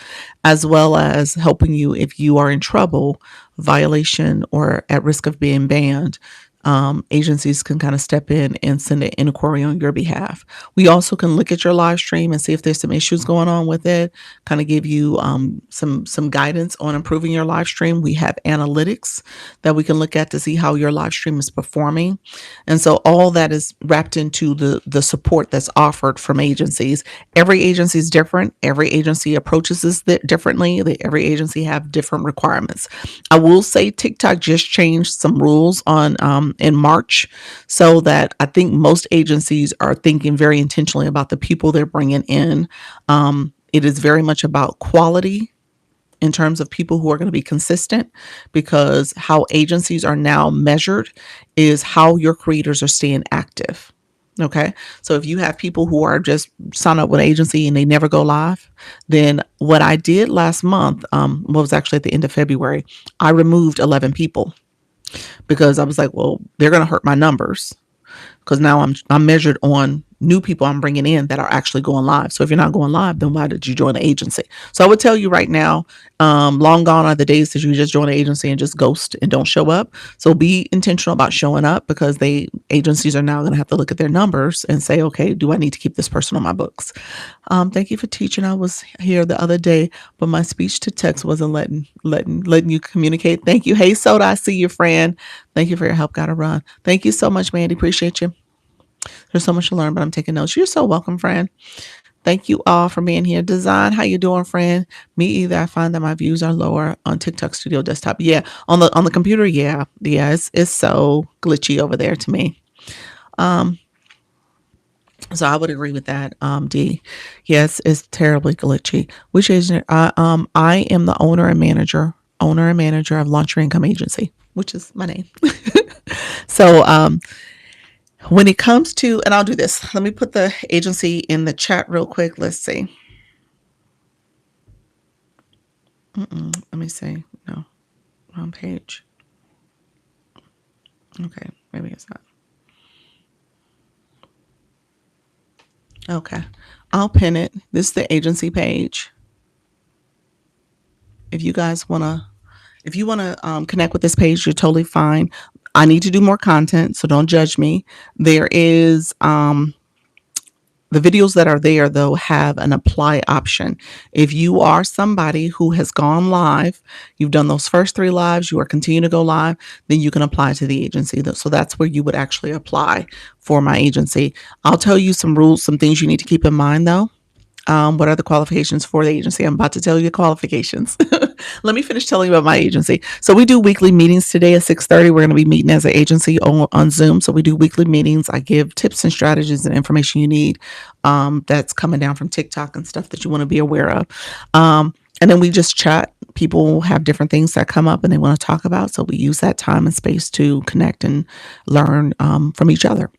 as well as helping you if you are in trouble, violation, or at risk of being banned. Agencies can kind of step in and send an inquiry on your behalf. We also can look at your live stream and see if there's some issues going on with it, kind of give you some guidance on improving your live stream. We have analytics that we can look at to see how your live stream is performing. And so all that is wrapped into the support that's offered from agencies. Every agency is different. Every agency approaches this differently. Every agency have different requirements. I will say TikTok just changed some rules on in March, so that I think most agencies are thinking very intentionally about the people they're bringing in. It is very much about quality in terms of people who are going to be consistent, because how agencies are now measured is how your creators are staying active. Okay. So if you have people who are just sign up with an agency and they never go live, then what I did last month, was actually at the end of February, I removed 11 people because I was like, well, they're going to hurt my numbers, because now I'm measured on new people I'm bringing in that are actually going live. So if you're not going live, then why did you join the agency? So I would tell you right now, long gone are the days that you just join an agency and just ghost and don't show up. So be intentional about showing up, because agencies are now going to have to look at their numbers and say, okay, do I need to keep this person on my books? Thank you for teaching. I was here the other day, but my speech to text wasn't letting you communicate. Thank you. Hey, Soda, I see you, friend. Thank you for your help. Gotta run. Thank you so much, Mandy. Appreciate you. There's so much to learn, but I'm taking notes. You're so welcome, friend. Thank you all for being here. Design, how you doing, friend? Me either. I find that my views are lower on TikTok Studio desktop. Yeah, on the computer. Yeah. It's so glitchy over there to me. Um, so I would agree with that. D. Yes, it's terribly glitchy. Which agent? I am the owner and manager of Launch Your Income Agency, which is my name. So when it comes to, and I'll do this, let me put the agency in the chat real quick. Let's see. Let me see. No, wrong page. Okay. Maybe it's not. Okay. I'll pin it. This is the agency page. If you guys want to, if you want to connect with this page, you're totally fine. I need to do more content, so don't judge me. There is the videos that are there, though, have an apply option. If you are somebody who has gone live, you've done those first 3 lives, you are continuing to go live, then you can apply to the agency. So that's where you would actually apply for my agency. I'll tell you some rules, some things you need to keep in mind, though. What are the qualifications for the agency? I'm about to tell you the qualifications. Let me finish telling you about my agency. So we do weekly meetings today at 6:30. We're going to be meeting as an agency on Zoom. So we do weekly meetings. I give tips and strategies and information you need that's coming down from TikTok and stuff that you want to be aware of. And then we just chat. People have different things that come up and they want to talk about. So we use that time and space to connect and learn from each other.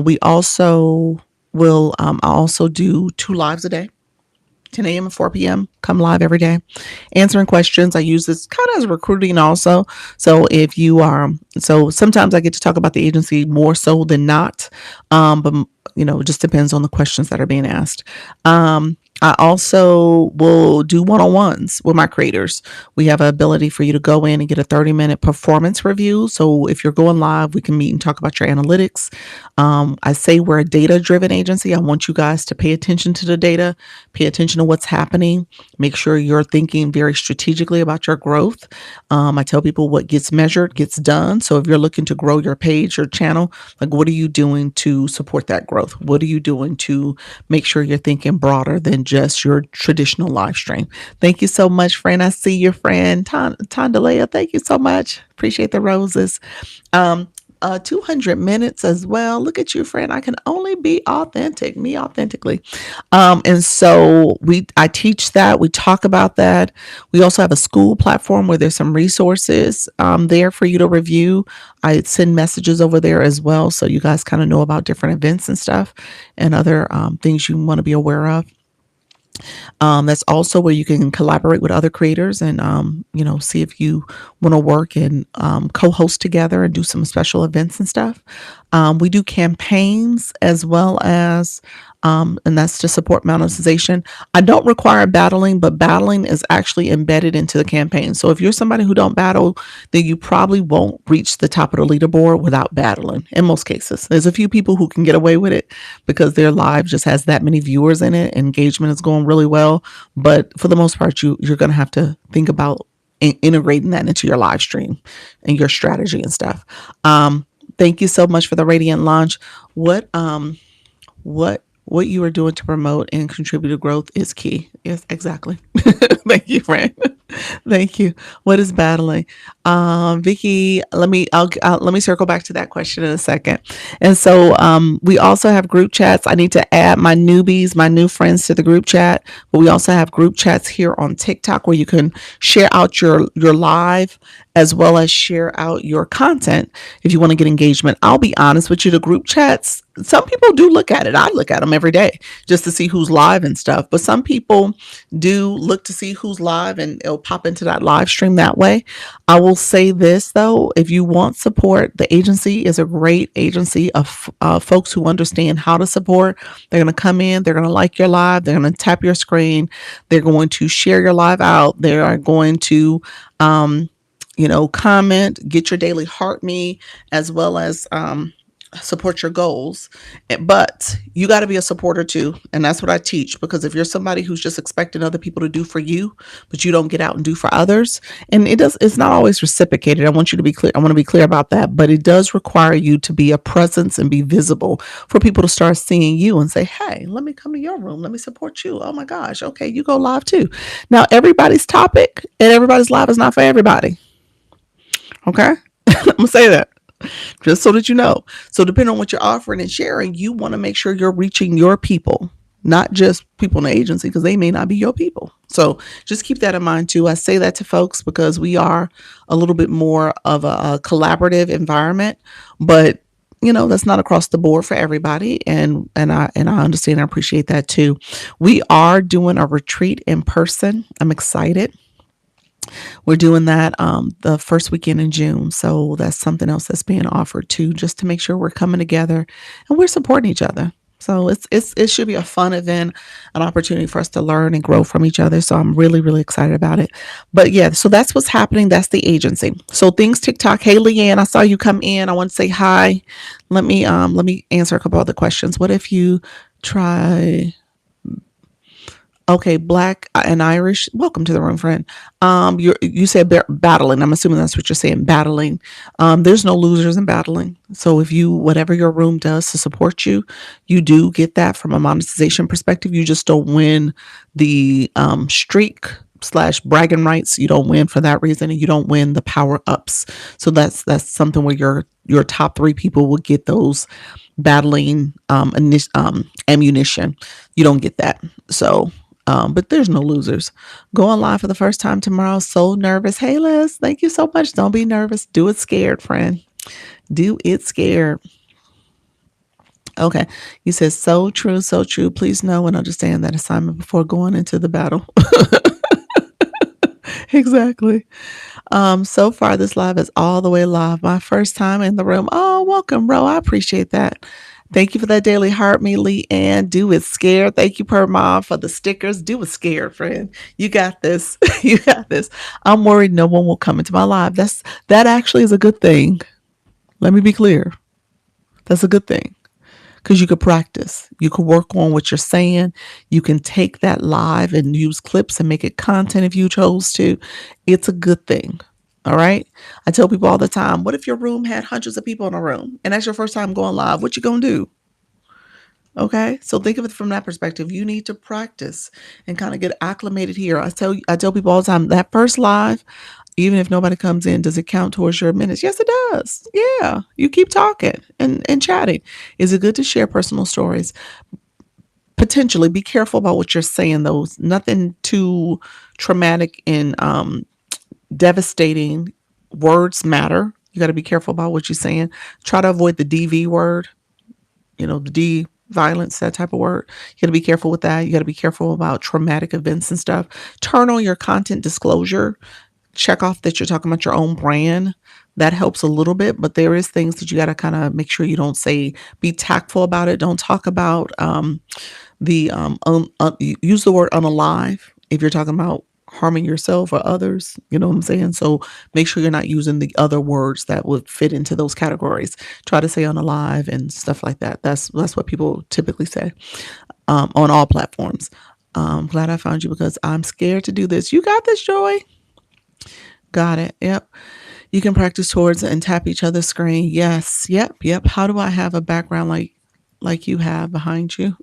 We also will I also do 2 lives a day, 10 a.m. and 4 p.m. Come live every day, answering questions. I use this kind of as recruiting also. So if you are, so sometimes I get to talk about the agency more so than not, but it just depends on the questions that are being asked. I also will do one-on-ones with my creators. We have an ability for you to go in and get a 30-minute performance review. So if you're going live, we can meet and talk about your analytics. I say we're a data-driven agency. I want you guys to pay attention to the data, pay attention to what's happening, make sure you're thinking very strategically about your growth. I tell people what gets measured gets done. So if you're looking to grow your page or channel, like what are you doing to support that growth? What are you doing to make sure you're thinking broader than just your traditional live stream? Thank you so much, friend. I see your friend, Tondalea. Thank you so much. Appreciate the roses. 200 minutes as well. Look at you, friend. I can only be authentic, me authentically. And so I teach that. We talk about that. We also have a school platform where there's some resources there for you to review. I send messages over there as well, so you guys kind of know about different events and stuff and other things you want to be aware of. That's also where you can collaborate with other creators and, see if you want to work and co-host together and do some special events and stuff. We do campaigns as well as, and that's to support monetization. I don't require battling, but battling is actually embedded into the campaign. So if you're somebody who don't battle, then you probably won't reach the top of the leaderboard without battling. In most cases, there's a few people who can get away with it because their live just has that many viewers in it. Engagement is going really well, but for the most part, you're going to have to think about integrating that into your live stream and your strategy and stuff. Thank you so much for the radiant launch. What you are doing to promote and contribute to growth is key. Yes, exactly. Thank you, friend. Thank you. What is battling? Vicky, let me circle back to that question in a second. And so we also have group chats. I need to add my newbies, my new friends to the group chat, but we also have group chats here on TikTok where you can share out your live as well as share out your content if you want to get engagement. I'll be honest with you, the group chats, some people do look at it. I look at them every day just to see who's live and stuff. But some people do look to see who's live and it'll pop into that live stream that way. I will say this though, if you want support, the agency is a great agency of folks who understand how to support. They're going to come in, they're going to like your live, they're going to tap your screen, they're going to share your live out, they are going to comment, get your daily heart me, as well as support your goals. But you got to be a supporter too. And that's what I teach, because if you're somebody who's just expecting other people to do for you, but you don't get out and do for others, and it's not always reciprocated. I want you to be clear. I want to be clear about that, but it does require you to be a presence and be visible for people to start seeing you and say, hey, let me come to your room. Let me support you. Oh my gosh. Okay. You go live too. Now, everybody's topic and everybody's live is not for everybody. Okay. I'm gonna say that just so that you know. So depending on what you're offering and sharing, you want to make sure you're reaching your people, not just people in the agency, because they may not be your people. So just keep that in mind too. I say that to folks because we are a little bit more of a collaborative environment, but that's not across the board for everybody. And I understand and appreciate that too. We are doing a retreat in person. I'm excited. We're doing that the first weekend in June. So that's something else that's being offered too, just to make sure we're coming together and we're supporting each other. So it should be a fun event, an opportunity for us to learn and grow from each other. So I'm really, really excited about it. But yeah, so that's what's happening. That's the agency. So things TikTok. Hey Leanne, I saw you come in. I want to say hi. Let me answer a couple other questions. What if you try Okay, black and Irish. Welcome to the room, friend. You said battling. I'm assuming that's what you're saying. Battling. There's no losers in battling. So if you whatever your room does to support you, you do get that from a monetization perspective. You just don't win the streak slash bragging rights. You don't win for that reason, and you don't win the power ups. So that's something where your top three people will get those battling ammunition. You don't get that. So but there's no losers. Going live for the first time tomorrow. So nervous. Hey, Liz, thank you so much. Don't be nervous. Do it scared, friend. Do it scared. Okay. You said so true, so true. Please know and understand that assignment before going into the battle. Exactly. So far this live is all the way live. My first time in the room. Oh, welcome, bro. I appreciate that. Thank you for that daily heart, me, Lee, and do it scared. Thank you, per mom, for the stickers. Do it scared, friend. You got this. You got this. I'm worried no one will come into my live. That actually is a good thing. Let me be clear. That's a good thing because you could practice. You could work on what you're saying. You can take that live and use clips and make it content if you chose to. It's a good thing. All right. I tell people all the time, what if your room had hundreds of people in a room and that's your first time going live? What you gonna do? Okay. So think of it from that perspective. You need to practice and kind of get acclimated here. I tell people all the time that first live, even if nobody comes in, does it count towards your minutes? Yes, it does. Yeah. You keep talking and chatting. Is it good to share personal stories? Potentially be careful about what you're saying, though. Nothing too traumatic and devastating. Words matter. You got to be careful about what you're saying. Try to avoid the DV word, the D violence, that type of word. You got to be careful with that. You got to be careful about traumatic events and stuff. Turn on your content disclosure. Check off that you're talking about your own brand. That helps a little bit, but there is things that you got to kind of make sure you don't say. Be tactful about it. Don't talk about use the word unalive if you're talking about harming yourself or others. You know what I'm saying? So make sure you're not using the other words that would fit into those categories. Try to say unalive and stuff like that. That's what people typically say on all platforms. Glad I found you because I'm scared to do this. You got this, Joy. Got it. Yep. You can practice towards and tap each other's screen. Yes. Yep. How do I have a background like you have behind you?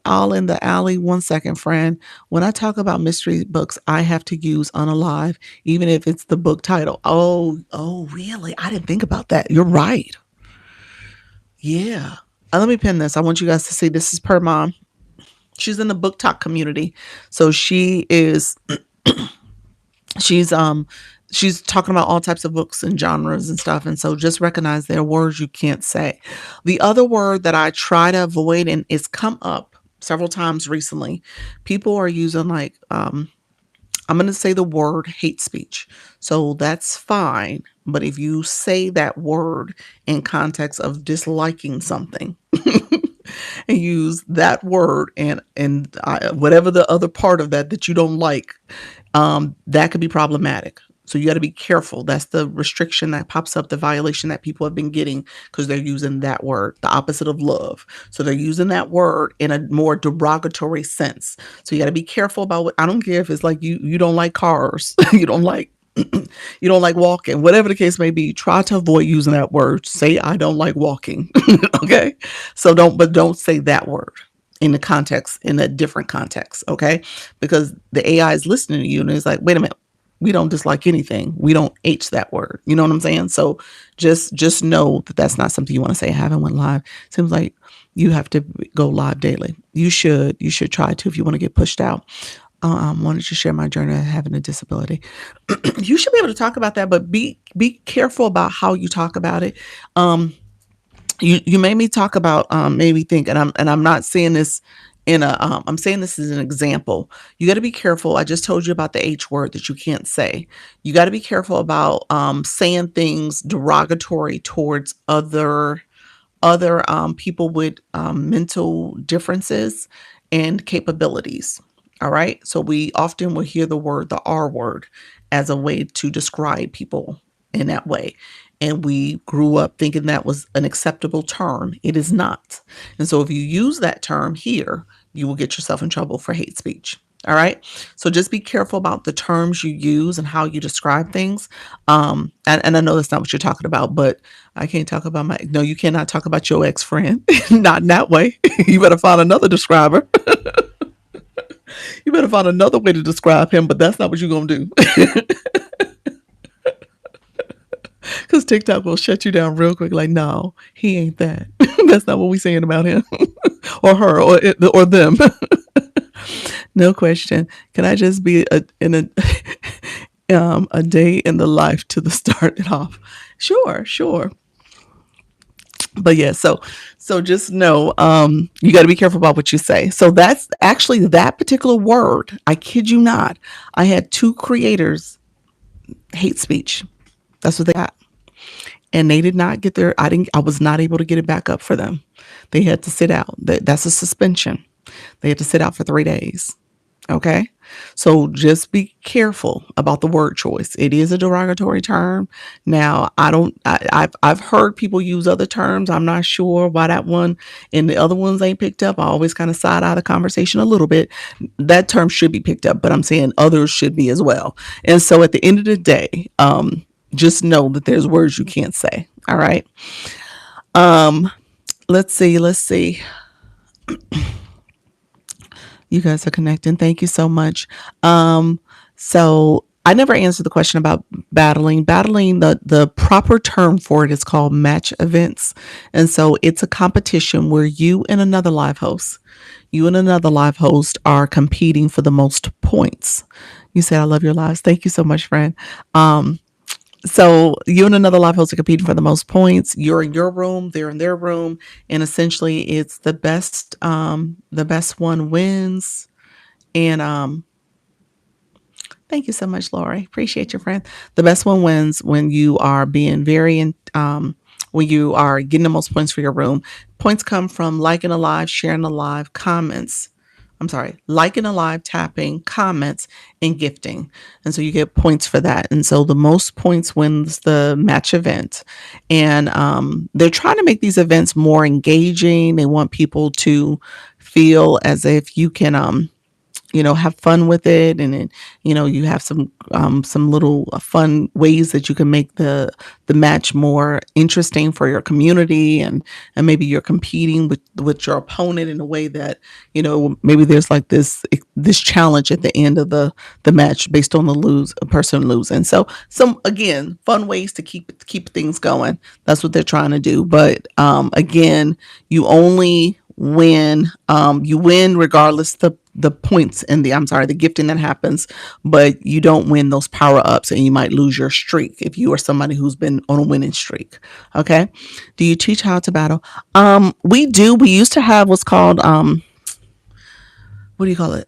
All in the alley. 1 second, friend. When I talk about mystery books, I have to use unalive, even if it's the book title. Oh, really? I didn't think about that. You're right. Yeah. Let me pin this. I want you guys to see this is per mom. She's in the book talk community. So she's she's talking about all types of books and genres and stuff, and so just recognize there are words you can't say. The other word that I try to avoid, and it's come up several times recently, people are using I'm going to say the word hate speech. So that's fine, but if you say that word in context of disliking something and use that word and whatever the other part of that you don't like, that could be problematic. So you got to be careful. That's the restriction that pops up, the violation that people have been getting because they're using that word, the opposite of love. So they're using that word in a more derogatory sense. So you got to be careful about what. I don't care if it's like you don't like cars, you don't like you don't like walking, whatever the case may be. Try to avoid using that word. Say I don't like walking. Okay, so don't say that word in a different context. Okay, because the AI is listening to you and it's like, wait a minute, we don't dislike anything. We don't H that word. You know what I'm saying? So just know that that's not something you want to say. I haven't went live. Seems like you have to go live daily. You should try to if you want to get pushed out. Wanted to share my journey of having a disability. You should be able to talk about that, but be careful about how you talk about it. You made me talk about made me think, and I'm not saying this I'm saying this as an example. You got to be careful. I just told you about the H word that you can't say. You got to be careful about saying things derogatory towards other people with mental differences and capabilities. All right. So we often will hear the R word, as a way to describe people in that way. And we grew up thinking that was an acceptable term. It is not. And so if you use that term here, you will get yourself in trouble for hate speech. All right. So just be careful about the terms you use and how you describe things. And I know that's not what you're talking about, but I can't talk about no, you cannot talk about your ex friend. Not in that way. You better find another describer. You better find another way to describe him, but that's not what you're going to do. Because TikTok will shut you down real quick. Like, no, he ain't that. That's not what we saying about him or her or them. No question. Can I just be a day in the life to the start it off? Sure, sure. But yeah, so just know, you got to be careful about what you say. So that's actually that particular word. I kid you not. I had two creators hate speech. That's what they got, and they did not get their. I didn't. I was not able to get it back up for them. They had to sit out. That's a suspension. They had to sit out for 3 days. Okay. So just be careful about the word choice. It is a derogatory term. Now, I don't, I've heard people use other terms. I'm not sure why that one and the other ones ain't picked up. I always kind of side eye the conversation a little bit. That term should be picked up, but I'm saying others should be as well. And so at the end of the day, just know that there's words you can't say. All right. Um, let's see. You guys are connecting. Thank you so much. So I never answered the question about battling. Battling, the proper term for it is called match events. And so it's a competition where you and another live host are competing for the most points. You said I love your lives. Thank you so much, friend. Um, so you and another live host are competing for the most points. You're in your room, they're in their room, and essentially it's the best one wins. And thank you so much, Lori. Appreciate your friend. The best one wins when you are being when you are getting the most points for your room. Points come from liking a live, sharing a live, comments. I'm sorry, liking a live, tapping, comments, and gifting. And so you get points for that. And so the most points wins the match event. And they're trying to make these events more engaging. They want people to feel as if you can have fun with it, and then you have some little fun ways that you can make the match more interesting for your community, and maybe you're competing with your opponent in a way that maybe there's like this challenge at the end of the match based on the lose a person losing. So some, again, fun ways to keep things going. That's what they're trying to do. But again, you win regardless the points and the gifting that happens, but you don't win those power ups, and you might lose your streak if you are somebody who's been on a winning streak. Okay. Do you teach how to battle? We do. We used to have what's called what do you call it?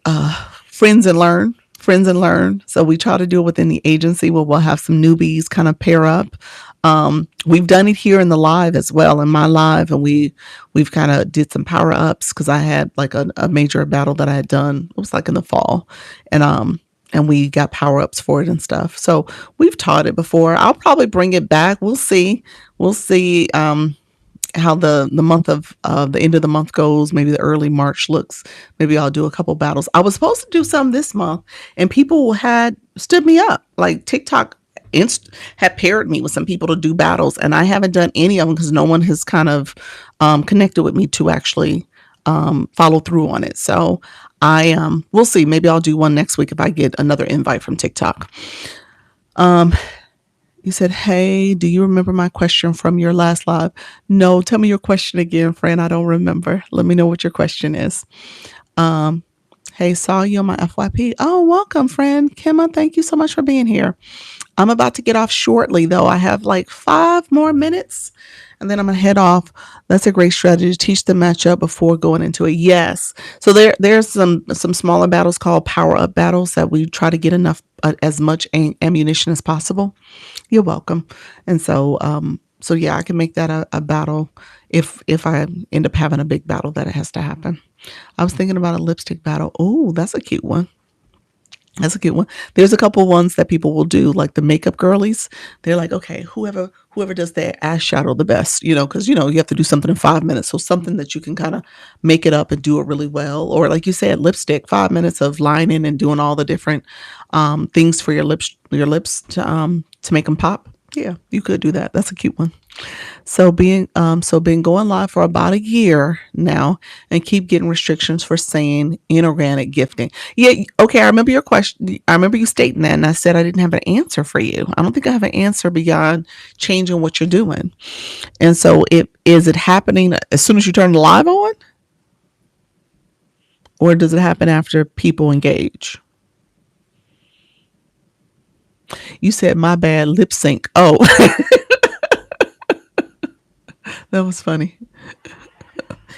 Friends and learn. Friends and learn. So we try to do it within the agency where we'll have some newbies kind of pair up. We've done it here in the live as well, in my live, and we've kind of did some power ups because I had like a major battle that I had done. It was like in the fall, and we got power ups for it and stuff. So we've taught it before. I'll probably bring it back. We'll see. We'll see. How the month of the end of the month goes, maybe the early March looks. Maybe I'll do a couple battles. I was supposed to do some this month, and people had stood me up. Like TikTok had paired me with some people to do battles, and I haven't done any of them because no one has kind of connected with me to actually follow through on it. So we'll see. Maybe I'll do one next week if I get another invite from TikTok. You said, hey, do you remember my question from your last live? No, tell me your question again, friend. I don't remember. Let me know what your question is. Hey, saw you on my FYP. Oh, welcome, friend. Kimma, thank you so much for being here. I'm about to get off shortly, though. I have like 5 more minutes, and then I'm gonna head off. That's a great strategy to teach the matchup before going into it. Yes. So there's some smaller battles called power up battles that we try to get enough as much ammunition as possible. You're welcome. And so yeah, I can make that a battle if I end up having a big battle that it has to happen. I was thinking about a lipstick battle. Oh, that's a cute one. That's a cute one. There's a couple ones that people will do, like the makeup girlies. They're like, okay, whoever does their eyeshadow the best, because you have to do something in 5 minutes. So something that you can kind of make it up and do it really well, or like you said, lipstick, 5 minutes of lining and doing all the different things for your lips to make them pop. Yeah, you could do that. That's a cute one. So been going live for about a year now and keep getting restrictions for saying inorganic gifting. Yeah, okay, I remember your question. I remember you stating that and I said I didn't have an answer for you. I don't think I have an answer beyond changing what you're doing. And so it happening as soon as you turn the live on, or does it happen after people engage? You said my bad, lip sync. Oh, that was funny.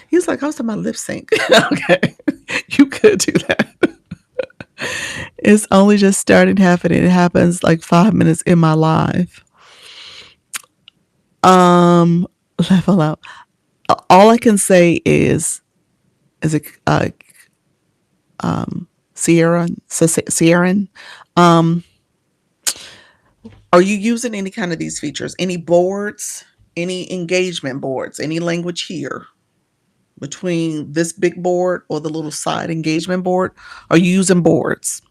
He was like, I was talking about lip sync. Okay. You could do that. It's only just starting happening. It happens like 5 minutes in my live. Um, level out. All I can say is it Sierra? Um, are you using any kind of these features? Any boards? Any engagement boards? Any language here between this big board or the little side engagement board? Are you using boards?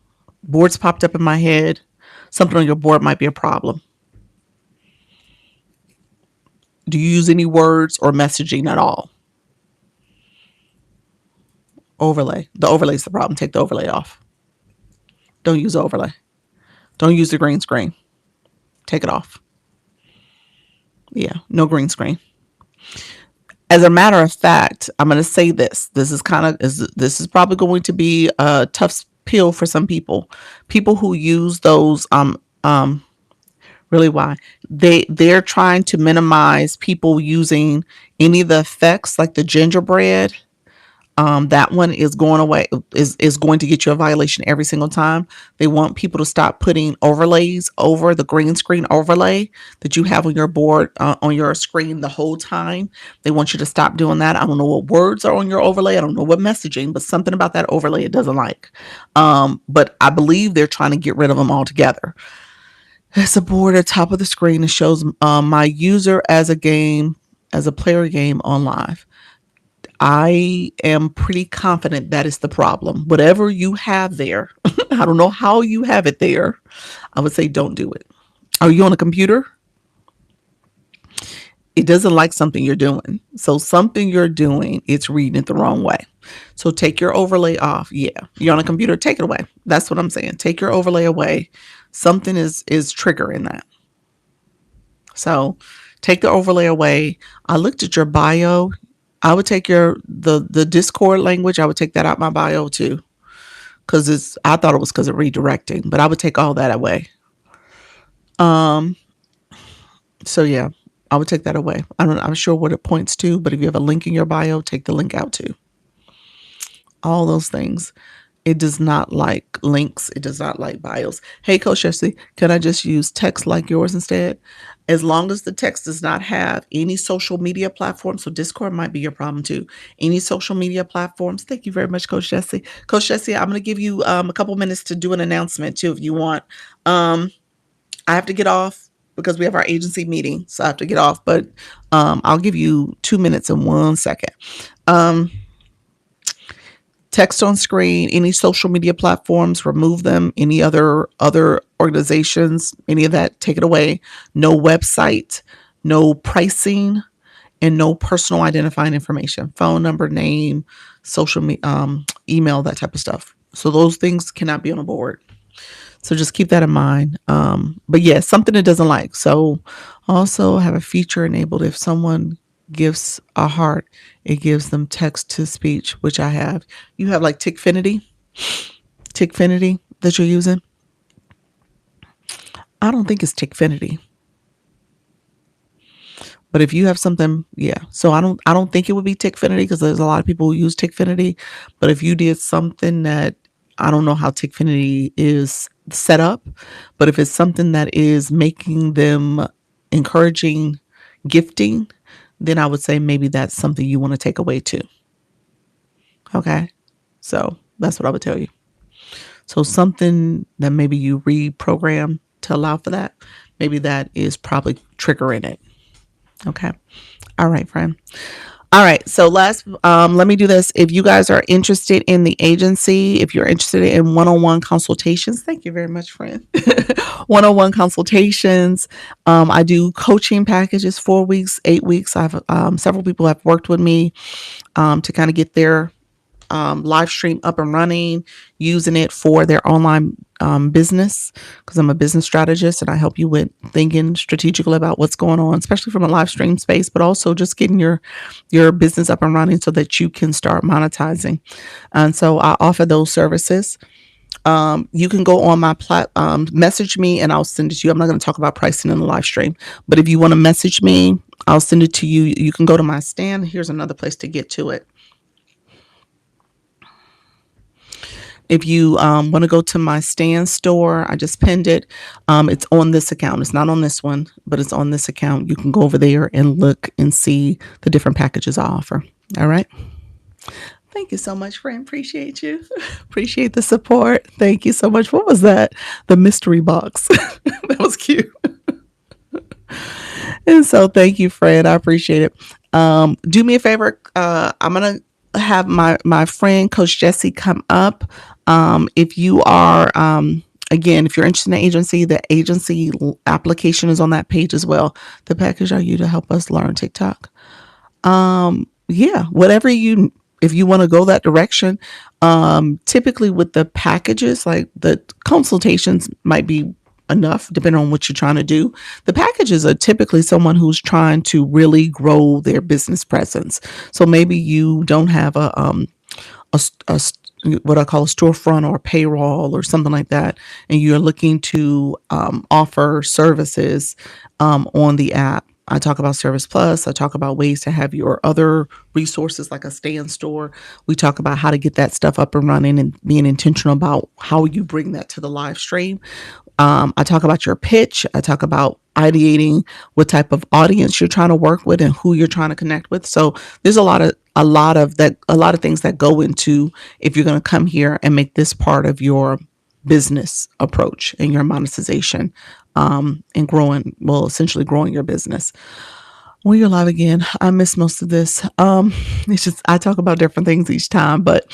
Boards popped up in my head. Something on your board might be a problem. Do you use any words or messaging at all? Overlay. The overlay is the problem. Take the overlay off. Don't use the overlay. Don't use the green screen. Take it off. Yeah, no green screen. As a matter of fact, I'm going to say this. This is probably going to be a tough pill for some people. People who use those really why they're trying to minimize people using any of the effects like the gingerbread. That one is going away, is going to get you a violation every single time. They want people to stop putting overlays over the green screen overlay that you have on your board, on your screen the whole time. They want you to stop doing that. I don't know what words are on your overlay. I don't know what messaging, but something about that overlay it doesn't like. But I believe they're trying to get rid of them altogether. There's a board at the top of the screen that shows my user as a player game on live. I am pretty confident that is the problem. Whatever you have there, I don't know how you have it there. I would say don't do it. Are you on a computer? It doesn't like something you're doing. So something you're doing, it's reading it the wrong way. So take your overlay off. Yeah. You're on a computer, take it away. That's what I'm saying. Take your overlay away. Something is triggering that. So take the overlay away. I looked at your bio. I would take the Discord language. I would take that out my bio too, because I thought it was because of redirecting, but I would take all that away. Um. So yeah, I would take that away. I'm sure what it points to, but if you have a link in your bio, take the link out too. All those things. It does not like links. It does not like bios. Hey, Coach Jesse, can I just use text like yours instead? As long as the text does not have any social media platform, so Discord might be your problem too. Any social media platforms. Thank you very much, Coach Jesse. Coach Jesse, I'm going to give you a couple minutes to do an announcement too if you want. Um, I have to get off because we have our agency meeting, so I have to get off, but I'll give you 2 minutes and 1 second. Um, Text on screen, any social media platforms, remove them. Any other organizations, any of that, take it away. No website, no pricing, and no personal identifying information, phone number, name, email, that type of stuff. So those things cannot be on a board. So just keep that in mind. But yeah, something it doesn't like. So also have a feature enabled if someone gives a heart, it gives them text to speech, which I have. You have like Tickfinity that you're using. I don't think it's Tickfinity, But if you have something, yeah. So I don't think it would be Tickfinity because there's a lot of people who use Tickfinity. But if you did something that I don't know how Tickfinity is set up, but if it's something that is making them encouraging gifting, then I would say maybe that's something you want to take away too. Okay. So that's what I would tell you. So something that maybe you reprogram to allow for that, maybe that is probably triggering it. Okay. All right, friend. All right. So let me do this. If you guys are interested in the agency, if you're interested in one-on-one consultations, thank you very much, friend. One-on-one consultations. I do coaching packages, 4 weeks, 8 weeks. I've several people have worked with me to kind of get their live stream up and running, using it for their online business, because I'm a business strategist and I help you with thinking strategically about what's going on, especially from a live stream space, but also just getting your business up and running so that you can start monetizing. And so I offer those services. You can go on my message me and I'll send it to you. I'm not going to talk about pricing in the live stream, but if you want to message me, I'll send it to you. You can go to my stand. Here's another place to get to it. If you want to go to my stand store, I just pinned it. It's on this account. It's not on this one, but it's on this account. You can go over there and look and see the different packages I offer. All right. Thank you so much, friend. Appreciate you. Appreciate the support. Thank you so much. What was that? The mystery box. That was cute. And so thank you, Fred. I appreciate it. Do me a favor. I'm going to have my friend, Coach Jesse, come up. If you are, again, if you're interested in the agency application is on that page as well. The package are you to help us learn TikTok. Yeah, whatever if you want to go that direction, typically with the packages, like the consultations might be enough depending on what you're trying to do. The packages are typically someone who's trying to really grow their business presence. So maybe you don't have a what I call a storefront or a payroll or something like that, and you're looking to offer services on the app. I talk about Service Plus. I talk about ways to have your other resources like a stand store. We talk about how to get that stuff up and running and being intentional about how you bring that to the live stream. I talk about your pitch. I talk about ideating what type of audience you're trying to work with and who you're trying to connect with. So there's a lot of things that go into if you're going to come here and make this part of your business approach and your monetization, and essentially growing your business. Well, you're live again. I miss most of this. It's just I talk about different things each time, but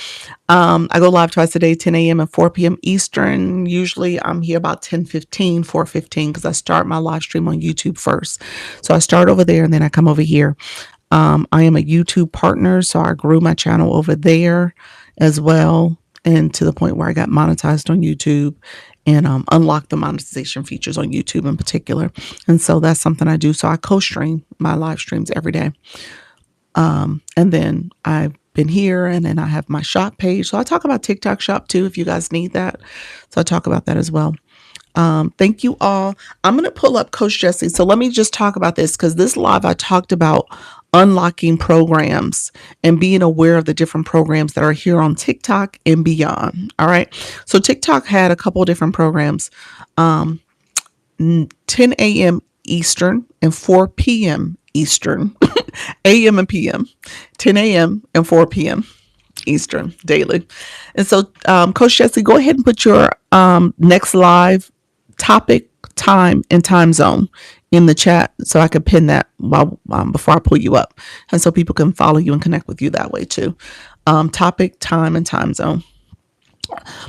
I go live twice a day, 10 a.m. and 4 p.m. Eastern. Usually I'm here about 10:15, 4:15, because I start my live stream on YouTube first. So I start over there and then I come over here. I am a YouTube partner, so I grew my channel over there as well, and to the point where I got monetized on YouTube and unlocked the monetization features on YouTube in particular. And so that's something I do. So I co-stream my live streams every day. And then I've been here and then I have my shop page. So I talk about TikTok shop too, if you guys need that. So I talk about that as well. Thank you all. I'm going to pull up Coach Jesse. So let me just talk about this because this live I talked about unlocking programs and being aware of the different programs that are here on TikTok and beyond. All right. So TikTok had a couple of different programs, 10 a.m. Eastern and 4 p.m. Eastern, a.m. and p.m., 10 a.m. and 4 p.m. Eastern daily. And so, Coach Jesse, go ahead and put your next live topic, time, and time zone in the chat so I could pin that before I pull you up, and so people can follow you and connect with you that way too. Topic, time, and time zone.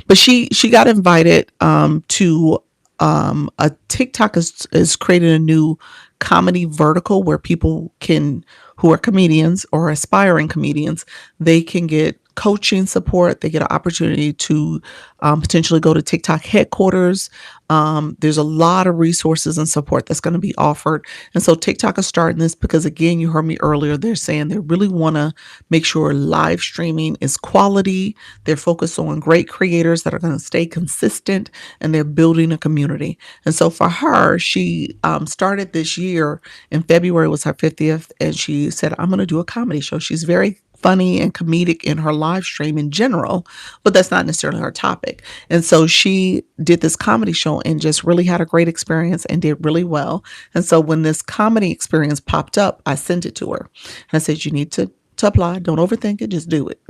But she got invited to a TikTok is creating a new comedy vertical where people who are comedians or aspiring comedians, they can get coaching support. They get an opportunity to potentially go to TikTok headquarters. There's a lot of resources and support that's going to be offered. And so TikTok is starting this because, again, you heard me earlier, they're saying they really want to make sure live streaming is quality. They're focused on great creators that are going to stay consistent, and they're building a community. And so for her, she started this year in February was her 50th, and she said, I'm going to do a comedy show. She's very funny and comedic in her live stream in general, but that's not necessarily her topic. And so she did this comedy show and just really had a great experience and did really well. And so when this comedy experience popped up, I sent it to her. And I said, you need to apply. Don't overthink it, just do it.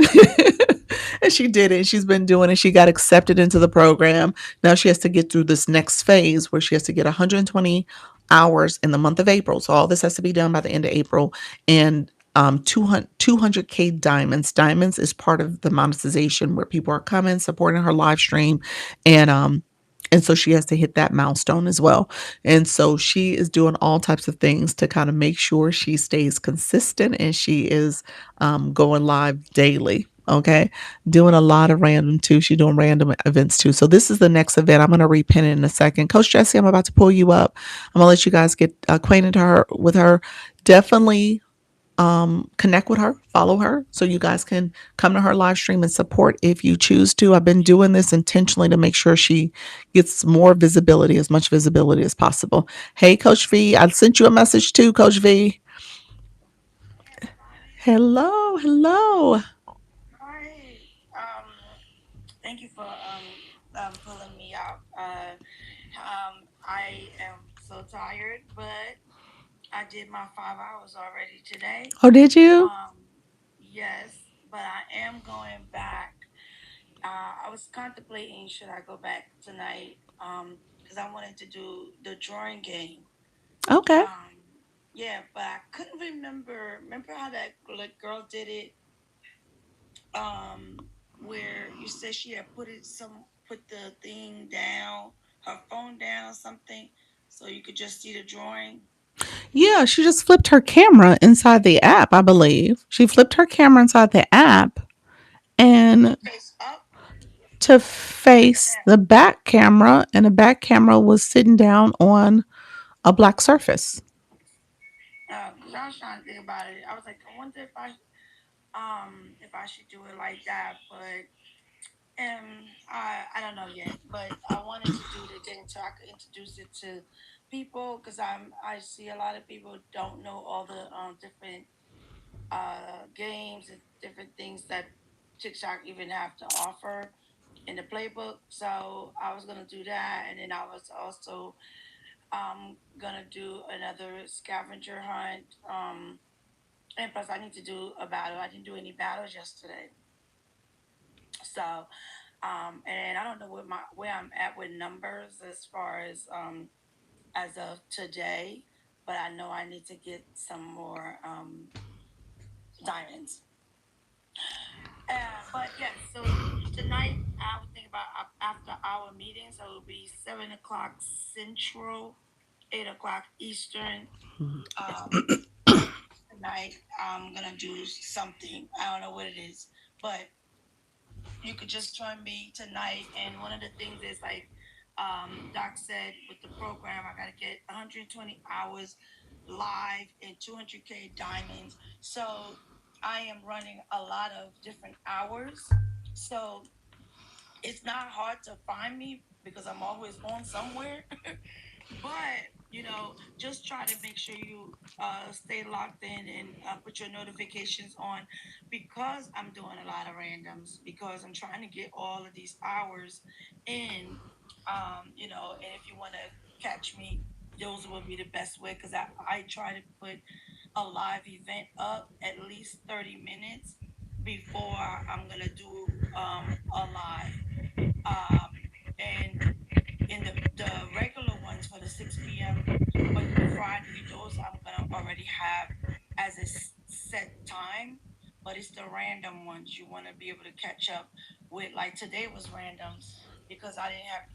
And she did it. She's been doing it. She got accepted into the program. Now she has to get through this next phase where she has to get 120 hours in the month of April. So all this has to be done by the end of April. And 200K diamonds. Diamonds is part of the monetization where people are coming, supporting her live stream. And so she has to hit that milestone as well. And so she is doing all types of things to kind of make sure she stays consistent, and she is going live daily. Okay. Doing a lot of random too. She's doing random events too. So this is the next event. I'm going to repin it in a second. Coach Jesse, I'm about to pull you up. I'm going to let you guys get acquainted to her with her. Definitely connect with her, follow her, so you guys can come to her live stream and support if you choose to. I've been doing this intentionally to make sure she gets more visibility, as much visibility as possible. Hey, Coach V, I sent you a message too, Coach V. Hey everybody. Hello, hello. Hi. Thank you for pulling me out. I am so tired, but I did my 5 hours already today. Oh, did you? Yes, but I am going back. I was contemplating should I go back tonight? Because I wanted to do the drawing game. Okay. Yeah, but I couldn't remember. Remember how that girl did it? Where you said she had put the thing down, her phone down or something, so you could just see the drawing. Yeah, she just flipped her camera inside the app, I believe. She flipped her camera inside the app and Face up, to face face down. the back camera, and the back camera was sitting down on a black surface. 'Cause I was trying to think about it. I was like, I wonder if I should do it like that, but I don't know yet. But I wanted to do it again so I could introduce it to people because I see a lot of people don't know all the different games and different things that TikTok even have to offer in the playbook. So I was gonna do that, and then I was also gonna do another scavenger hunt. And plus, I need to do a battle. I didn't do any battles yesterday, so and I don't know where I'm at with numbers as of today, but I know I need to get some more diamonds. But yes, so tonight I was thinking about after our meeting, so it'll be 7 o'clock Central, 8 o'clock Eastern. Um, Tonight I'm gonna do something. I don't know what it is, but you could just join me tonight. And one of the things is like Doc said with the program, I gotta get 120 hours live and 200K diamonds. So I am running a lot of different hours. So it's not hard to find me because I'm always on somewhere. But just try to make sure you stay locked in and put your notifications on because I'm doing a lot of randoms because I'm trying to get all of these hours in. And if you want to catch me, those would be the best way because I try to put a live event up at least 30 minutes before I'm gonna do a live. Um, and in the regular ones for the 6 p.m. Monday to Friday, those I'm gonna already have as a set time. But it's the random ones you want to be able to catch up with. Like today was random because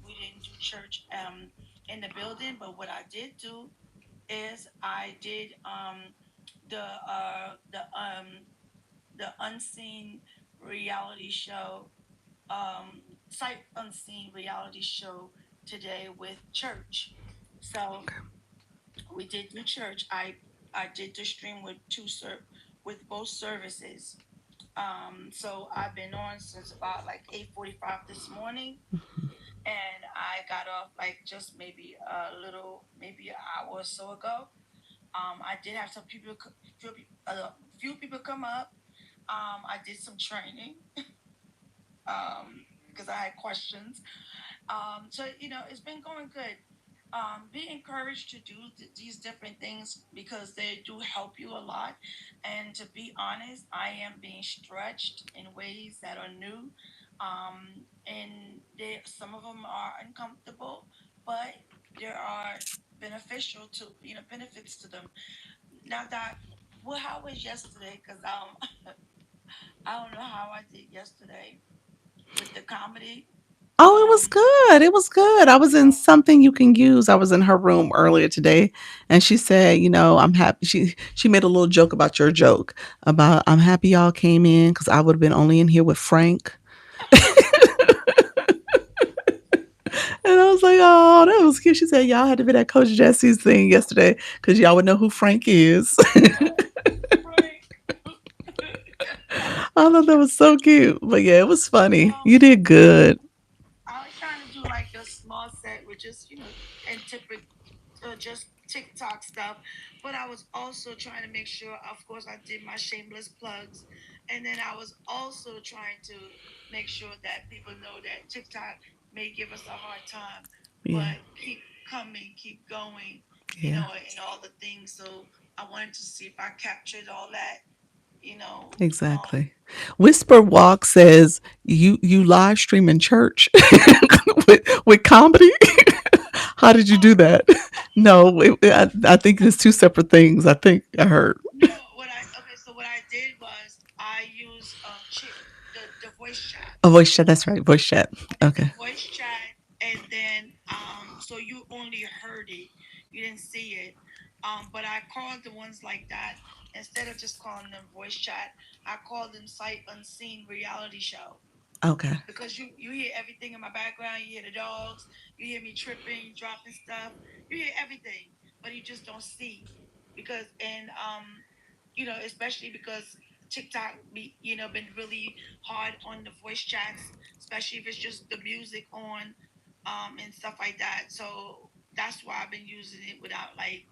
we didn't do church in the building. But what I did do is I did the uh the um the unseen reality show, sight unseen reality show today with church. So we did do church. I did the stream with with both services. So I've been on since about like 8:45 this morning, and I got off like just maybe a little, maybe an hour or so ago. I did have some people, few people come up. I did some training because I had questions. So it's been going good. Be encouraged to do these different things because they do help you a lot. And to be honest, I am being stretched in ways that are new, and some of them are uncomfortable, but there are benefits to them. Now that, well, how was yesterday? Because I don't know how I did yesterday with the comedy. Oh, it was Um, good. It was good. I was in oh, something you can use. I was in her room earlier today, and she said, I'm happy. She made a little joke about your joke about I'm happy y'all came in because I would have been only in here with Frank. And I was like, oh, that was cute. She said, y'all had to be at Coach Jesse's thing yesterday because y'all would know who Frank is. right. I thought that was so cute. But yeah, it was funny. Well, You did good. I was trying to do like a small set with just, and typical, just TikTok stuff. But I was also trying to make sure, of course, I did my shameless plugs. And then I was also trying to make sure that people know that TikTok may give us a hard time, Yeah. but keep coming, keep going, Yeah. and all the things. So I wanted to see if I captured all that, you know. Um, Exactly. Whisper Walk says you live stream in church with comedy. How did you do oh, that? No, I think it's two separate things. I think I heard no, so what I did was I used the voice chat. a voice chat. That's right, voice chat. I did the Okay, voice chat, and then so you only heard it, you didn't see it. But I called the ones like that, instead of just calling them voice chat, I called them sight unseen reality show, okay, because you hear everything in my background. You hear the dogs, you hear me tripping, dropping stuff, you hear everything, but you just don't see, because and especially because TikTok been really hard on the voice chats, especially if it's just the music on, and stuff like that. So that's why I've been using it without, like,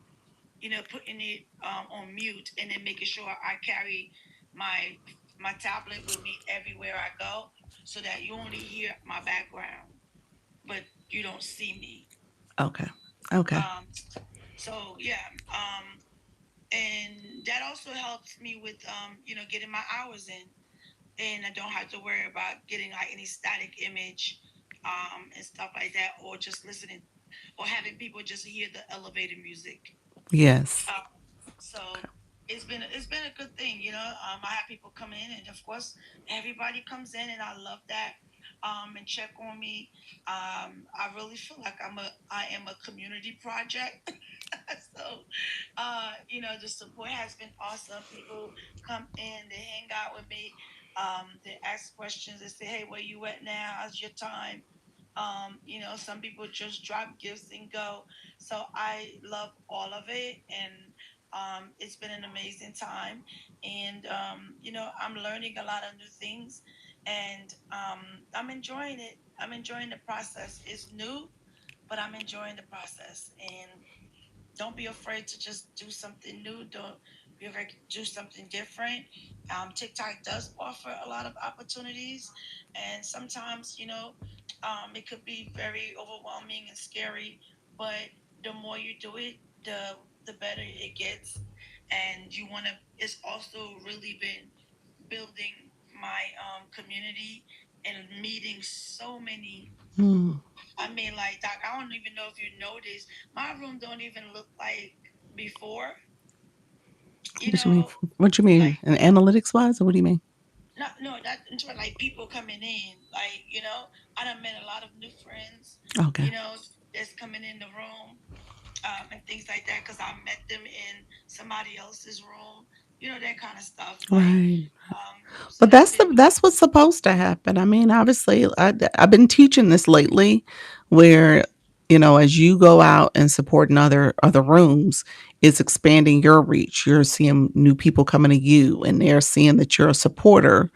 putting it on mute, and then making sure I carry my my tablet with me everywhere I go, so that you only hear my background, but you don't see me. okay, okay. Um, so yeah, and that also helps me with getting my hours in, and I don't have to worry about getting like any static image, and stuff like that, or just listening, or having people just hear the elevator music. Yes. Uh, so it's been a good thing, I have people come in, and of course everybody comes in, and I love that, and check on me. I really feel like I am a community project. So, the support has been awesome. People come in, they hang out with me, they ask questions, they say, "Hey, where you at now? How's your time?" Some people just drop gifts and go. So I love all of it, and it's been an amazing time. And I'm learning a lot of new things, and I'm enjoying it. I'm enjoying the process. It's new, but I'm enjoying the process. And don't be afraid to just do something new. Don't be afraid to do something different. TikTok does offer a lot of opportunities, and sometimes, it could be very overwhelming and scary. But the more you do it, the better it gets, and you want to. It's also really been building my community and meeting so many. Hmm. I mean, like, Doc, I don't even know if you noticed, my room don't even look like before. You What you mean? know, What you mean? like, And analytics wise, or what do you mean? not no, that into like people coming in, like, I done met a lot of new friends, Okay. you know, that's coming in the room, and things like that, because I met them in somebody else's room. that kind of stuff. Like, Right. so But that's been that's what's supposed to happen. I mean, obviously, I've been teaching this lately, where as you go out and support in other rooms, it's expanding your reach. You're seeing new people coming to you, and they're seeing that you're a supporter.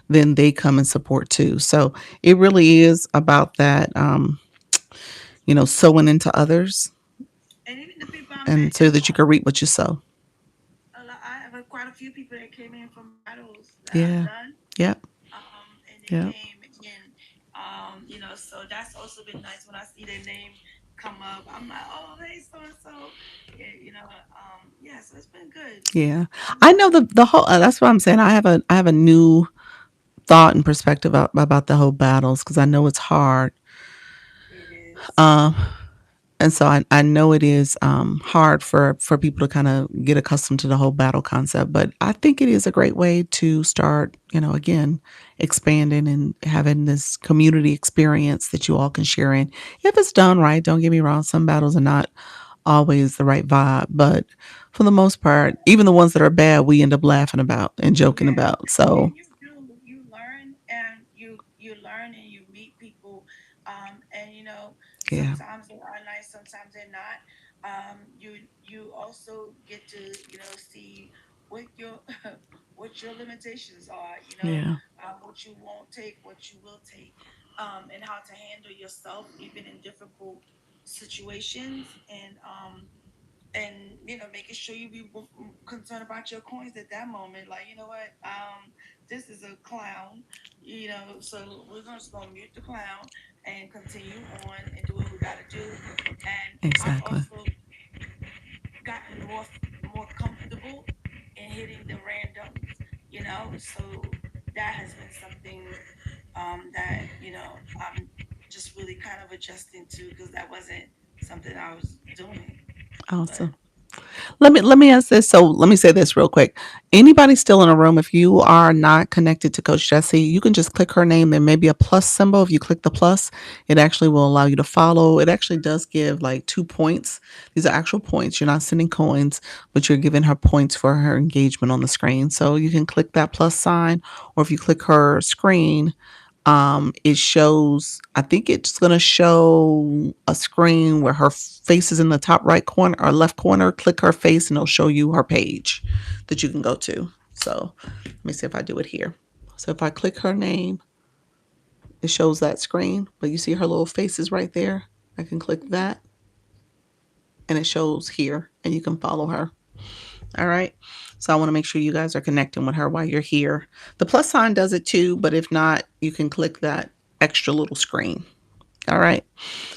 Then they come and support too. So it really is about that, sowing into others, and even the people I and met so in that you can reap what you sow. I have quite a few people that came in from battles that I've Yeah. done, Yep. and they Yep. came in, so that's also been nice when I see their name come up. I'm like, oh, hey, so and so, yeah, yeah. So it's been good. Yeah. It's been I good. know the whole. That's what I'm saying. I have a new thought and perspective about the whole battles, because I know it's hard. It is. Um, and so I know it is hard for people to kind of get accustomed to the whole battle concept. But I think it is a great way to start, again, expanding and having this community experience that you all can share in. If it's done right, don't get me wrong, some battles are not always the right vibe, but for the most part, even the ones that are bad, we end up laughing about and joking Yeah, about. So, and you do. You learn, and you learn, and you meet people, and yeah, sometimes they are nice, sometimes they're not. You also get to see what your what your limitations are. yeah, What you won't take, what you will take, and how to handle yourself even in difficult situations, and making sure you be concerned about your coins at that moment. Like, what, this is a clown, so we're just gonna mute the clown and continue on and do what we got to do. And I've exactly. also gotten more comfortable in hitting the randoms, so that has been something that I'm just really kind of adjusting to, because that wasn't something I was doing. But Awesome. Let me ask this. So let me say this real quick. Anybody still in a room, if you are not connected to Coach Jessie, you can just click her name. There may be a plus symbol. If you click the plus, it actually will allow you to follow. It actually does give like 2 points. These are actual points. You're not sending coins, but you're giving her points for her engagement on the screen. So you can click that plus sign, or if you click her screen, it shows, I think it's going to show a screen where her face is in the top right corner or left corner. Click her face and it'll show you her page that you can go to. So let me see if I do it here. So if I click her name, it shows that screen, but you see her little face is right there. I can click that and it shows here, and you can follow her. All right. So I want to make sure you guys are connecting with her while you're here. The plus sign does it too, but if not, you can click that extra little screen. All right.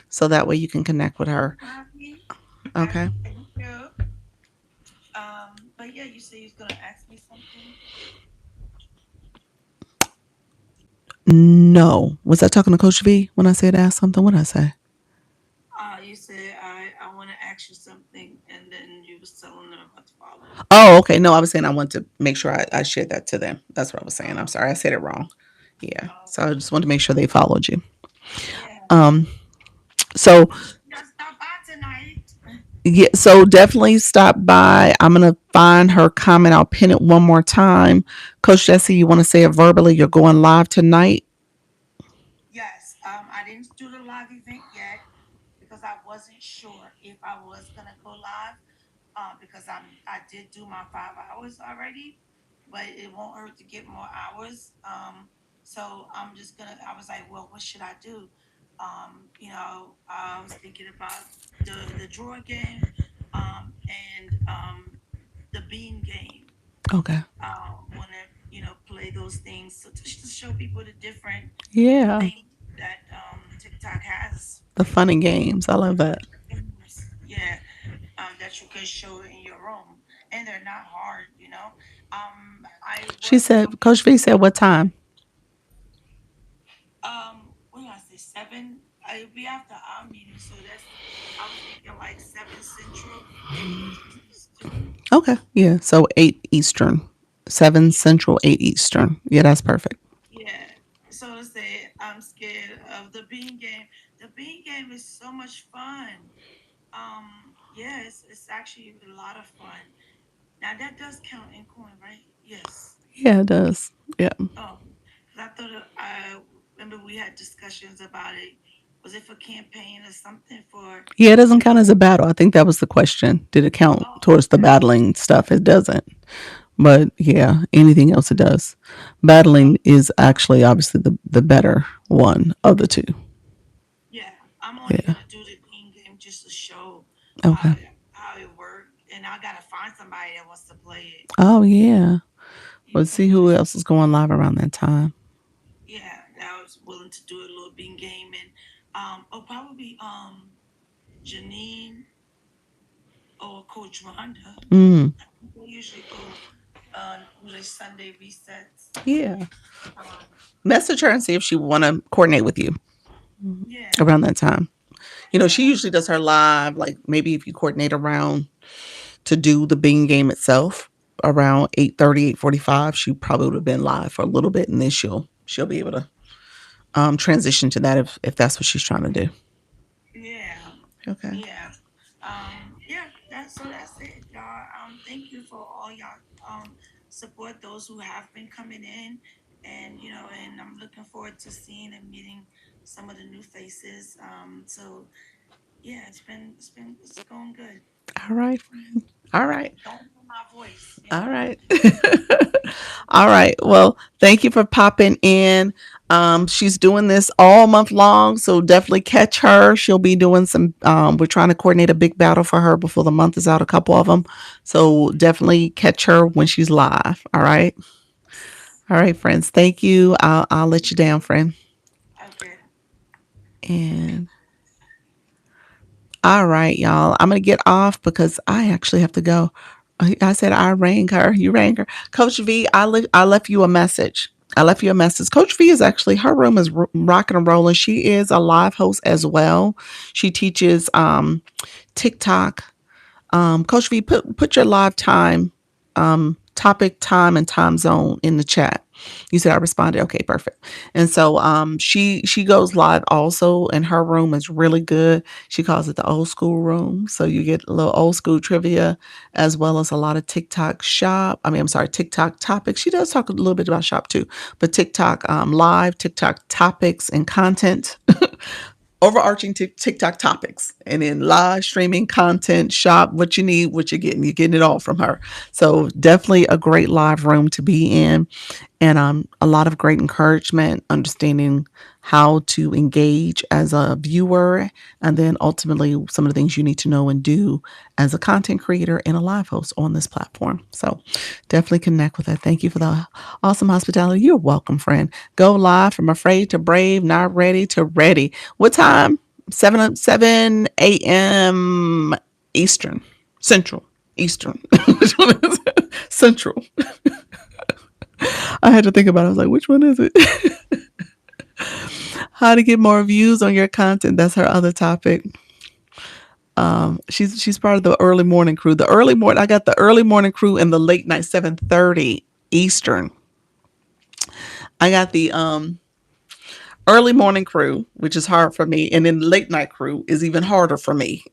So that way you can connect with her. happy, Okay. thank you. But yeah, you say you was gonna ask me something. No. Was I talking to Coach V when I said ask something? What did I say? You said I want to ask you something, and then you was telling them about the follow. Oh, okay. No, I was saying I want to make sure I shared that to them. That's what I was saying. I'm Oh, sorry. I said it wrong. Yeah. oh, So I just want to make sure they followed you. yeah. Um, so You gotta stop by tonight. yeah, so definitely stop by. I'm gonna find her comment. I'll pin it one more time. Coach Jesse, you want to say it verbally? You're going live tonight. Yes. I didn't do the live event yet because I wasn't sure if I was gonna go live. Because I did do my 5 hours already, but it won't hurt to get more hours. So I'm just gonna. I was like, well, what should I do? I was thinking about the draw game, and the bean game. Okay. Want to play those things, so just to show people the different Yeah. things that TikTok has. The fun and games. I love that. Yeah, that you can show in your room, and they're not hard. I She was said, Coach V said, what time? what did I say? 7. It'll be after our meeting, so I was thinking like 7 Central, 8 Eastern. Okay. Yeah. So 8 Eastern, 7 Yeah, Central, 8 Eastern. Yeah, that's perfect. yeah. So to say, I'm scared of the bean game. The bean game is so much fun. Yeah, it's actually a lot of fun. Now that does count in coin, right? Yes. Yeah, it does. Yeah. Oh, because I thought I remember we had discussions about it. Was it for campaign or something for Yeah, it doesn't to? count as a battle. I think that was the question. Did it count Oh, towards the okay. battling stuff? It doesn't. But yeah, anything else it does. Oh, Battling is actually obviously the better one of the two. yeah. I'm only Yeah. gonna do the team game just to show Okay. how it worked, and I gotta find somebody that wants to play it. Oh yeah. You Let's can see do who this. else is going live around that time. Yeah, I was willing to do a little bean game, and oh, probably Janine or Coach Rhonda. Mm. They usually go do their Sunday resets. Yeah. Um, Message her and see if she want to coordinate with you yeah, around that time. You know, she yeah, usually does her live, like maybe if you coordinate around to do the Bean game itself around 8:30, 8:45, she probably would have been live for a little bit and then she'll be able to transition to that if that's what she's trying to do. yeah, Okay. yeah. Yeah. That's it, y'all. Thank you for all y'all support. Those who have been coming in, and and I'm looking forward to seeing and meeting some of the new faces. Yeah, it's going good. All right, friend. All right. Don't know my voice, All right. All right. Well, thank you for popping in. She's doing this all month long, so definitely catch her. She'll be doing some. We're trying to coordinate a big battle for her before the month is out. A couple of them, so definitely catch her when she's live. All right. All right, friends. Thank you. I'll let you down, friend. Okay. And all right, y'all. I'm gonna get off because I actually have to go. I said I rang her. You rang her, Coach V. I left you a message. I left you a message. Coach V is actually her room is rocking and rolling. She is a live host as well. She teaches TikTok. Coach V, put your live time, topic, time, and time zone in the chat. You said I responded. Okay, perfect. And so she goes live also, and her room is really good. She calls it the old school room. So you get a little old school trivia as well as a lot of TikTok shop. I mean, I'm sorry, TikTok topics. She does talk a little bit about shop too, but TikTok live, TikTok topics and content. Overarching TikTok topics and then live streaming content, shop what you need, what you're getting. You're getting it all from her. So definitely a great live room to be in and a lot of great encouragement, understanding how to engage as a viewer, and then ultimately some of the things you need to know and do as a content creator and a live host on this platform. So definitely connect with her. Thank you for the awesome hospitality. You're welcome, friend. Go live from afraid to brave, not ready to ready. What time? 7 Eastern, Central, Eastern, Central. I had to think about it. I was like, which one is it? How to get more views on your content. That's her other topic. She's part of the early morning crew. The early morning I got the early morning crew and the late night 7:30 Eastern. I got the early morning crew, which is hard for me, and then the late night crew is even harder for me.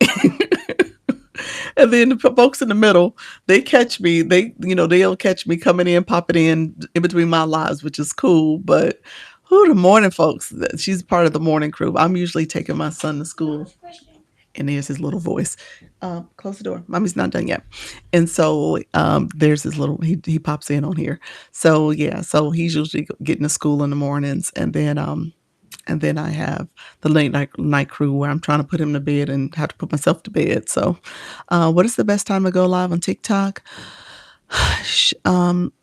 And then the folks in the middle, they catch me. They'll catch me coming in, popping in between my lives, which is cool. But who the morning folks? She's part of the morning crew. I'm usually taking my son to school, and there's his little voice. Close the door. Mommy's not done yet. And so there's his little. He pops in on here. So yeah. So he's usually getting to school in the mornings, and then I have the late night crew where I'm trying to put him to bed and have to put myself to bed. So, what is the best time to go live on TikTok? um,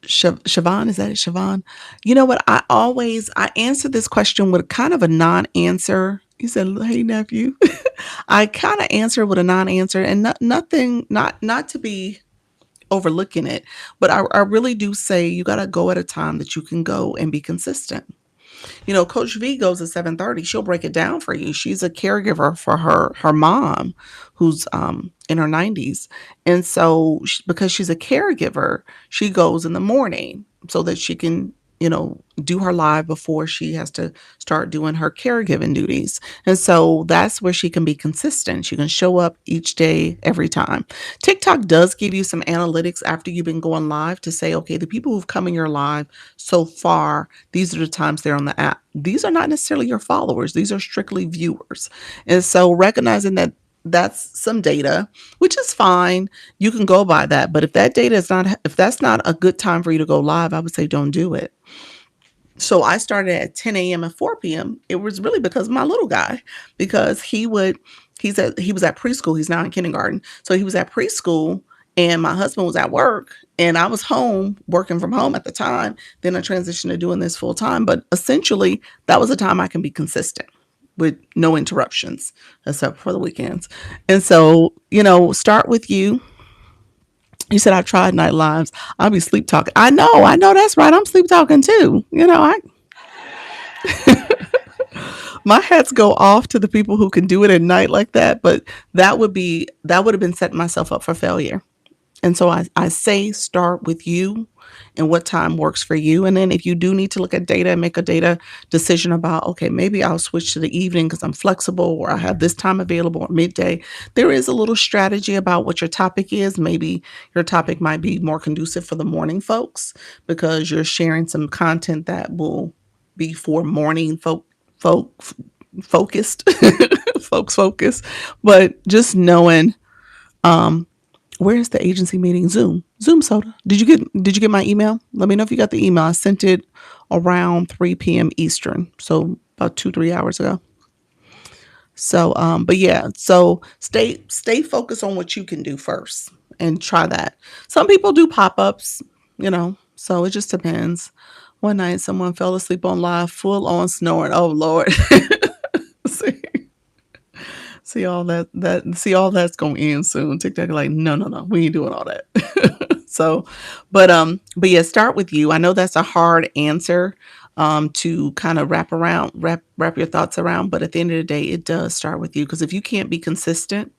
Siobhan, is that it, Siobhan? You know what? I answer this question with kind of a non-answer. You said, "Hey nephew," I kind of answer with a non-answer, and nothing, not to be overlooking it, but I really do say you got to go at a time that you can go and be consistent. Coach V goes at 7:30. She'll break it down for you. She's a caregiver for her mom who's in her 90s. And so because she's a caregiver, she goes in the morning so that she can do her live before she has to start doing her caregiving duties. And so that's where she can be consistent. She can show up each day, every time. TikTok does give you some analytics after you've been going live to say, okay, the people who've come in your live so far, these are the times they're on the app. These are not necessarily your followers, these are strictly viewers. And so recognizing that that's some data, which is fine. You can go by that. But if that's not a good time for you to go live, I would say don't do it. So I started at 10 a.m. and 4 p.m. It was really because of my little guy, because he was at preschool. He's now in kindergarten. So he was at preschool and my husband was at work and I was home working from home at the time. Then I transitioned to doing this full time. But essentially, that was a time I can be consistent with no interruptions except for the weekends. And so, start with you. You said I've tried night lives. I'll be sleep talking. I know that's right. I'm sleep talking too. I my hats go off to the people who can do it at night like that, but that would have been setting myself up for failure. And so I say start with you and what time works for you. And then if you do need to look at data and make a data decision about, okay, maybe I'll switch to the evening because I'm flexible or I have this time available or midday, there is a little strategy about what your topic is. Maybe your topic might be more conducive for the morning folks because you're sharing some content that will be for morning folk focused, folks focused. But just knowing um, where's the agency meeting? Zoom soda. Did you get my email? Let me know if you got the email. I sent it around 3 p.m. Eastern, so about 2-3 hours ago. So but yeah, so stay focused on what you can do first and try that. Some people do pop-ups, so it just depends. One night someone fell asleep on live, full on snoring. Oh Lord. see, see all that's gonna end soon. TikTok like, no, no, no, we ain't doing all that. So, but yeah, start with you. I know that's a hard answer to kind of wrap your thoughts around, but at the end of the day, it does start with you because if you can't be consistent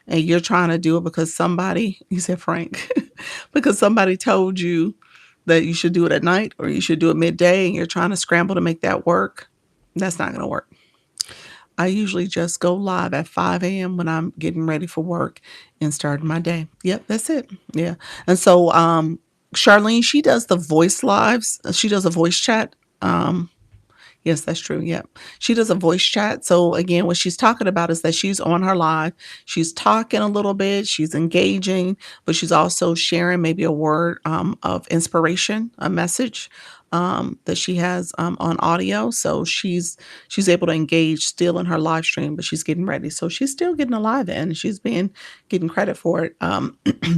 and you're trying to do it because somebody, you said Frank, because somebody told you that you should do it at night or you should do it midday and you're trying to scramble to make that work, that's not going to work. I usually just go live at 5 a.m. when I'm getting ready for work and starting my day. Yep, that's it. Yeah. And so Charlene, she does the voice lives. She does a voice chat. Yes, that's true. Yep. She does a voice chat. So again, what she's talking about is that she's on her live. She's talking a little bit. She's engaging, but she's also sharing maybe a word of inspiration, a message that she has on audio. So she's able to engage still in her live stream, but she's getting ready. So she's still getting a live in. She's been getting credit for it.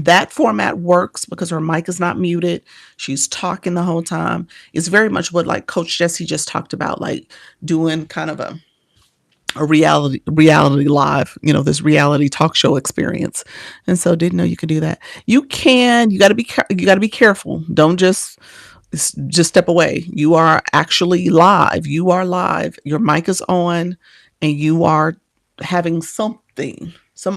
That format works because her mic is not muted. She's talking the whole time. It's very much what like Coach Jesse just talked about, like doing kind of a reality live, this reality talk show experience. And so didn't know you could do that. You got to be careful. Don't just step away. You are actually live. You are live. Your mic is on and you are having some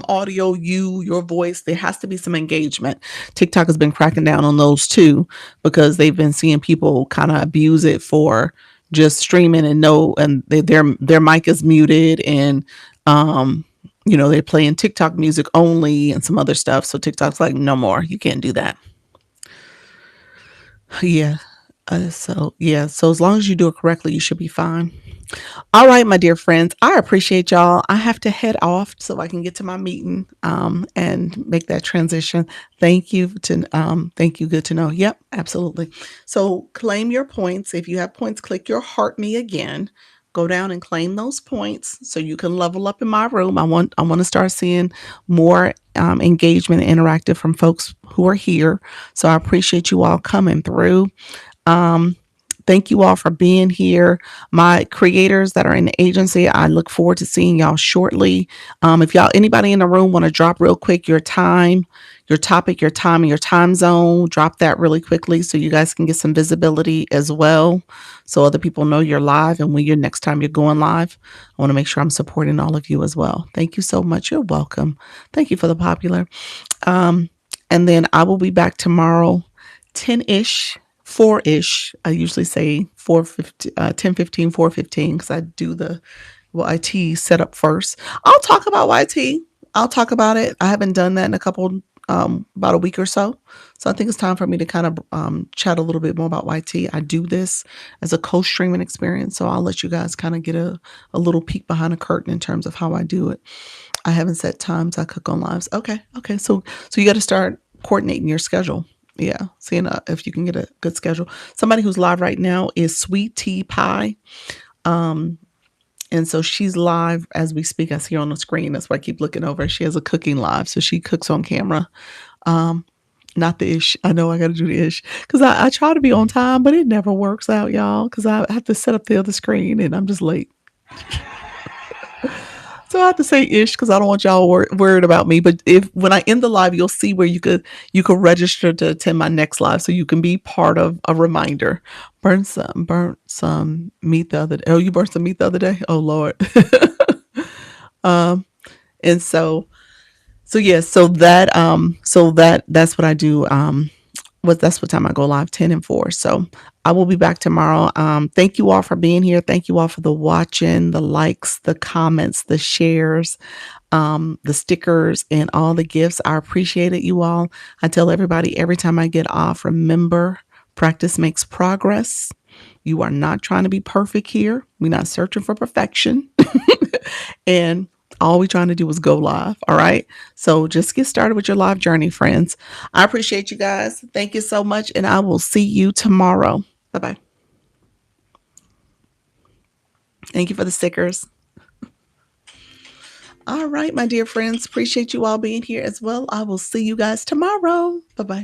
audio, your voice. There has to be some engagement. TikTok has been cracking down on those too because they've been seeing people kind of abuse it for just streaming and their mic is muted and they're playing TikTok music only and some other stuff. So TikTok's like, no more. You can't do that. Yeah. So as long as you do it correctly, you should be fine. All right, my dear friends, I appreciate y'all. I have to head off so I can get to my meeting and make that transition. Thank you. Good to know. Yep, absolutely. So claim your points. If you have points, click your heart me again. Go down and claim those points so you can level up in my room. I want to start seeing more engagement and interactive from folks who are here. So I appreciate you all coming through. Um, Thank you all for being here. My creators that are in the agency, I look forward to seeing y'all shortly. If anybody in the room want to drop real quick your time, your topic, your time, and your time zone, drop that really quickly so you guys can get some visibility as well. So other people know you're live and when next time you're going live, I want to make sure I'm supporting all of you as well. Thank you so much. You're welcome. Thank you for the popular. And then I will be back tomorrow, 10-ish 4-ish. I usually say 4:50, 10:15, 4:15, because I do the YT setup first. I'll talk about YT. I'll talk about it. I haven't done that in a couple, about a week or so. So I think it's time for me to kind of chat a little bit more about YT. I do this as a co-streaming experience, so I'll let you guys kind of get a little peek behind the curtain in terms of how I do it. I haven't set times I cook on lives. Okay, okay. So you got to start coordinating your schedule. Yeah, seeing if you can get a good schedule. Somebody who's live right now is Sweet Tea Pie. Um, and so she's live as we speak. I see her on the screen. That's why I keep looking over. She has a cooking live, so she cooks on camera. Um, Not the ish. I know I got to do the ish because I try to be on time, but it never works out, y'all. Because I have to set up the other screen and I'm just late. So I have to say ish because I don't want y'all worried about me. But if when I end the live, you'll see where you could register to attend my next live, so you can be part of a reminder. Burnt some meat the other day. Oh, you burnt some meat the other day. Oh Lord. um, and so yes, that's what I do. That's what time I go live, 10 and 4. So I will be back tomorrow. Thank you all for being here. Thank you all for the watching, the likes, the comments, the shares, the stickers, and all the gifts. I appreciate it, you all. I tell everybody every time I get off, remember, practice makes progress. You are not trying to be perfect here. We're not searching for perfection. And all we're trying to do is go live. All right. So just get started with your live journey, friends. I appreciate you guys. Thank you so much. And I will see you tomorrow. Bye bye. Thank you for the stickers. All right, my dear friends. Appreciate you all being here as well. I will see you guys tomorrow. Bye bye.